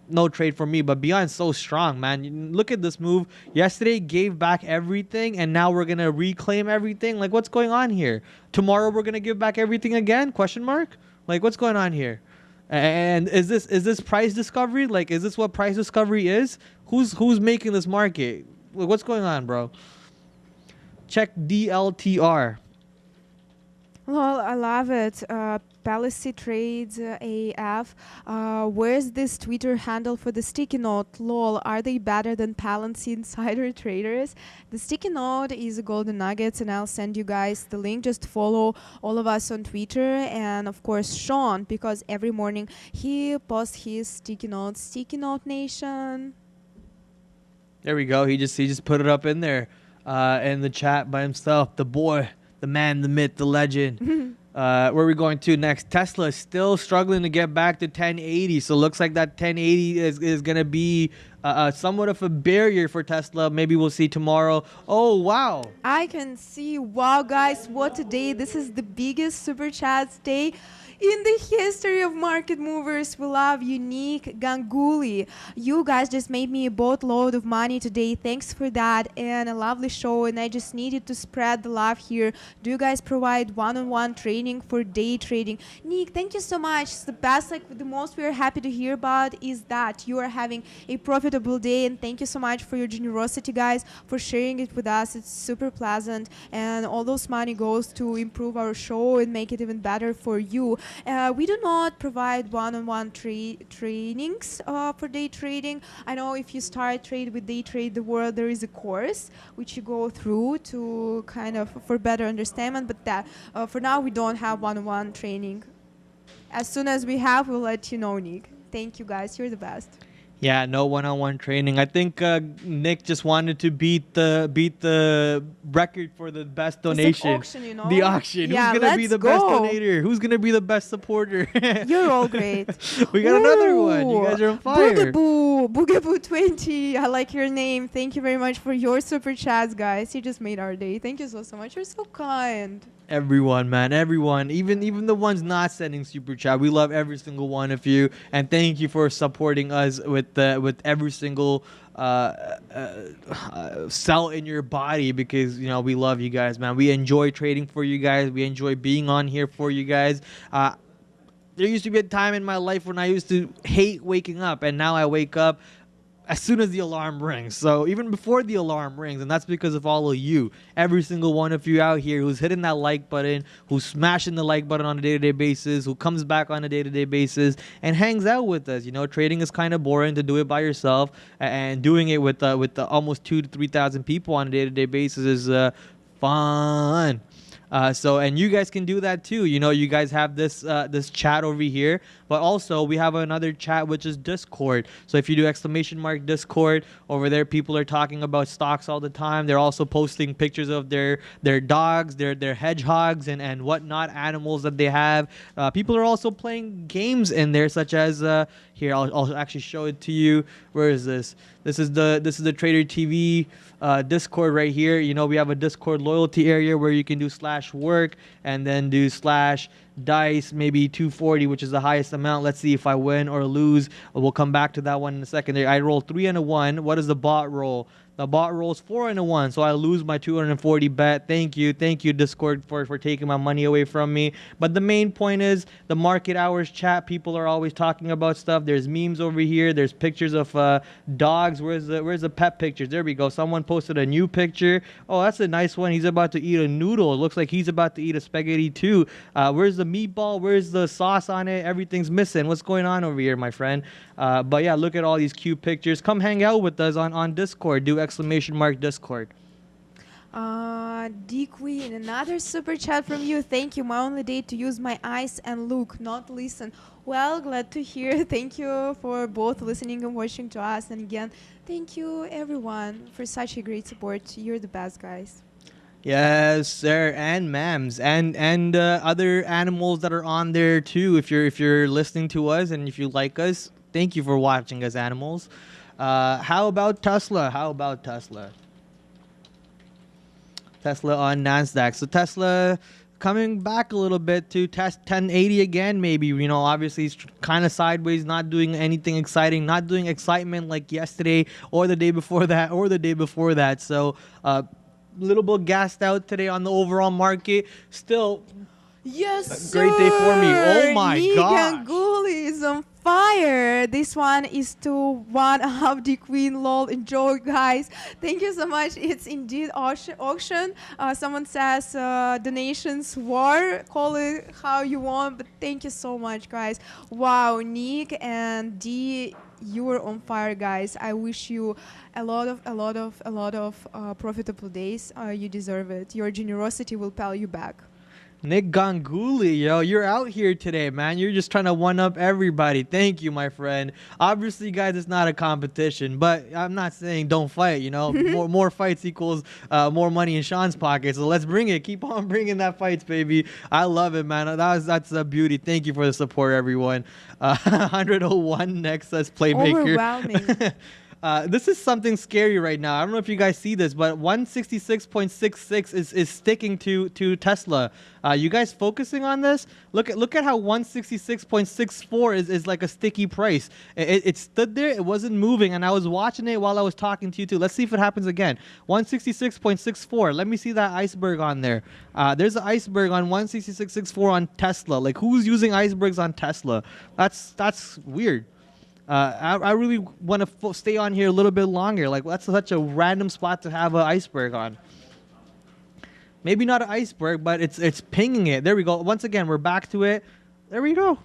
no trade for me. But Beyond's so strong, man. Look at this move. Yesterday gave back everything, and now we're gonna reclaim everything. Like, what's going on here? Tomorrow we're gonna give back everything again? Question mark? Like, what's going on here? And is this price discovery? Like, is this what price discovery is? Who's making this market? Like, what's going on, bro? Check DLTR. Well, I love it. Policy Trades AF. Where's this Twitter handle for the sticky note? Lol, are they better than Palancy Insider Traders? The sticky note is Golden Nuggets, and I'll send you guys the link. Just follow all of us on Twitter, and of course Sean, because every morning he posts his sticky notes. Sticky Note Nation. There we go. He just put it up in there. In the chat by himself. The boy, the man, the myth, the legend. Where are we going to next? Tesla is still struggling to get back to 1080. So looks like that 1080 is going to be somewhat of a barrier for Tesla. Maybe we'll see tomorrow. Oh, wow. I can see. Wow, guys, what a day. This is the biggest Super Chats day in the history of market movers. We love Unique Ganguly. You guys just made me a boatload of money today. Thanks for that, and a lovely show. And I just needed to spread the love here. Do you guys provide one-on-one training for day trading? Nick, thank you so much. It's the best, like the most we are happy to hear about is that you are having a profitable day. And thank you so much for your generosity, guys, for sharing it with us. It's super pleasant, and all those money goes to improve our show and make it even better for you. We do not provide one-on-one trainings for day trading. I know if you start trade with Day Trade the World, there is a course which you go through to kind of for better understanding, but that for now we don't have one-on-one training. As soon as we have, we'll let you know, Nick. Thank you, guys. You're the best. Yeah, no one-on-one training. I think Nick just wanted to beat the record for the best donation. The auction, you know? The auction. Yeah, who's gonna be the go. best donator? Who's gonna be the best supporter? You're all great. We got another one. You guys are on fire. Boogaboo 20. I like your name. Thank you very much for your super chats, guys. You just made our day. Thank you so much. You're so kind. Everyone, man, everyone, even the ones not sending super chat, we love every single one of you, and thank you for supporting us with every single cell in your body, because you know we love you guys, man. We enjoy trading for you guys. We enjoy being on here for you guys. There used to be a time in my life when I used to hate waking up, and now I wake up as soon as the alarm rings. So even before the alarm rings, and that's because of all of you, every single one of you out here who's hitting that like button, who's smashing the like button on a day-to-day basis, who comes back on a day-to-day basis and hangs out with us. You know, trading is kind of boring to do it by yourself, and doing it with the almost 2,000 to 3,000 people on a day-to-day basis is fun. And you guys can do that too. You know, you guys have this chat over here, but also we have another chat, which is Discord. So if you do / Discord over there, people are talking about stocks all the time. They're also posting pictures of their dogs, their hedgehogs and whatnot, animals that they have. People are also playing games in there, such as here, I'll actually show it to you. Where is this? This is the Trader TV Discord right here. You know, we have a Discord loyalty area where you can do /work and then do /dice, maybe 240, which is the highest amount. Let's see if I win or lose. We'll come back to that one in a second. I roll 3 and a 1. What does the bot roll? The bot rolls 4-1, so I lose my 240 bet. Thank you, Discord, for taking my money away from me. But the main point is the market hours chat. People are always talking about stuff. There's memes over here. There's pictures of dogs. Where's the pet pictures? There we go. Someone posted a new picture. Oh, that's a nice one. He's about to eat a noodle. It looks like he's about to eat a spaghetti too. Where's the meatball? Where's the sauce on it? Everything's missing. What's going on over here, my friend? But yeah, look at all these cute pictures. Come hang out with us on Discord. Do !Discord. D Queen, another super chat from you. Thank you. My only day to use my eyes and look, not listen. Well, glad to hear. Thank you for both listening and watching to us. And again, thank you everyone for such a great support. You're the best, guys. Yes, sir, and ma'ams, and other animals that are on there too. If you're listening to us and if you like us, thank you for watching us, animals. How about Tesla? Tesla on NASDAQ. So Tesla coming back a little bit to test 1080 again, maybe. You know, obviously it's kind of sideways, not doing anything exciting, not doing excitement like yesterday or the day before that. So little bit gassed out today on the overall market. Still, yes, a great day for me. Oh my god, god! is on fire. This one is to one of the Queen. Lol, enjoy, guys. Thank you so much. It's indeed auction. Someone says donations war. Call it how you want, but thank you so much, guys. Wow, Nick and D, you were on fire, guys. I wish you a lot of profitable days. You deserve it. Your generosity will pay you back. Nick Ganguly, yo, you're out here today, man. You're just trying to one-up everybody. Thank you, my friend. Obviously, guys, it's not a competition, but I'm not saying don't fight, you know. more fights equals more money in Sean's pocket. So let's bring it. Keep on bringing that fights, baby. I love it, man. That's a beauty. Thank you for the support, everyone. 101 next as Playmaker. Overwhelming. This is something scary right now. I don't know if you guys see this, but 166.66 is sticking to Tesla. You guys focusing on this? Look at how 166.64 is like a sticky price. It stood there, it wasn't moving, and I was watching it while I was talking to you too. Let's see if it happens again. 166.64. Let me see that iceberg on there. There's an iceberg on 166.64 on Tesla. Like, who's using icebergs on Tesla? That's weird. I really want to stay on here a little bit longer. Like, that's such a random spot to have an iceberg on. Maybe not an iceberg, but it's pinging it. There we go. Once again, we're back to it. There we go.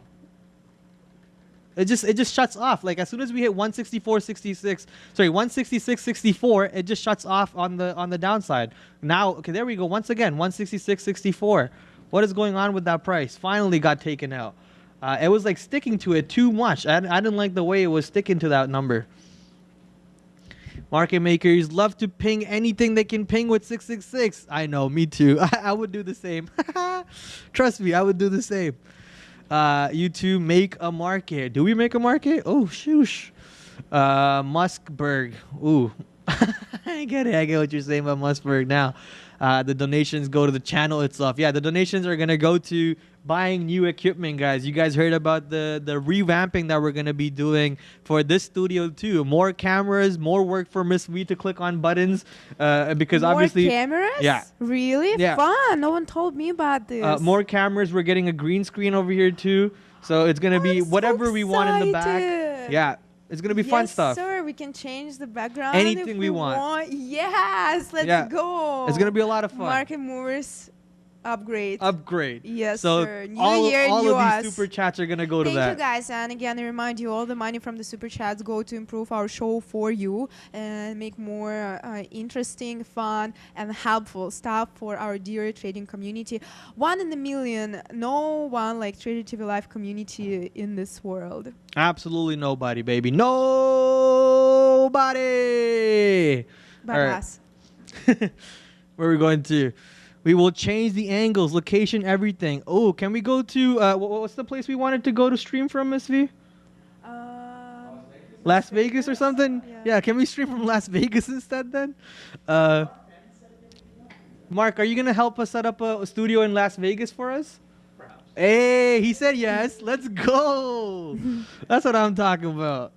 It just shuts off. Like, as soon as we hit 166.64, it just shuts off on the downside. Now, okay, there we go. Once again, 166.64. What is going on with that price? Finally got taken out. It was like sticking to it too much. I didn't like the way it was sticking to that number. Market makers love to ping anything they can ping with 666. I know, me too. I would do the same. Trust me, I would do the same. You two make a market. Do we make a market? Oh, shoosh. Muskberg. Ooh. I get it. I get what you're saying about Muskberg now. The donations go to the channel itself. Yeah, the donations are going to go to buying new equipment, guys. You guys heard about the revamping that we're going to be doing for this studio too. More cameras, more work for Miss V to click on buttons because more obviously... More cameras? Yeah. Really? Yeah. Fun. No one told me about this. More cameras. We're getting a green screen over here too. So it's going to be whatever so we want in the back. Yeah. It's going to be fun stuff. Yes, sir. We can change the background anything if we want. Yes. Let's go. It's going to be a lot of fun. Market movers. Upgrade. Yes, so sir. New year, all new of these super chats are going to go to that. Thank you, guys. And again, I remind you, all the money from the super chats go to improve our show for you and make more interesting, fun, and helpful stuff for our dear trading community. 1 in a million. No one like TraderTV.Live community in this world. Absolutely nobody, baby. Nobody. But us. Where are we going to? We will change the angles, location, everything. Oh, can we go to, what's the place we wanted to go to stream from, Miss V? Las Vegas or something? Yeah, can we stream from Las Vegas instead then? Mark, are you going to help us set up a studio in Las Vegas for us? Perhaps. Hey, he said yes. Let's go. That's what I'm talking about.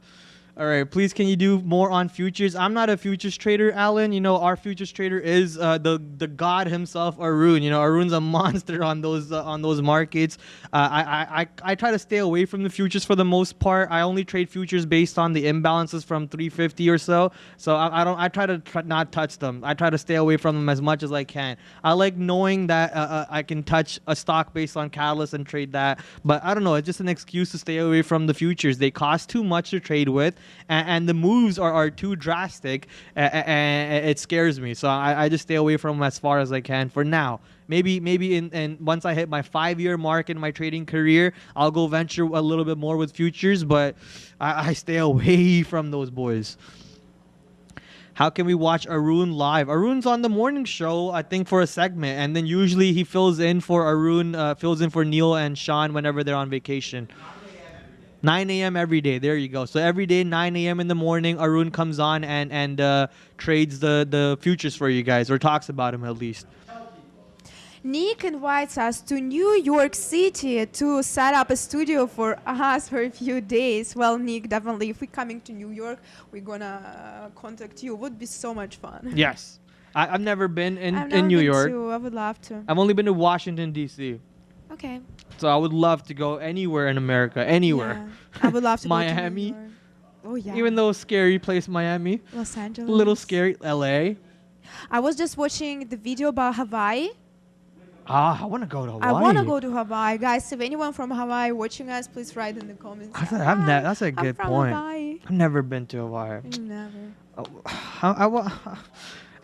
All right, please can you do more on futures? I'm not a futures trader, Alan. You know, our futures trader is the god himself, Arun. You know, Arun's a monster on those markets. I try to stay away from the futures for the most part. I only trade futures based on the imbalances from 350 or so. So I try to not touch them. I try to stay away from them as much as I can. I like knowing that I can touch a stock based on catalyst and trade that. But I don't know. It's just an excuse to stay away from the futures. They cost too much to trade with. And the moves are too drastic, and it scares me. So I just stay away from them as far as I can for now. Maybe in once I hit my 5-year mark in my trading career, I'll go venture a little bit more with futures, but I stay away from those boys. How can we watch Arun live? Arun's on the morning show, I think, for a segment, and then usually he fills in for Neil and Sean whenever they're on vacation. 9 a.m. every day. There you go. So every day, 9 a.m. in the morning, Arun comes on and trades the futures for you guys, or talks about them at least. Nick invites us to New York City to set up a studio for us for a few days. Well, Nick, definitely, if we're coming to New York, we're gonna contact you. It would be so much fun. Yes. I've never been in I've never New been York. to. I would love to. I've only been to Washington, D.C. Okay. So I would love to go anywhere in America, anywhere. Yeah. I would love to Miami. go to New York. Oh, yeah. Even though scary place, Miami. Los Angeles. A little scary. L.A. I was just watching the video about Hawaii. I want to go to Hawaii. I want to go to Hawaii. Guys, if anyone from Hawaii watching us, please write in the comments. That's a good I'm from point. Hawaii. I've never been to Hawaii. Never.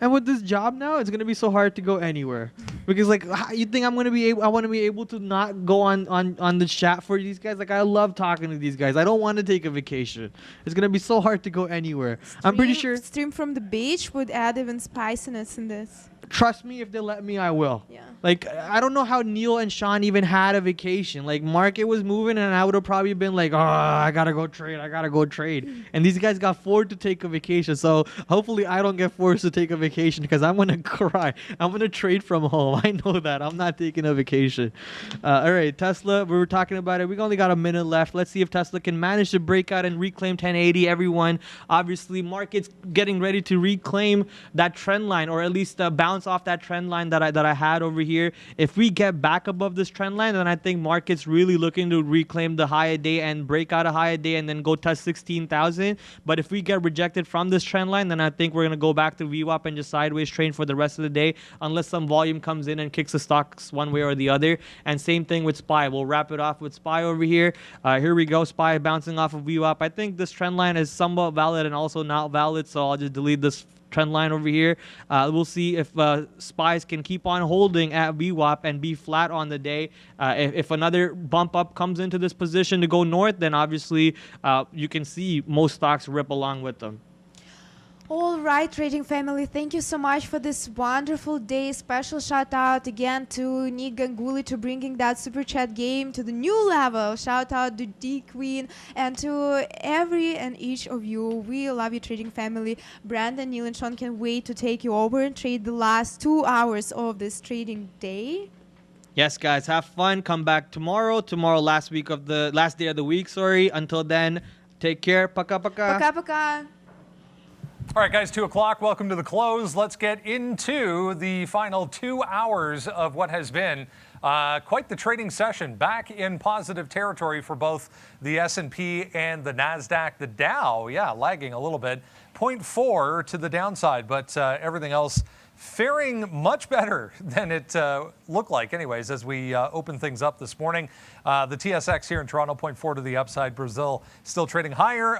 And with this job now, it's gonna be so hard to go anywhere because like you think I'm gonna be able? I want to be able to not go on the chat for these guys. Like I love talking to these guys. I don't want to take a vacation. It's gonna be so hard to go anywhere. I'm pretty sure. Stream from the beach would add even spiciness in this. Trust me, if they let me, I will. Yeah. Like, I don't know how Neil and Sean even had a vacation. Like, market was moving, and I would have probably been like, oh, I got to go trade. And these guys got forced to take a vacation. So, hopefully, I don't get forced to take a vacation because I'm going to cry. I'm going to trade from home. I know that. I'm not taking a vacation. All right, Tesla, we were talking about it. We only got a minute left. Let's see if Tesla can manage to break out and reclaim 1080, everyone. Obviously, market's getting ready to reclaim that trend line, or at least bounce off that trend line that I had over here. If we get back above this trend line, then I think market's really looking to reclaim the higher day and break out a higher day and then go touch 16,000. But if we get rejected from this trend line, then I think we're going to go back to VWAP and just sideways trade for the rest of the day unless some volume comes in and kicks the stocks one way or the other. And same thing with SPY. We'll wrap it off with SPY over here. Here we go. SPY bouncing off of VWAP. I think this trend line is somewhat valid and also not valid, so I'll just delete this trend line over here. We'll see if SPYs can keep on holding at VWAP and be flat on the day. If another bump up comes into this position to go north, then obviously you can see most stocks rip along with them. All right, trading family, thank you so much for this wonderful day. Special shout out again to Nick Ganguly to bringing that super chat game to the new level. Shout out to D Queen and to every and each of you. We love you, trading family. Brandon, Neil, and Sean can wait to take you over and trade the last 2 hours of this trading day. Yes, guys, have fun. Come back tomorrow. Last day of the week. Sorry. Until then, take care. Paka paka. Paka paka. All right, guys, 2 o'clock. Welcome to the close. Let's get into the final 2 hours of what has been quite the trading session. Back in positive territory for both the S&P and the NASDAQ. The Dow, lagging a little bit, 0.4 to the downside, but everything else faring much better than it looked like anyways as we open things up this morning. The TSX here in Toronto, 0.4 to the upside. Brazil still trading higher.